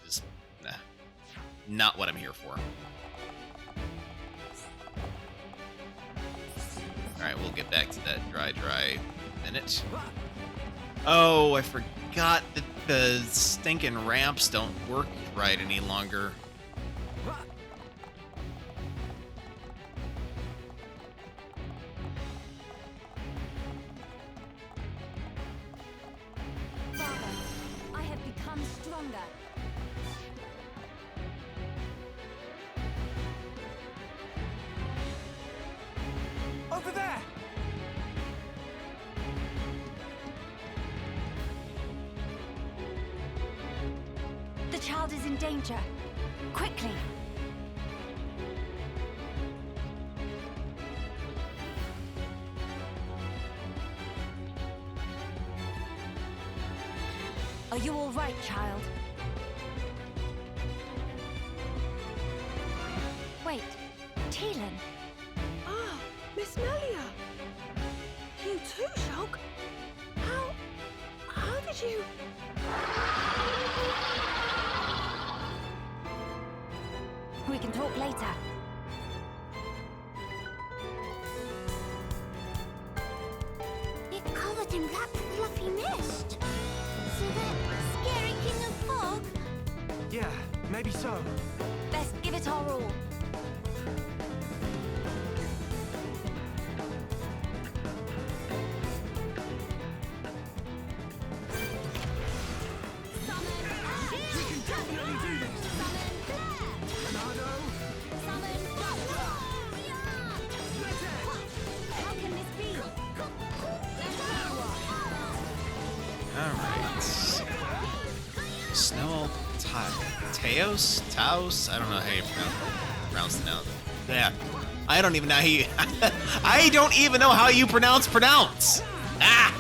Just, not what I'm here for. Alright, we'll get back to that dry minute. Oh, I forgot that the stinking ramps don't work right any longer. Father, I have become stronger. Over there! The child is in danger. Quickly! Are you all right, child? Wait, Teelan. Ah, Miss Melia! You too, Shulk? How did you... We can talk later. It's covered in black fluffy mist. So that scary King of Fog? Yeah, maybe so. Let's give it our all. Alright. Snow Taos? Taos? I don't know how you pronounce it now. Yeah. I don't even know how you I don't even know how you pronounce. Ah!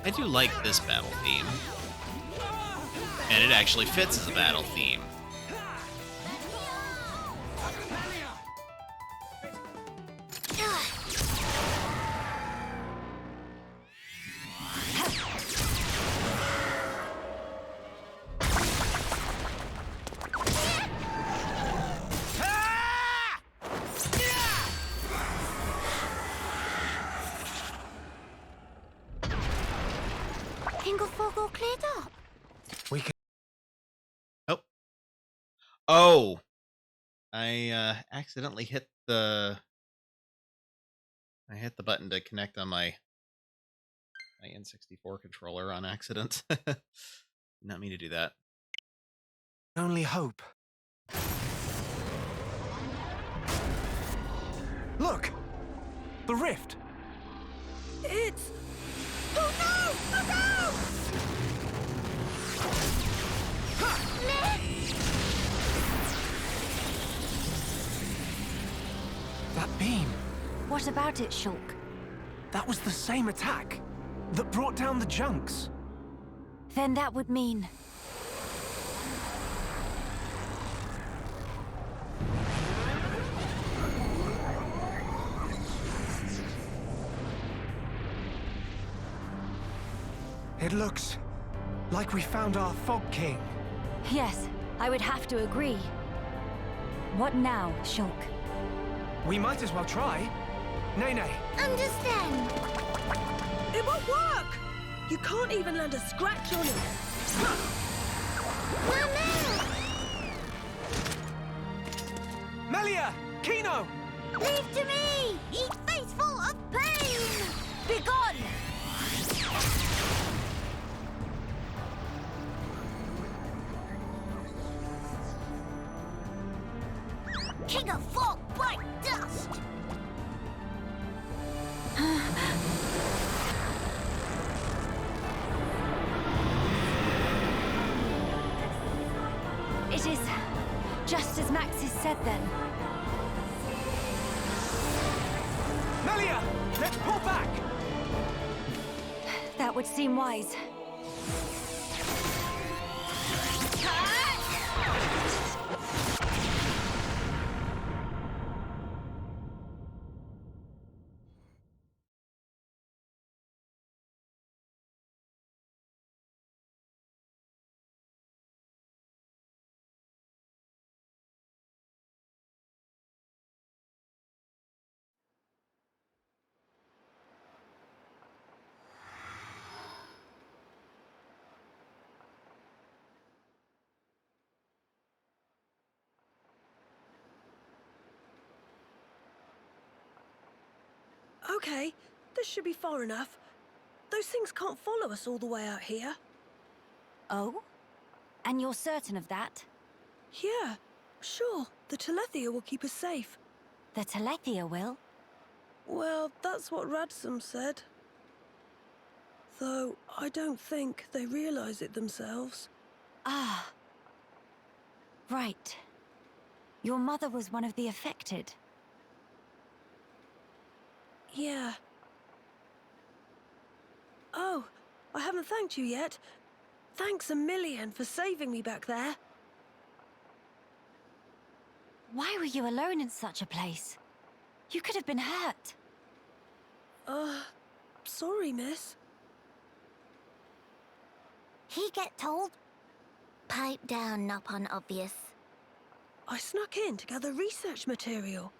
I do like this battle theme. And it actually fits as a battle theme. Fog all cleared up. We can. Oh. I accidentally hit the button to connect on my N64 controller on accident. Did not mean to do that. Only hope. Look! The rift! It's... Oh no! Look out! That beam. What about it, Shulk? That was the same attack that brought down the junks. Then that would mean... It looks like we found our Fog King. Yes, I would have to agree. What now, Shulk? We might as well try. Nay. Understand. It won't work! You can't even land a scratch on it. Melia! Kino! Leave to me, ye faithful of pain! Begone! King of Fog, bright dust! It is just as Maxis said then. Melia! Let's pull back! That would seem wise. Okay, this should be far enough. Those things can't follow us all the way out here. Oh? And you're certain of that? Yeah, sure. The Telethia will keep us safe. The Telethia will? Well, that's what Radsum said. Though, I don't think they realize it themselves. Ah. Right. Your mother was one of the affected. Yeah. Oh, I haven't thanked you yet. Thanks a million for saving me back there. Why were you alone in such a place? You could have been hurt. Sorry, miss. He get told? Pipe down, not on obvious. I snuck in to gather research material.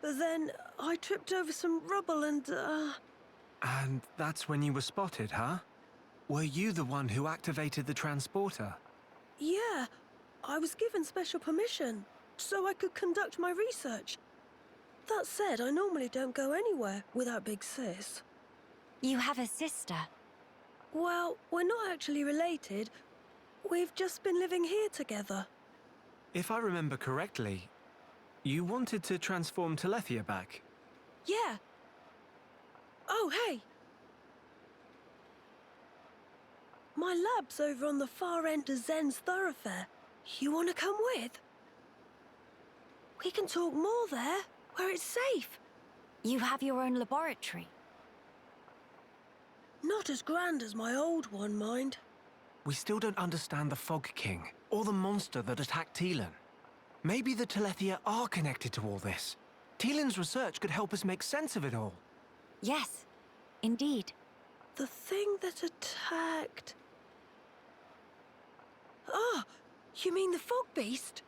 But then I tripped over some rubble and, And that's when you were spotted, huh? Were you the one who activated the transporter? Yeah, I was given special permission so I could conduct my research. That said, I normally don't go anywhere without Big Sis. You have a sister. Well, we're not actually related. We've just been living here together. If I remember correctly, you wanted to transform Telethia back. Yeah. Oh, hey. My lab's over on the far end of Zen's thoroughfare. You want to come with? We can talk more there, where it's safe. You have your own laboratory. Not as grand as my old one, mind. We still don't understand the Fog King, or the monster that attacked Teelan. Maybe the Telethia are connected to all this. Teelan's research could help us make sense of it all. Yes, indeed. The thing that attacked... Ah, you mean the Fog Beast?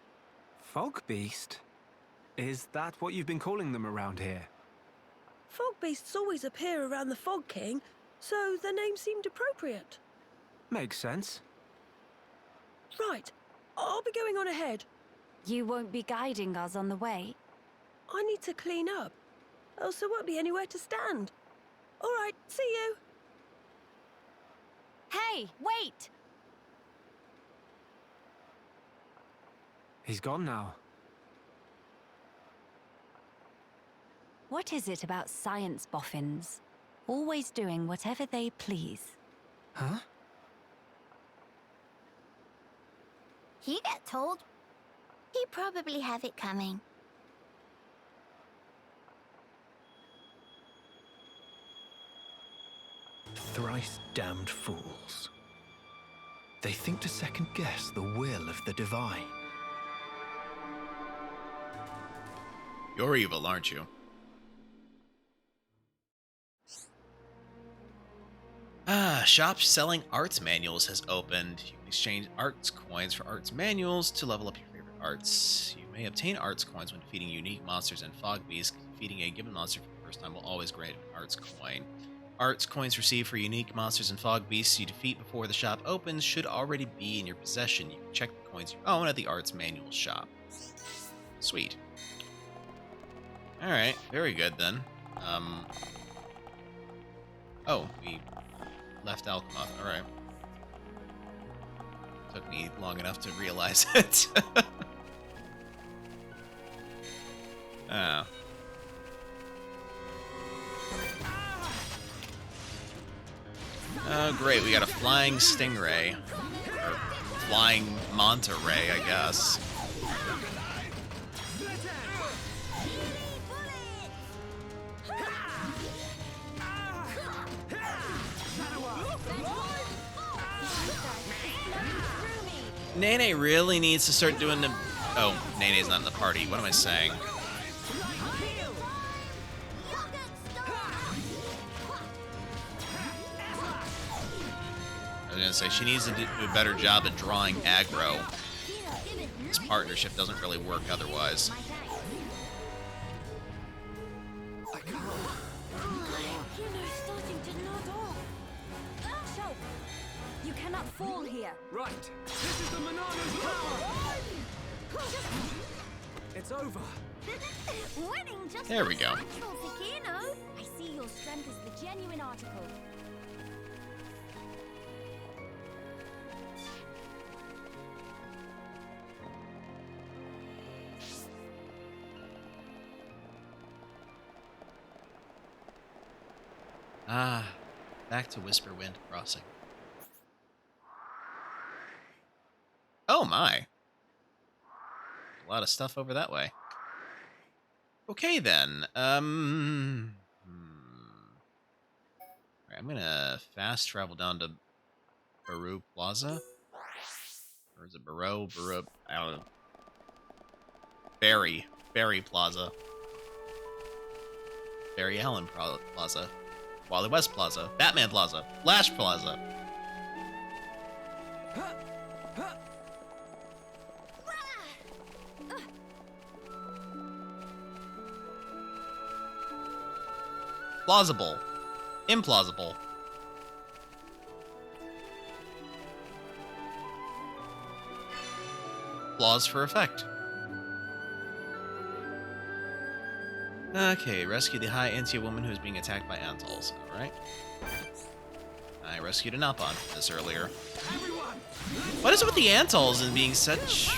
Fog Beast? Is that what you've been calling them around here? Fog Beasts always appear around the Fog King, so the name seemed appropriate. Makes sense. Right, I'll be going on ahead. You won't be guiding us on the way? I need to clean up, else there won't be anywhere to stand. All right, see you. Hey, wait! He's gone now. What is it about science boffins? Always doing whatever they please. Huh? He get told? He probably have it coming. Thrice damned fools. They think to second guess the will of the divine. You're evil, aren't you? Shop selling arts manuals has opened. You can exchange arts coins for arts manuals to level up your favorite arts. You may obtain arts coins when defeating unique monsters and fog beasts. Defeating a given monster for the first time will always grant an arts coin. Arts coins received for unique monsters and fog beasts you defeat before the shop opens should already be in your possession. You can check the coins you own at the arts manual shop. Sweet. Alright, very good then. Oh, we left Alchemath. Alright. Took me long enough to realize it. Oh. Oh, great. We got a flying stingray. Or flying manta ray, I guess. Nene really needs to start doing the... Oh, Nene's not in the party. What am I saying? I was gonna say, she needs to do a better job at drawing aggro. This partnership doesn't really work otherwise. You cannot fall here. Right. This is the Monano's power. It's over. Winning just There we go. natural, Takino. I see your strength is the genuine article. Ah, back to Whisperwind Crossing. Oh my. A lot of stuff over that way. Okay then. Alright, I'm gonna fast travel down to Baru Plaza. Or is it Barrow? Barrow? I don't know. Barry Plaza. Barry Allen Plaza. Wally West Plaza. Batman Plaza. Flash Plaza. Plausible. Implausible. Flaws for effect. Okay, rescue the high Antia woman who is being attacked by Antols. Alright. I rescued a Napon from this earlier. What is it with the Antols and being such...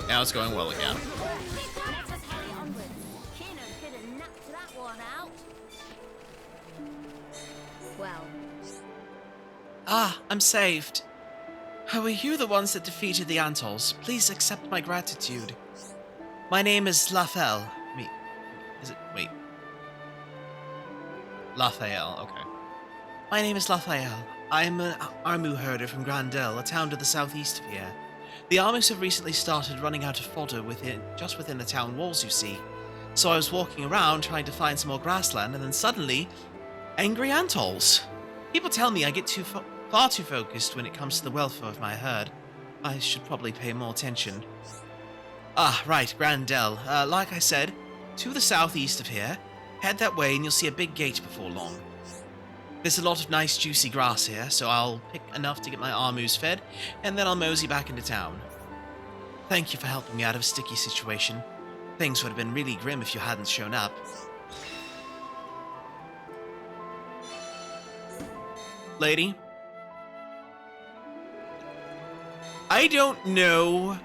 Now it's going well again. Well. Ah, I'm saved. Were you the ones that defeated the Antols? Please accept my gratitude. My name is Novelle. Wait. Raphael, okay. My name is Raphael. I'm an Armu herder from Grandel, a town to the southeast of here. The Armus have recently started running out of fodder just within the town walls, you see. So I was walking around trying to find some more grassland, and then suddenly, angry Antols. People tell me I get far too focused when it comes to the welfare of my herd. I should probably pay more attention. Ah, right, Grandel. Like I said, to the southeast of here. Head that way and you'll see a big gate before long. There's a lot of nice juicy grass here, so I'll pick enough to get my Armus fed, and then I'll mosey back into town. Thank you for helping me out of a sticky situation. Things would have been really grim if you hadn't shown up. Lady? I don't know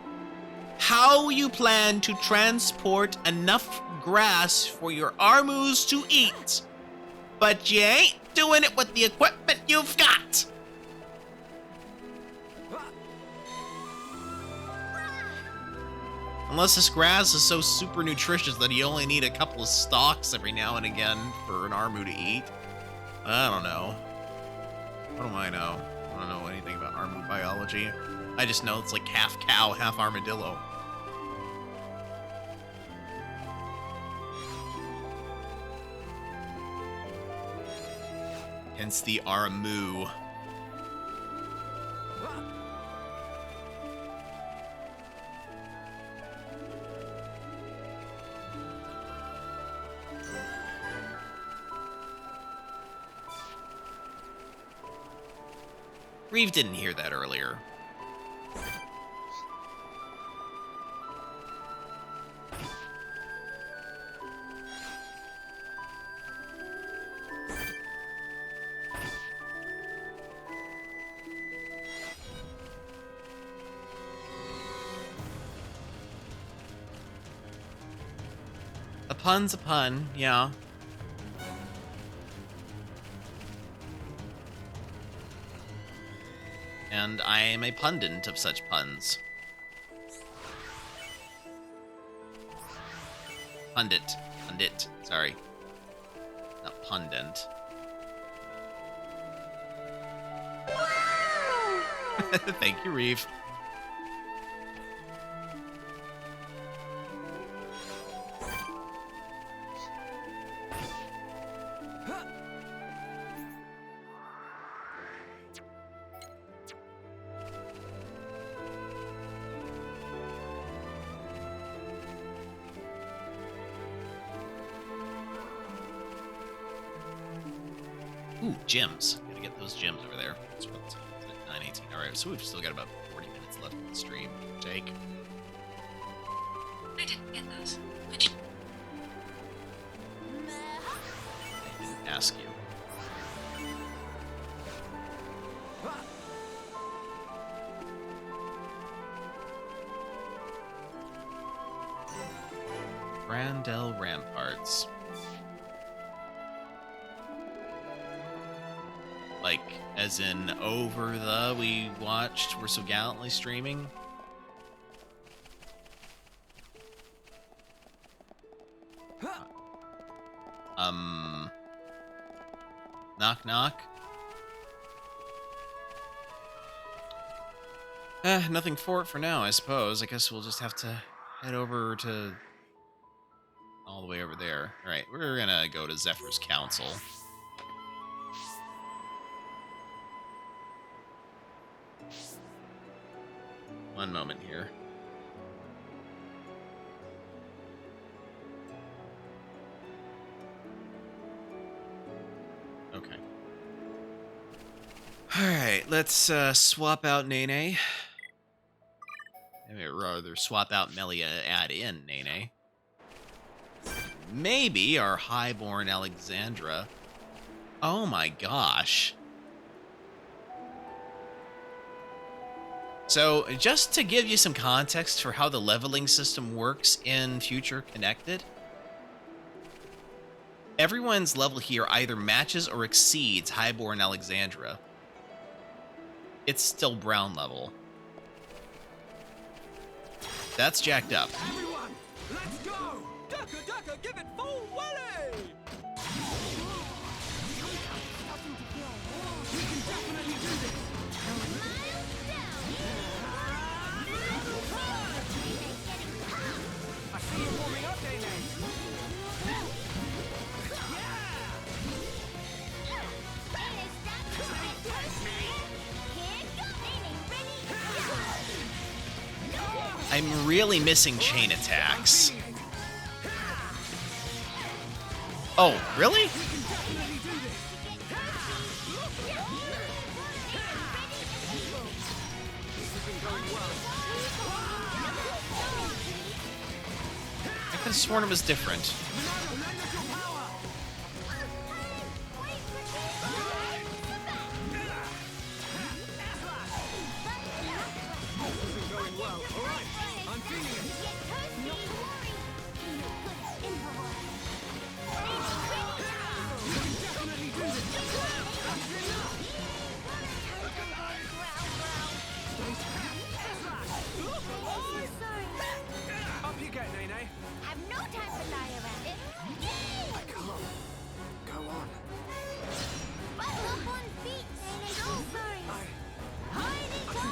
how you plan to transport enough grass for your Armus to eat, but you ain't doing it with the equipment you've got. Unless this grass is so super nutritious that you only need a couple of stalks every now and again for an Armu to eat. I don't know. What do I know? I don't know anything about Armu biology. I just know it's like half cow, half armadillo. Hence the Armu. Reeve didn't hear that earlier. A pun's a pun, yeah. And I am a pundit of such puns. Pundit, sorry. Not pundit. Thank you, Reeve. Ooh, gems. Gotta get those gems over there. That's what's 9:18. All right, so we've still got about 40 minutes left in the stream. Take. I didn't get those. I didn't ask you. Brandel Ramparts. Like, as in over the we watched, we're so gallantly streaming? Knock knock? Nothing for it for now, I suppose. I guess we'll just have to head over to all the way over there. Alright, we're gonna go to Zephyr's Council. One moment here. Okay. Alright, let's swap out Nene. Maybe rather swap out Melia, add in Nene. Maybe our highborn Alexandra. Oh my gosh. So, just to give you some context for how the leveling system works in Future Connected, everyone's level here either matches or exceeds highborn Alexandra. It's still brown level. That's jacked up. Everyone, let's go! Ducka, ducka, give it full willy! We can definitely do this! I see you warming up, Nene. I'm really missing chain attacks. Oh, really? I could have sworn it was different. Up you get, Nene. Have no time to lie around it. I can't. Go on. Buckle up on feet, Nene. Don't sorry. Hide it all.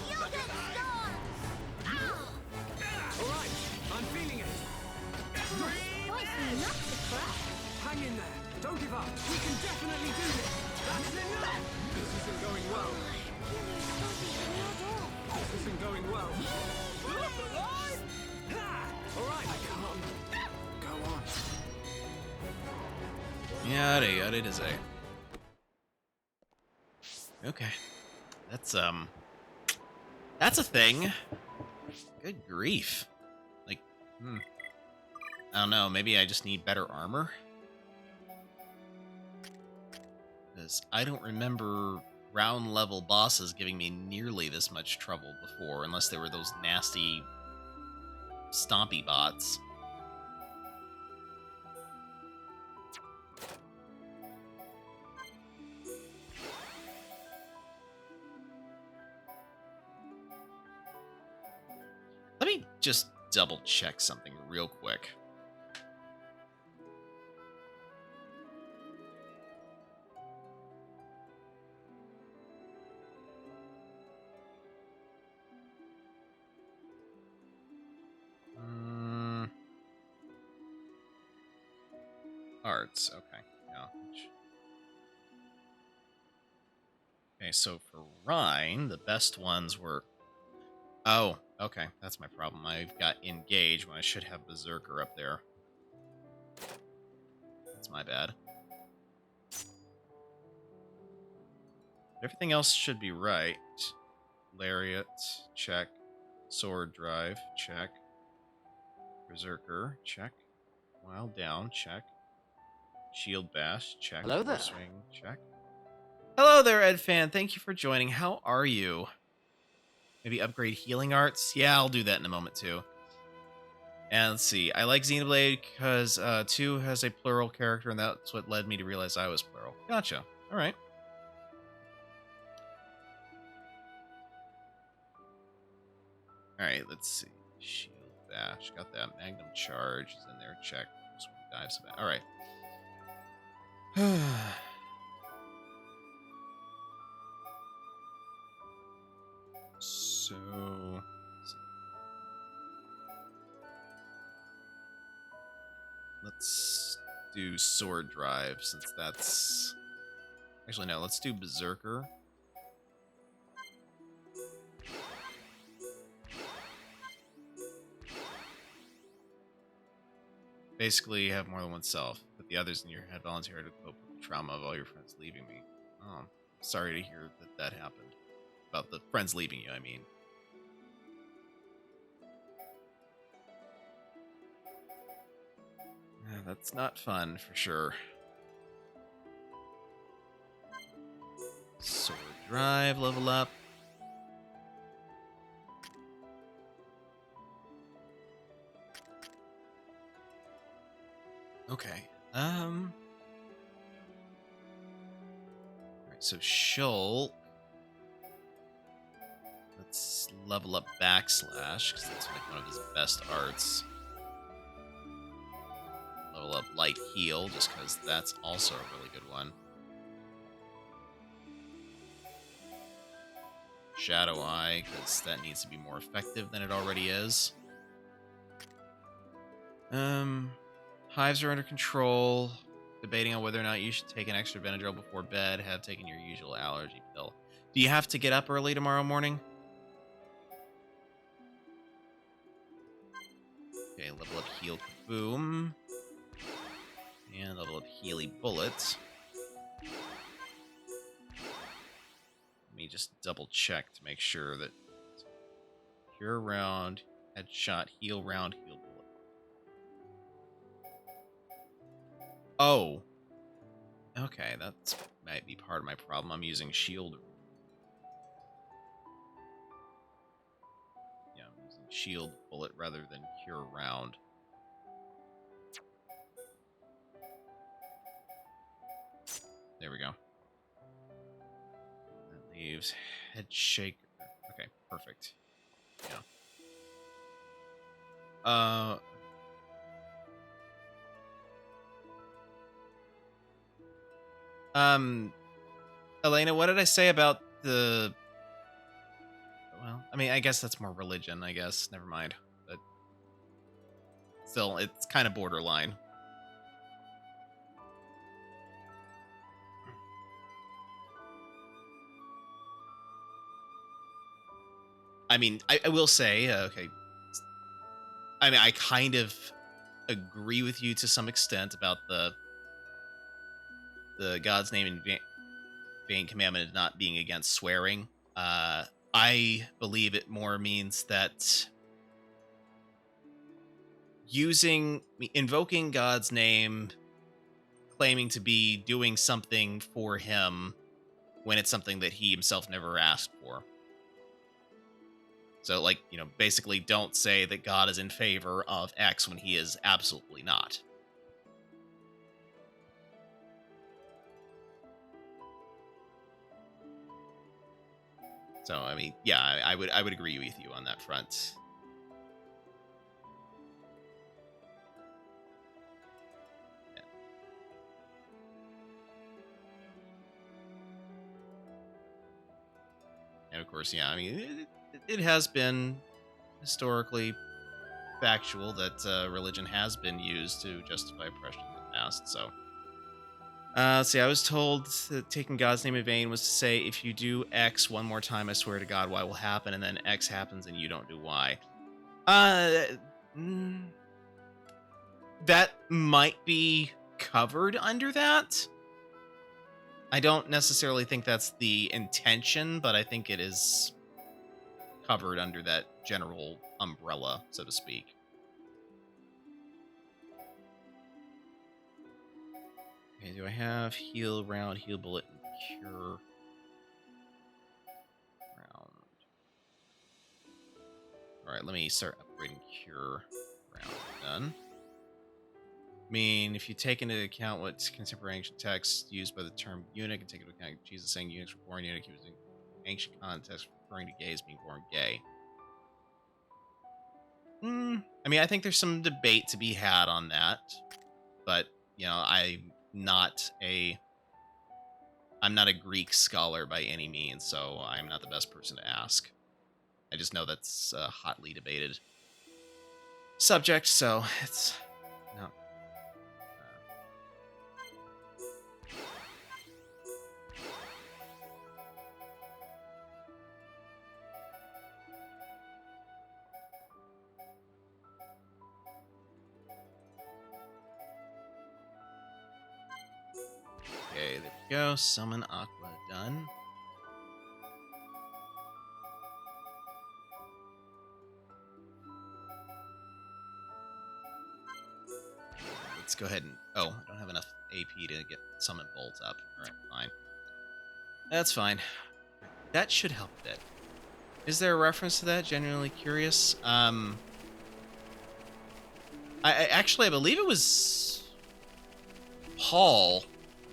You'll get stars. All right, I'm feeling it. Spicy enough to crack. Hang in there. Don't give up. We can definitely do this. That's enough. This isn't going well. This isn't going well. All right, I can't. Go on. Yada yada to say. Okay. That's a thing. Good grief. Like, I don't know, maybe I just need better armor? Because I don't remember round level bosses giving me nearly this much trouble before, unless they were those nasty stompy bots. Let me just double check something real quick. Arts, okay. Yeah. Okay, so for Rhine, the best ones were... Oh, okay, that's my problem. I've got Engage when I should have Berserker up there. That's my bad. Everything else should be right. Lariat, check. Sword drive, check. Berserker, check. Wild down, check. Shield bash, check. Hello there. Swing, check. Hello there, Ed fan. Thank you for joining. How are you? Maybe upgrade healing arts? Yeah, I'll do that in a moment too. And let's see. I like Xenoblade because 2 has a plural character, and that's what led me to realize I was plural. Gotcha. All right. All right, let's see. Shield bash. Got that. Magnum charge is in there. Check. Swing dives back. All right. So, let's do sword drive since that's actually no. Let's do berserker. Basically, you have more than one self, but the others in your head volunteer to cope with the trauma of all your friends leaving me. Oh, sorry to hear that happened. About the friends leaving you, I mean. Yeah, that's not fun, for sure. Sword drive, level up. Okay. Alright, so Shulk. Let's level up backslash, because that's like one of his best arts. Level up light heal, just because that's also a really good one. Shadow Eye, because that needs to be more effective than it already is. Hives are under control. Debating on whether or not you should take an extra Benadryl before bed. Have taken your usual allergy pill. Do you have to get up early tomorrow morning? Okay, level up Heal Kaboom. And level up Healy Bullet. Let me just double check to make sure that Cure round, headshot, heal round, heal bullet. Oh. Okay, that might be part of my problem. I'm using shield. Yeah, I'm using shield bullet rather than cure round. There we go. That leaves head shaker. Okay, perfect. Yeah. Elena, what did I say about the... Well, I mean, I guess that's more religion, I guess. Never mind. But still, it's kind of borderline. I mean, I will say, okay. I mean, I kind of agree with you to some extent about the God's name in vain commandment not being against swearing. I believe it more means that invoking God's name, claiming to be doing something for him when it's something that he himself never asked for. So, like, you know, basically don't say that God is in favor of X when he is absolutely not. So, I mean, yeah, I would agree with you on that front. Yeah. And of course, yeah, I mean, it has been historically factual that religion has been used to justify oppression in the past, so... see, I was told that taking God's name in vain was to say, if you do X one more time, I swear to God, Y will happen, and then X happens and you don't do Y. That might be covered under that. I don't necessarily think that's the intention, but I think it is covered under that general umbrella, so to speak. Okay, do I have heal round, heal bullet, and cure round? Alright, let me start upgrading cure round. Done. I mean, if you take into account what contemporary ancient texts used by the term eunuch, and take into account Jesus saying eunuchs were born eunuch, he was in ancient context referring to gays being born gay. I mean, I think there's some debate to be had on that, but you know, I'm not a Greek scholar by any means, so I'm not the best person to ask. I just know that's a hotly debated subject, so it's no. Okay, there we go. Summon Aqua done. Let's go ahead and... Oh, I don't have enough AP to get Summon Bolt up. Alright, fine. That's fine. That should help a bit. Is there a reference to that? Genuinely curious. I believe it was Paul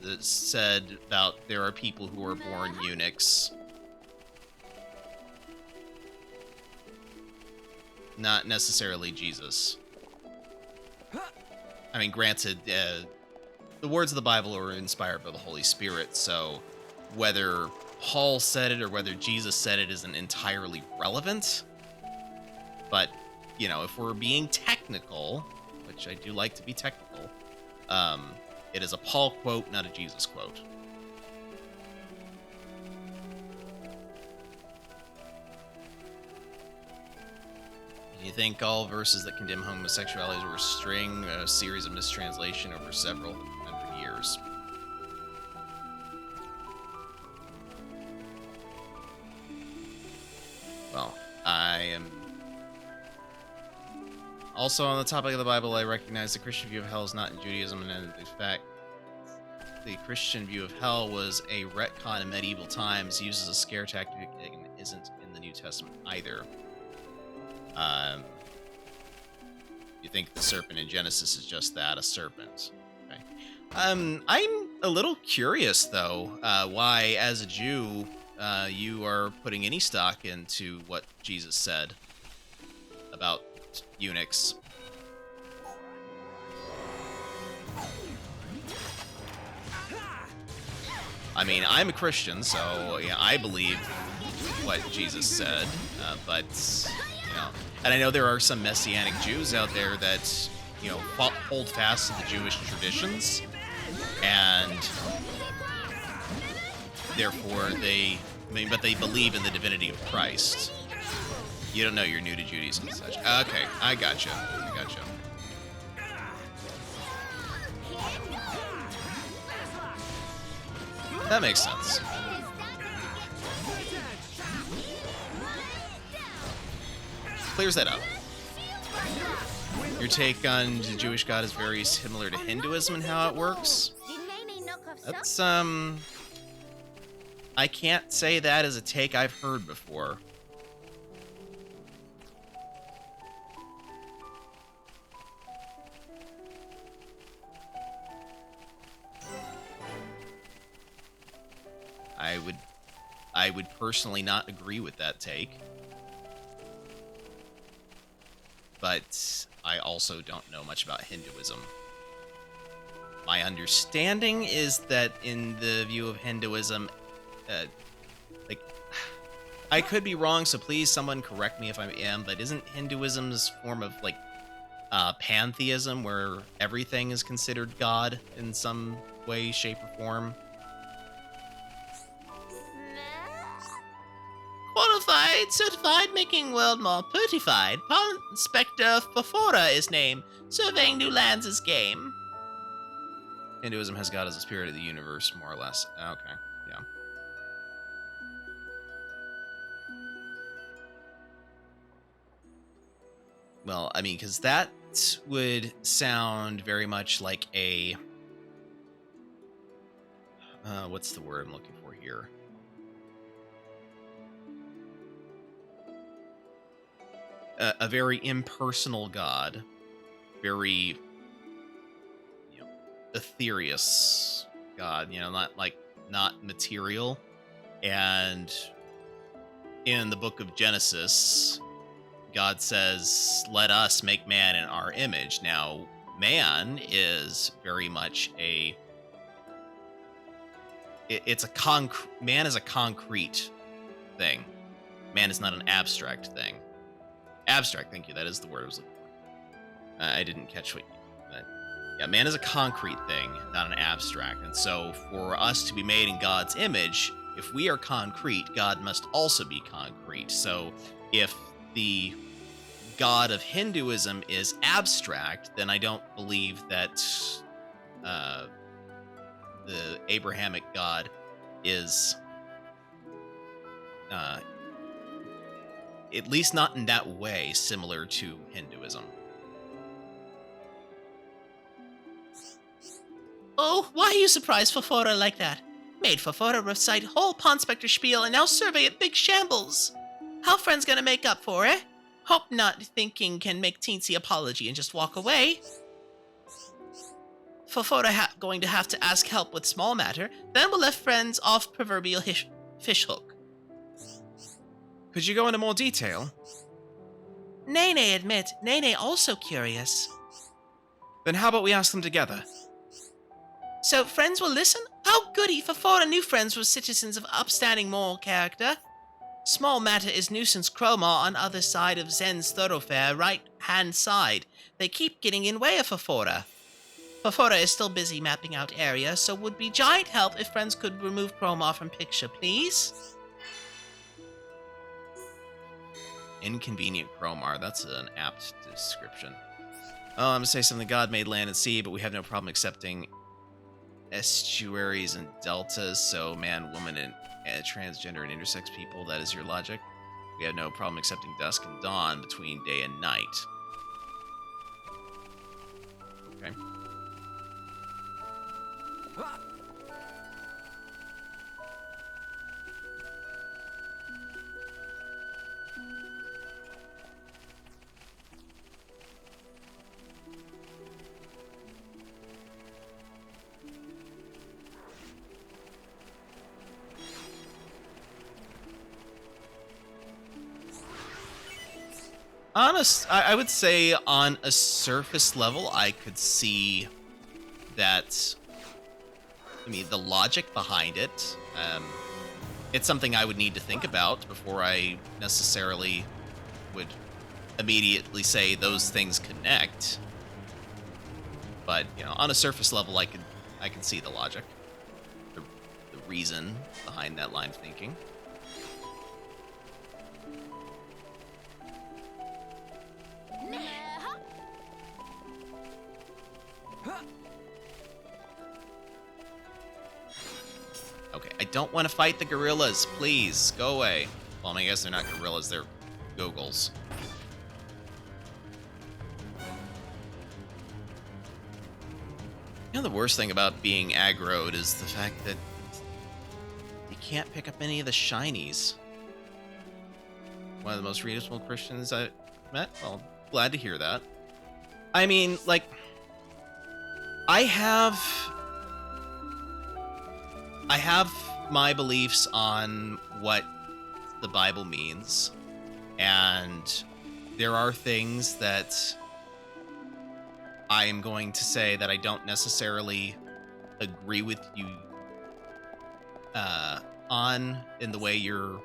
that said about there are people who are born eunuchs. Not necessarily Jesus. I mean, granted, the words of the Bible are inspired by the Holy Spirit, so whether Paul said it or whether Jesus said it isn't entirely relevant. But, you know, if we're being technical, which I do like to be technical, it is a Paul quote, not a Jesus quote. Do you think all verses that condemn homosexuality were a string, a series of mistranslation over several hundred years? Well, I am... Also, on the topic of the Bible, I recognize the Christian view of hell is not in Judaism, and in fact, the Christian view of hell was a retcon in medieval times, used as a scare tactic, and isn't in the New Testament either. You think the serpent in Genesis is just that, a serpent? Okay. I'm a little curious, though, why, as a Jew, you are putting any stock into what Jesus said about eunuchs. I mean, I'm a Christian, so yeah, I believe what Jesus said, but you know, and I know there are some Messianic Jews out there that, you know, hold fast to the Jewish traditions, and therefore but they believe in the divinity of Christ. You don't know, you're new to Judaism and such. Okay, I gotcha. That makes sense. Clears that up. Your take on the Jewish God is very similar to Hinduism and how it works. That's, I can't say that as a take I've heard before. I would personally not agree with that take. But I also don't know much about Hinduism. My understanding is that in the view of Hinduism, like, I could be wrong, so please someone correct me if I am, but isn't Hinduism's form of, like, pantheism, where everything is considered God in some way, shape, or form? Qualified, certified, making world more purtified. Paul Inspector Fafora is name. Surveying new lands is game. Hinduism has God as the spirit of the universe, more or less. Okay, yeah. Well, I mean, because that would sound very much like a... what's the word I'm looking for here? A very impersonal god. Very, ethereous god, not material. And in the book of Genesis, God says, let us make man in our image. Now, man is very much man is a concrete thing. Man is not an abstract thing. Abstract, thank you, that is the word I was looking for. I didn't catch what you... Yeah, man is a concrete thing, not an abstract. And so for us to be made in God's image, if we are concrete, God must also be concrete. So if the God of Hinduism is abstract, then I don't believe that the Abrahamic God is, at least not in that way, similar to Hinduism. Oh, why are you surprised, Fafora, like that? Made Fafora recite whole Pawn Spectre spiel and now survey at big shambles. How friends gonna make up for it? Hope not thinking can make teensy apology and just walk away. Fafora going to have to ask help with small matter, then we'll let friends off proverbial fish hook. Could you go into more detail? Nene admit, Nene also curious. Then how about we ask them together? So friends will listen? How goody Fafora new friends were citizens of upstanding moral character. Small matter is nuisance Chroma on other side of Zen's thoroughfare, right-hand side. They keep getting in way of Fafora. Fafora is still busy mapping out area, so would be giant help if friends could remove Chroma from picture, please. Inconvenient Chromar, that's an apt description. Oh, I'm gonna say something, God made land and sea, but we have no problem accepting estuaries and deltas, so man, woman, and transgender and intersex people, that is your logic. We have no problem accepting dusk and dawn between day and night. Okay. I would say on a surface level, I could see that. I mean, the logic behind it. It's something I would need to think about before I necessarily would immediately say those things connect. But on a surface level, I can see the logic, the reason behind that line of thinking. Okay, I don't want to fight the gorillas. Please, go away. Well, I guess they're not gorillas, they're googles. The worst thing about being aggroed is the fact that you can't pick up any of the shinies. One of the most reasonable Christians I've met? Well, glad to hear that. I mean, like, I have my beliefs on what the Bible means, and there are things that I am going to say that I don't necessarily agree with you on in the way you're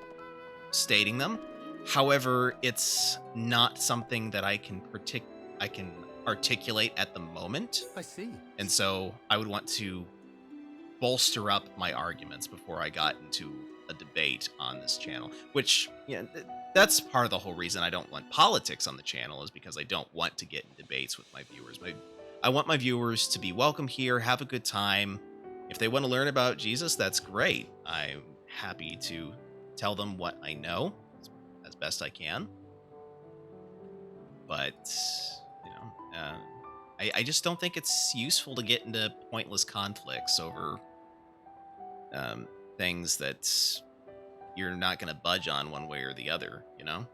stating them. However, it's not something that I can articulate at the moment. I see. And so I would want to bolster up my arguments before I got into a debate on this channel, which, that's part of the whole reason I don't want politics on the channel, is because I don't want to get in debates with my viewers. I want my viewers to be welcome here, have a good time. If they want to learn about Jesus, that's great. I'm happy to tell them what I know as best I can. But, you know, I just don't think it's useful to get into pointless conflicts over things that you're not going to budge on one way or the other, you know?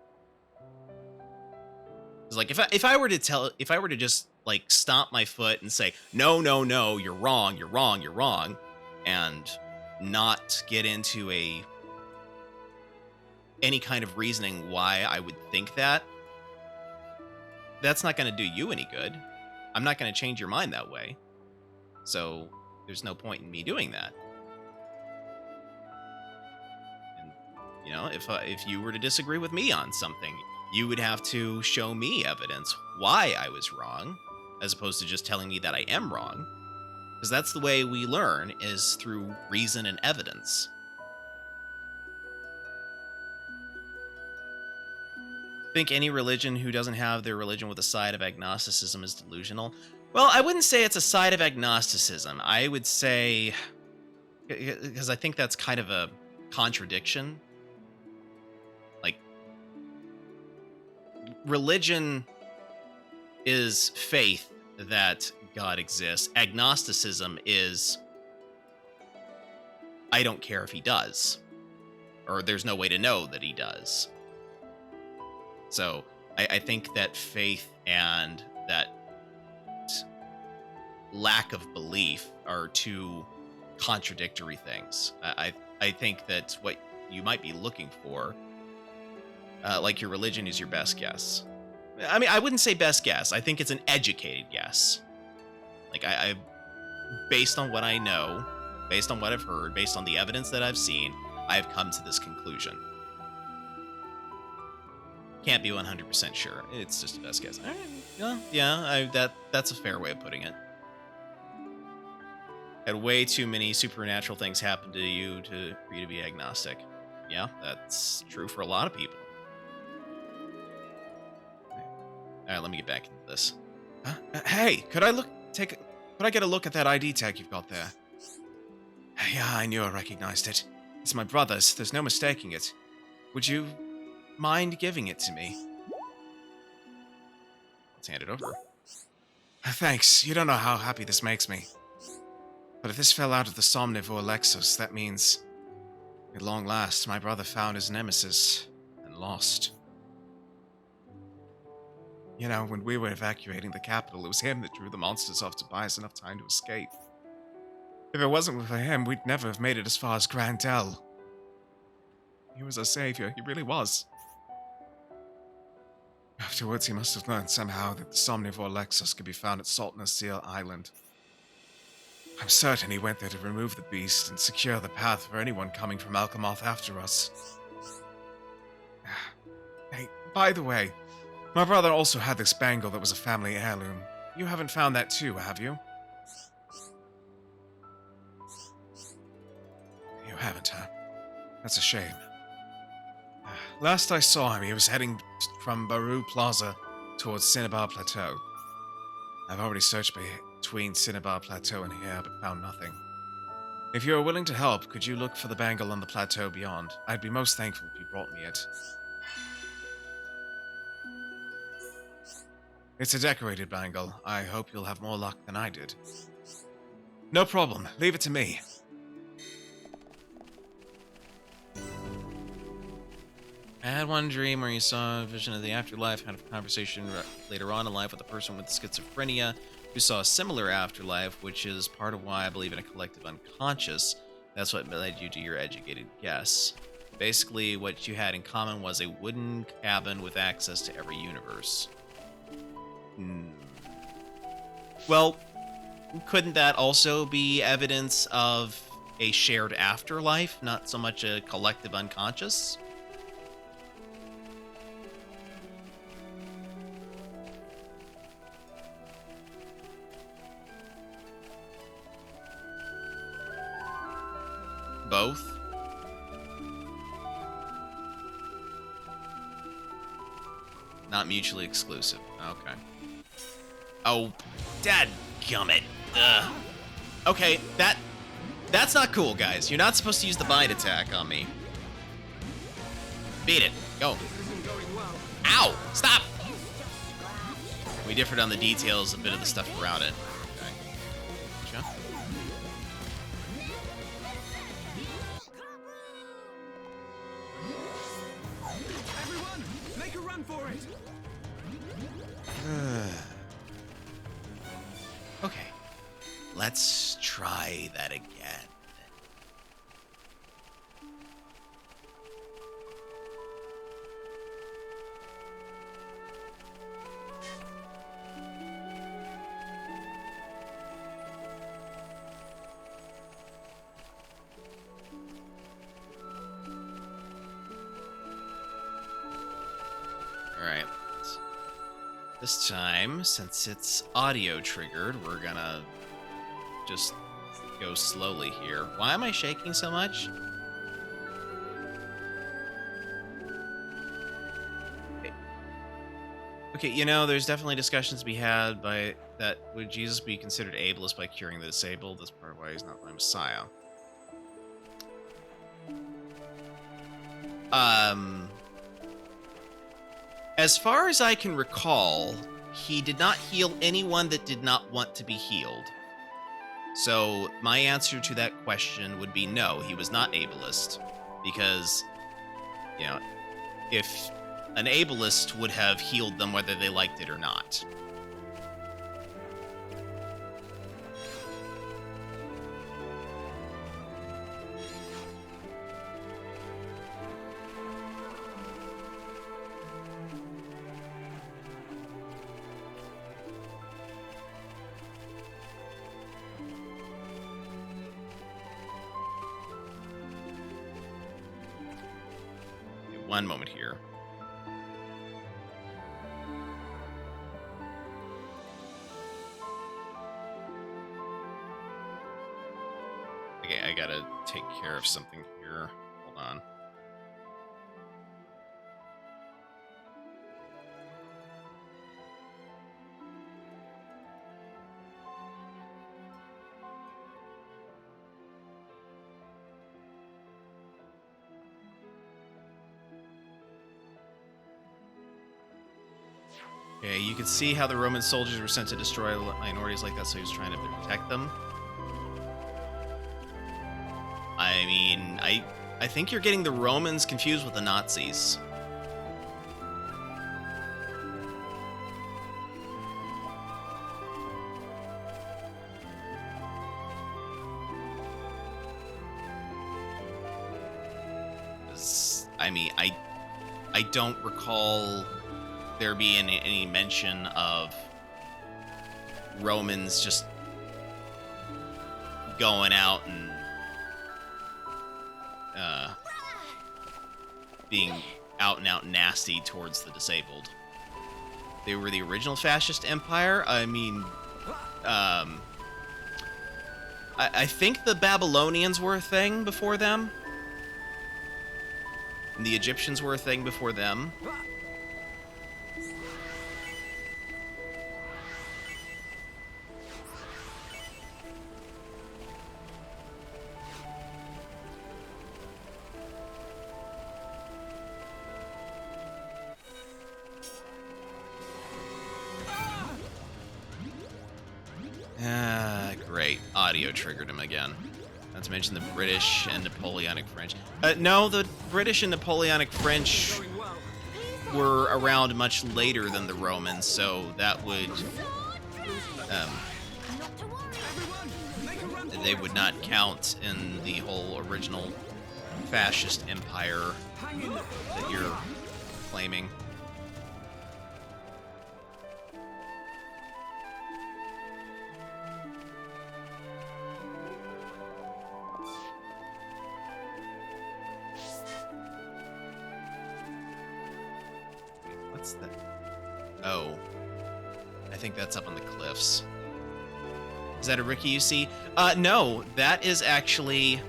It's like if I were to just like stomp my foot and say, no, no, no, you're wrong, you're wrong, you're wrong, and not get into any kind of reasoning why I would think that, that's not going to do you any good. I'm not going to change your mind that way. So there's no point in me doing that. And, you know, if you were to disagree with me on something, you would have to show me evidence why I was wrong, as opposed to just telling me that I am wrong. Because that's the way we learn, is through reason and evidence. Think any religion who doesn't have their religion with a side of agnosticism is delusional? Well, I wouldn't say it's a side of agnosticism. I would say, because I think that's kind of a contradiction. Like, religion is faith that God exists. Agnosticism is, I don't care if he does, or there's no way to know that he does. So I think that faith and that lack of belief are two contradictory things. I think that what you might be looking for, like your religion, is your best guess. I mean, I wouldn't say best guess. I think it's an educated guess. Like, I based on what I know, based on what I've heard, based on the evidence that I've seen, I've come to this conclusion. Can't be 100% sure. It's just a best guess. That's a fair way of putting it. Had way too many supernatural things happen to you for you to be agnostic. Yeah, that's true for a lot of people. All right, let me get back into this. Hey, could I get a look at that ID tag you've got there? Yeah, I knew I recognized it. It's my brother's. There's no mistaking it. Would you mind giving it to me? Let's hand it over. Thanks. You don't know how happy this makes me. But if this fell out of the Somnivore Lexus, that means, at long last, my brother found his nemesis and lost. You know, when we were evacuating the capital, it was him that drew the monsters off to buy us enough time to escape. If it wasn't for him, we'd never have made it as far as Grandel. He was our savior. He really was. Afterwards, he must have learned somehow that the Somnivore Lexus could be found at Saltner Island. I'm certain he went there to remove the beast and secure the path for anyone coming from Alchemoth after us. Hey, by the way, my brother also had this bangle that was a family heirloom. You haven't found that too, have you? You haven't, huh? That's a shame. Last I saw him, he was heading from Baru Plaza towards Cinnabar Plateau. I've already searched between Cinnabar Plateau and here, but found nothing. If you are willing to help, could you look for the bangle on the plateau beyond? I'd be most thankful if you brought me it. It's a decorated bangle. I hope you'll have more luck than I did. No problem. Leave it to me. I had one dream where you saw a vision of the afterlife, had a conversation later on in life with a person with schizophrenia who saw a similar afterlife, which is part of why I believe in a collective unconscious. That's what led you to your educated guess. Basically, what you had in common was a wooden cabin with access to every universe. Well, couldn't that also be evidence of a shared afterlife, not so much a collective unconscious? Both? Not mutually exclusive. Okay. Oh, dadgummit. Okay, that's not cool, guys. You're not supposed to use the bind attack on me. Beat it. Go. Ow! Stop! We differed on the details, a bit of the stuff around it. Okay. Gotcha. Everyone, make a run for it. Okay. Let's try that again. Alright. This time, since it's audio triggered, we're gonna just go slowly here. Why am I shaking so much? Okay, you know, there's definitely discussions to be had by that would Jesus be considered ableist by curing the disabled? That's part of why he's not my Messiah. As far as I can recall, he did not heal anyone that did not want to be healed. So my answer to that question would be no, he was not ableist. Because, you know, if an ableist would have healed them whether they liked it or not. One moment here. Okay, I gotta take care of something here. Hold on. Okay, you can see how the Roman soldiers were sent to destroy minorities like that, so he was trying to protect them. I mean, I think you're getting the Romans confused with the Nazis. I mean, I don't recall there being any mention of Romans just going out and being out and out nasty towards the disabled. They were the original fascist empire. I mean, I think the Babylonians were a thing before them. And the Egyptians were a thing before them. Great. Audio triggered him again. Not to mention the British and Napoleonic French. No, the British and Napoleonic French were around much later than the Romans, so that would... they would not count in the whole original fascist empire that you're claiming. What's that? Oh. I think that's up on the cliffs. Is that a Ricky you see? No, that is actually...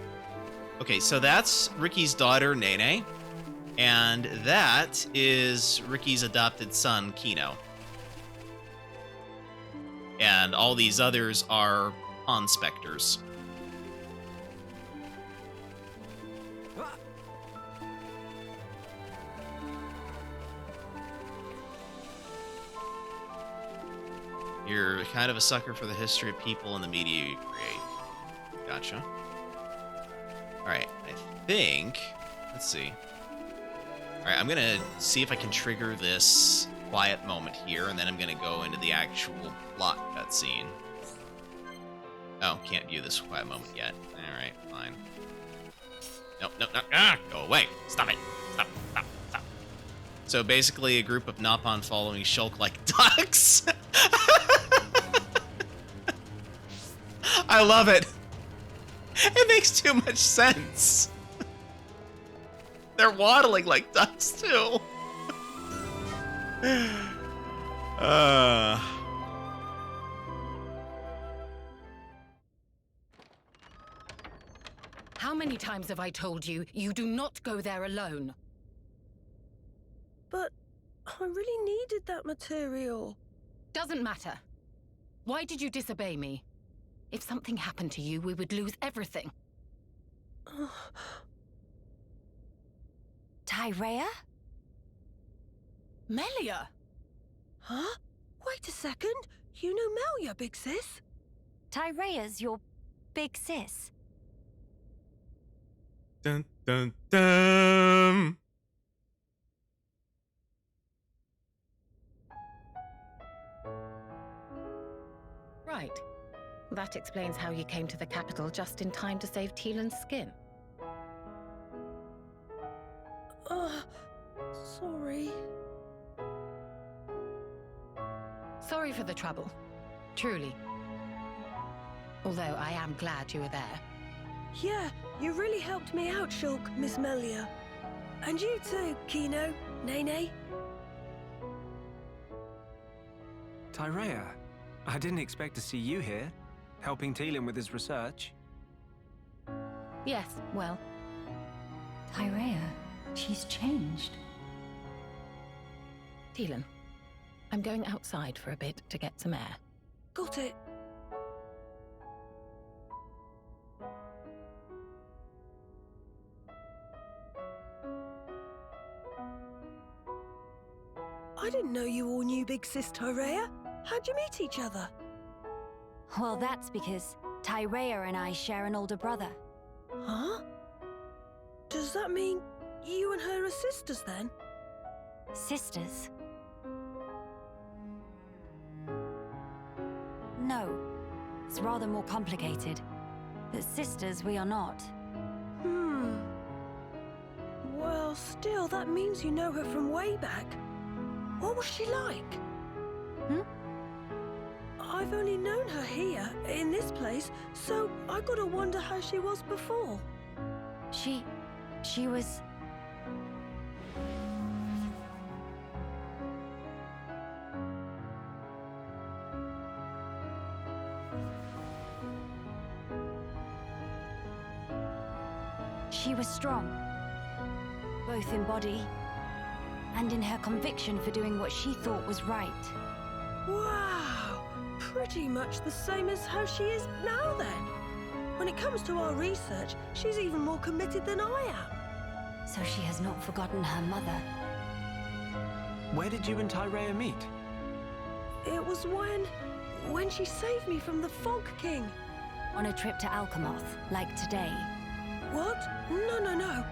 Okay, so that's Ricky's daughter, Nene. And that is Ricky's adopted son, Kino. and all these others are pond specters. You're kind of a sucker for the history of people and the media you create. Gotcha. Alright, I think... Let's see. Alright, I'm gonna see if I can trigger this quiet moment here, and then I'm gonna go into the actual plot cutscene. Oh, can't view this quiet moment yet. Alright, fine. Nope, nope, nope. Ah! Go away! Stop it! Stop, stop, stop. So basically, a group of Nopon following Shulk like ducks. I love it. It makes too much sense. They're waddling like ducks, too. How many times have I told you, you do not go there alone? But I really needed that material. Doesn't matter. Why did you disobey me? If something happened to you, we would lose everything. Tyrea? Melia? Huh? Wait a second. You know Melia, big sis? Tyrea's your big sis. Dun, dun, dun. Right. That explains how you came to the capital just in time to save Teelan's skin. Sorry. Sorry for the trouble. Truly. Although I am glad you were there. Yeah, you really helped me out, Shulk, Miss Melia. And you too, Kino, Nene. Tyrea, I didn't expect to see you here, helping Teelan with his research. Yes, well. Tyrea, she's changed. Teelan, I'm going outside for a bit to get some air. Got it. I didn't know you all knew Big Sis Tyrea. How'd you meet each other? Well, that's because Tyrea and I share an older brother. Huh? Does that mean you and her are sisters then? Sisters? No. It's rather more complicated. But sisters we are not. Well, still, that means you know her from way back. What was she like? I've only known her here, in this place, so I gotta wonder how she was before. She was... She was strong, both in body and in her conviction for doing what she thought was right. Wow! Pretty much the same as how she is now then. When it comes to our research, she's even more committed than I am. So she has not forgotten her mother. Where did you and Tyrea meet? It was when she saved me from the Fog King. On a trip to Alchemoth, like today. What? No.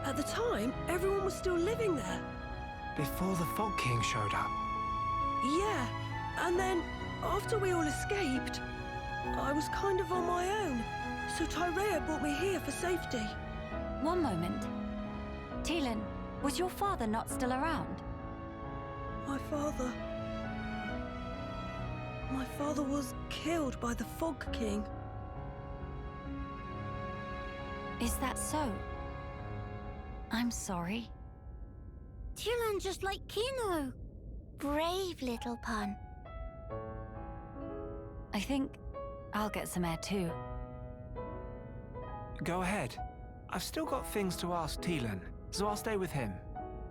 At the time, everyone was still living there. Before the Fog King showed up? Yeah, and then, after we all escaped, I was kind of on my own. So Tyrea brought me here for safety. One moment. Teelan, was your father not still around? My father was killed by the Fog King. Is that so? I'm sorry. Teelan just like Kino. Brave little pun. I think I'll get some air too. Go ahead. I've still got things to ask Teelan, so I'll stay with him.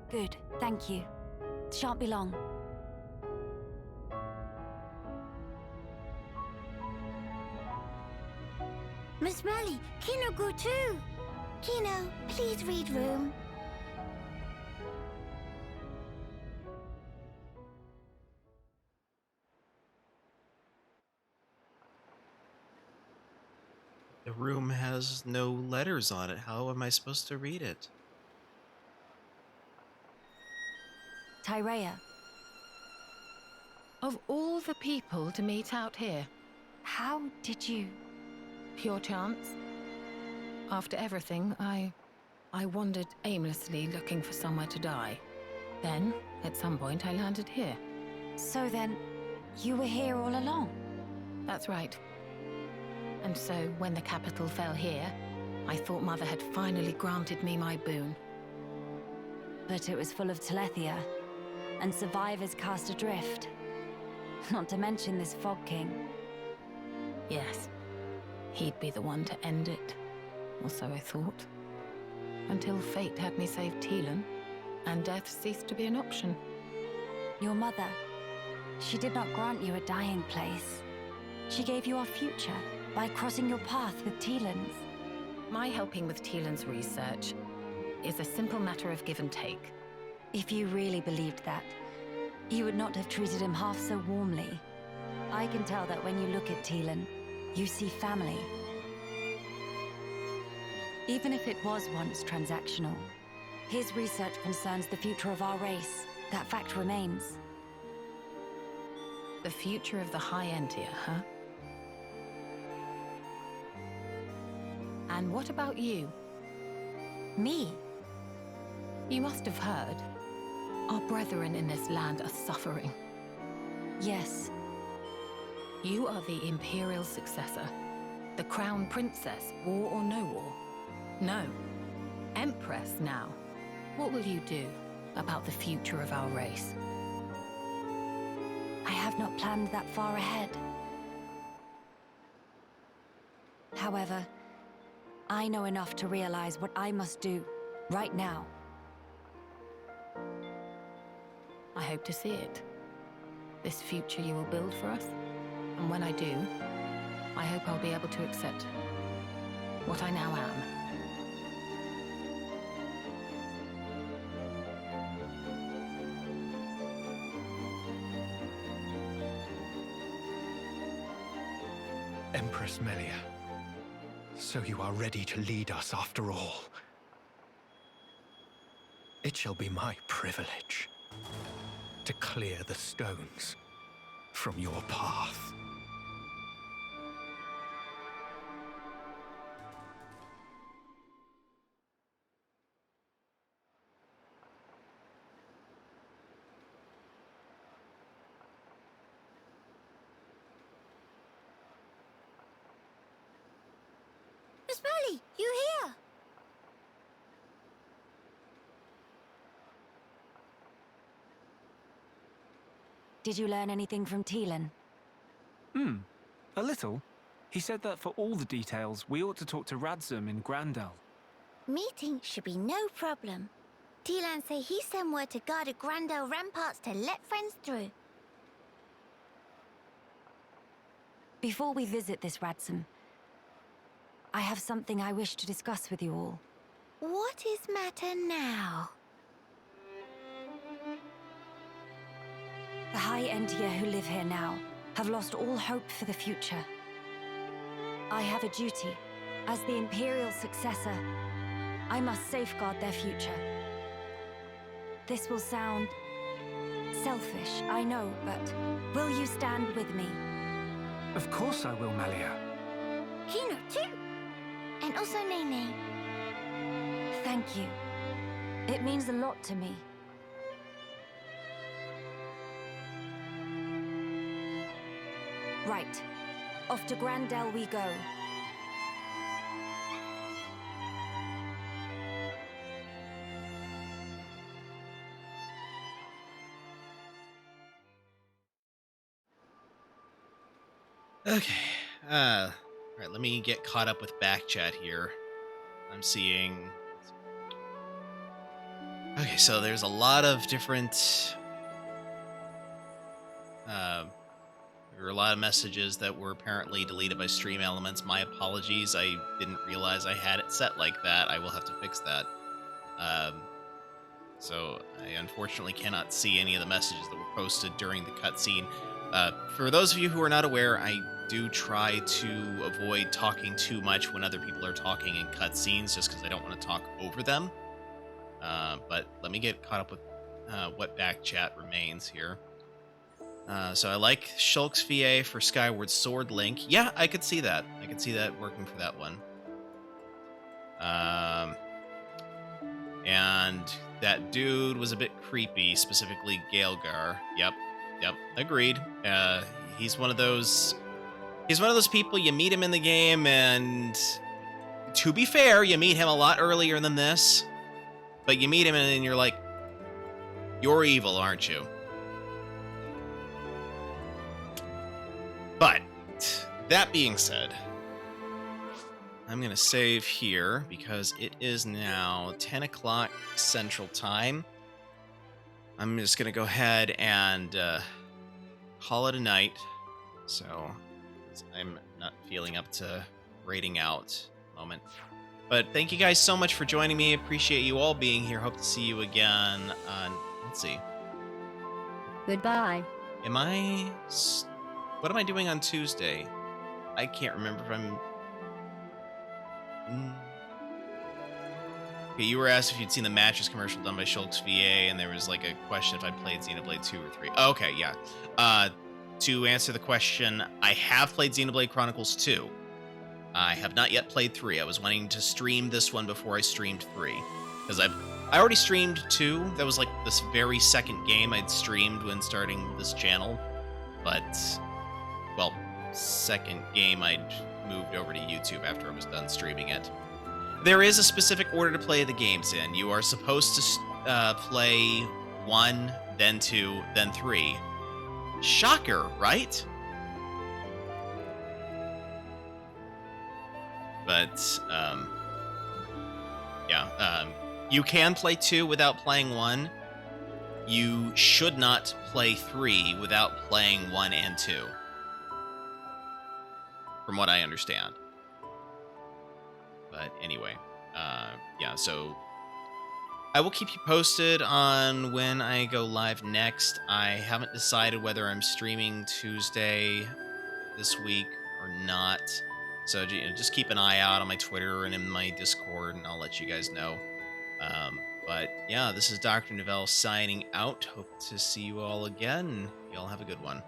Good, thank you. Shan't be long. Miss Melly, Kino go too. Kino, please read room. The room has no letters on it. How am I supposed to read it? Tyrea, Of all the people to meet out here, how did you... pure chance. After everything, I wandered aimlessly looking for somewhere to die. Then, at some point, I landed here. So then, you were here all along? That's right. And so, when the capital fell here, I thought Mother had finally granted me my boon. But it was full of Telethia, and survivors cast adrift. Not to mention this Fog King. Yes, he'd be the one to end it. Or so I thought. Until fate had me save Teelan, and death ceased to be an option. Your mother, she did not grant you a dying place. She gave you our future by crossing your path with Teelan's. My helping with Teelan's research is a simple matter of give and take. If you really believed that, you would not have treated him half so warmly. I can tell that when you look at Teelan, you see family. Even if it was once transactional, his research concerns the future of our race. That fact remains. The future of the High Entia, huh? And what about you? Me? You must have heard. Our brethren in this land are suffering. Yes. You are the Imperial successor. The Crown Princess, war or no war. No. Empress now. What will you do about the future of our race? I have not planned that far ahead. However, I know enough to realize what I must do, right now. I hope to see it. This future you will build for us. And when I do, I hope I'll be able to accept what I now am. Empress Melia, so you are ready to lead us after all. It shall be my privilege to clear the stones from your path. Miss Melly, you here? Did you learn anything from Teelan? A little. He said that for all the details, we ought to talk to Radzum in Grandel. Meeting should be no problem. Teelan say he sent word to guard at Grandel ramparts to let friends through. Before we visit this Radzum, I have something I wish to discuss with you all. What is matter now? The High Entia who live here now have lost all hope for the future. I have a duty. As the Imperial successor, I must safeguard their future. This will sound selfish, I know, but will you stand with me? Of course I will, Melia. Kino too. And also Nene. Thank you. It means a lot to me. Right. Off to Grandel we go. Okay. All right, let me get caught up with back chat here. I'm seeing... Okay, so there's a lot of different... There were a lot of messages that were apparently deleted by stream elements. My apologies. I didn't realize I had it set like that. I will have to fix that. So I unfortunately cannot see any of the messages that were posted during the cutscene. For those of you who are not aware, I do try to avoid talking too much when other people are talking in cutscenes, just because I don't want to talk over them. But let me get caught up with what back chat remains here. So I like Shulk's VA for Skyward Sword Link. Yeah, I could see that. I could see that working for that one. And that dude was a bit creepy, specifically Gaelgar. Yep, agreed. He's one of those people, you meet him in the game, and to be fair, you meet him a lot earlier than this, but you meet him and you're like, you're evil, aren't you? But that being said, I'm going to save here because it is now 10 o'clock Central Time. I'm just going to go ahead and call it a night. So I'm not feeling up to raiding out moment. But thank you guys so much for joining me. Appreciate you all being here. Hope to see you again on, let's see. Goodbye. What am I doing on Tuesday? I can't remember if I'm... Okay, you were asked if you'd seen the mattress commercial done by Shulk's VA, and there was like a question if I played Xenoblade 2 or 3. Oh, okay, yeah. To answer the question, I have played Xenoblade Chronicles 2. I have not yet played 3. I was wanting to stream this one before I streamed 3. Because I already streamed 2. That was like this very second game I'd streamed when starting this channel. But, well, second game I'd moved over to YouTube after I was done streaming it. There is a specific order to play the games in. You are supposed to play 1, then 2, then 3. Shocker, right? But, yeah, you can play 2 without playing 1. You should not play 3 without playing 1 and 2. From what I understand. But anyway, yeah, so I will keep you posted on when I go live next. I haven't decided whether I'm streaming Tuesday this week or not. So just keep an eye out on my Twitter and in my Discord, and I'll let you guys know. But yeah, this is Dr. Novelle signing out. Hope to see you all again. Y'all have a good one.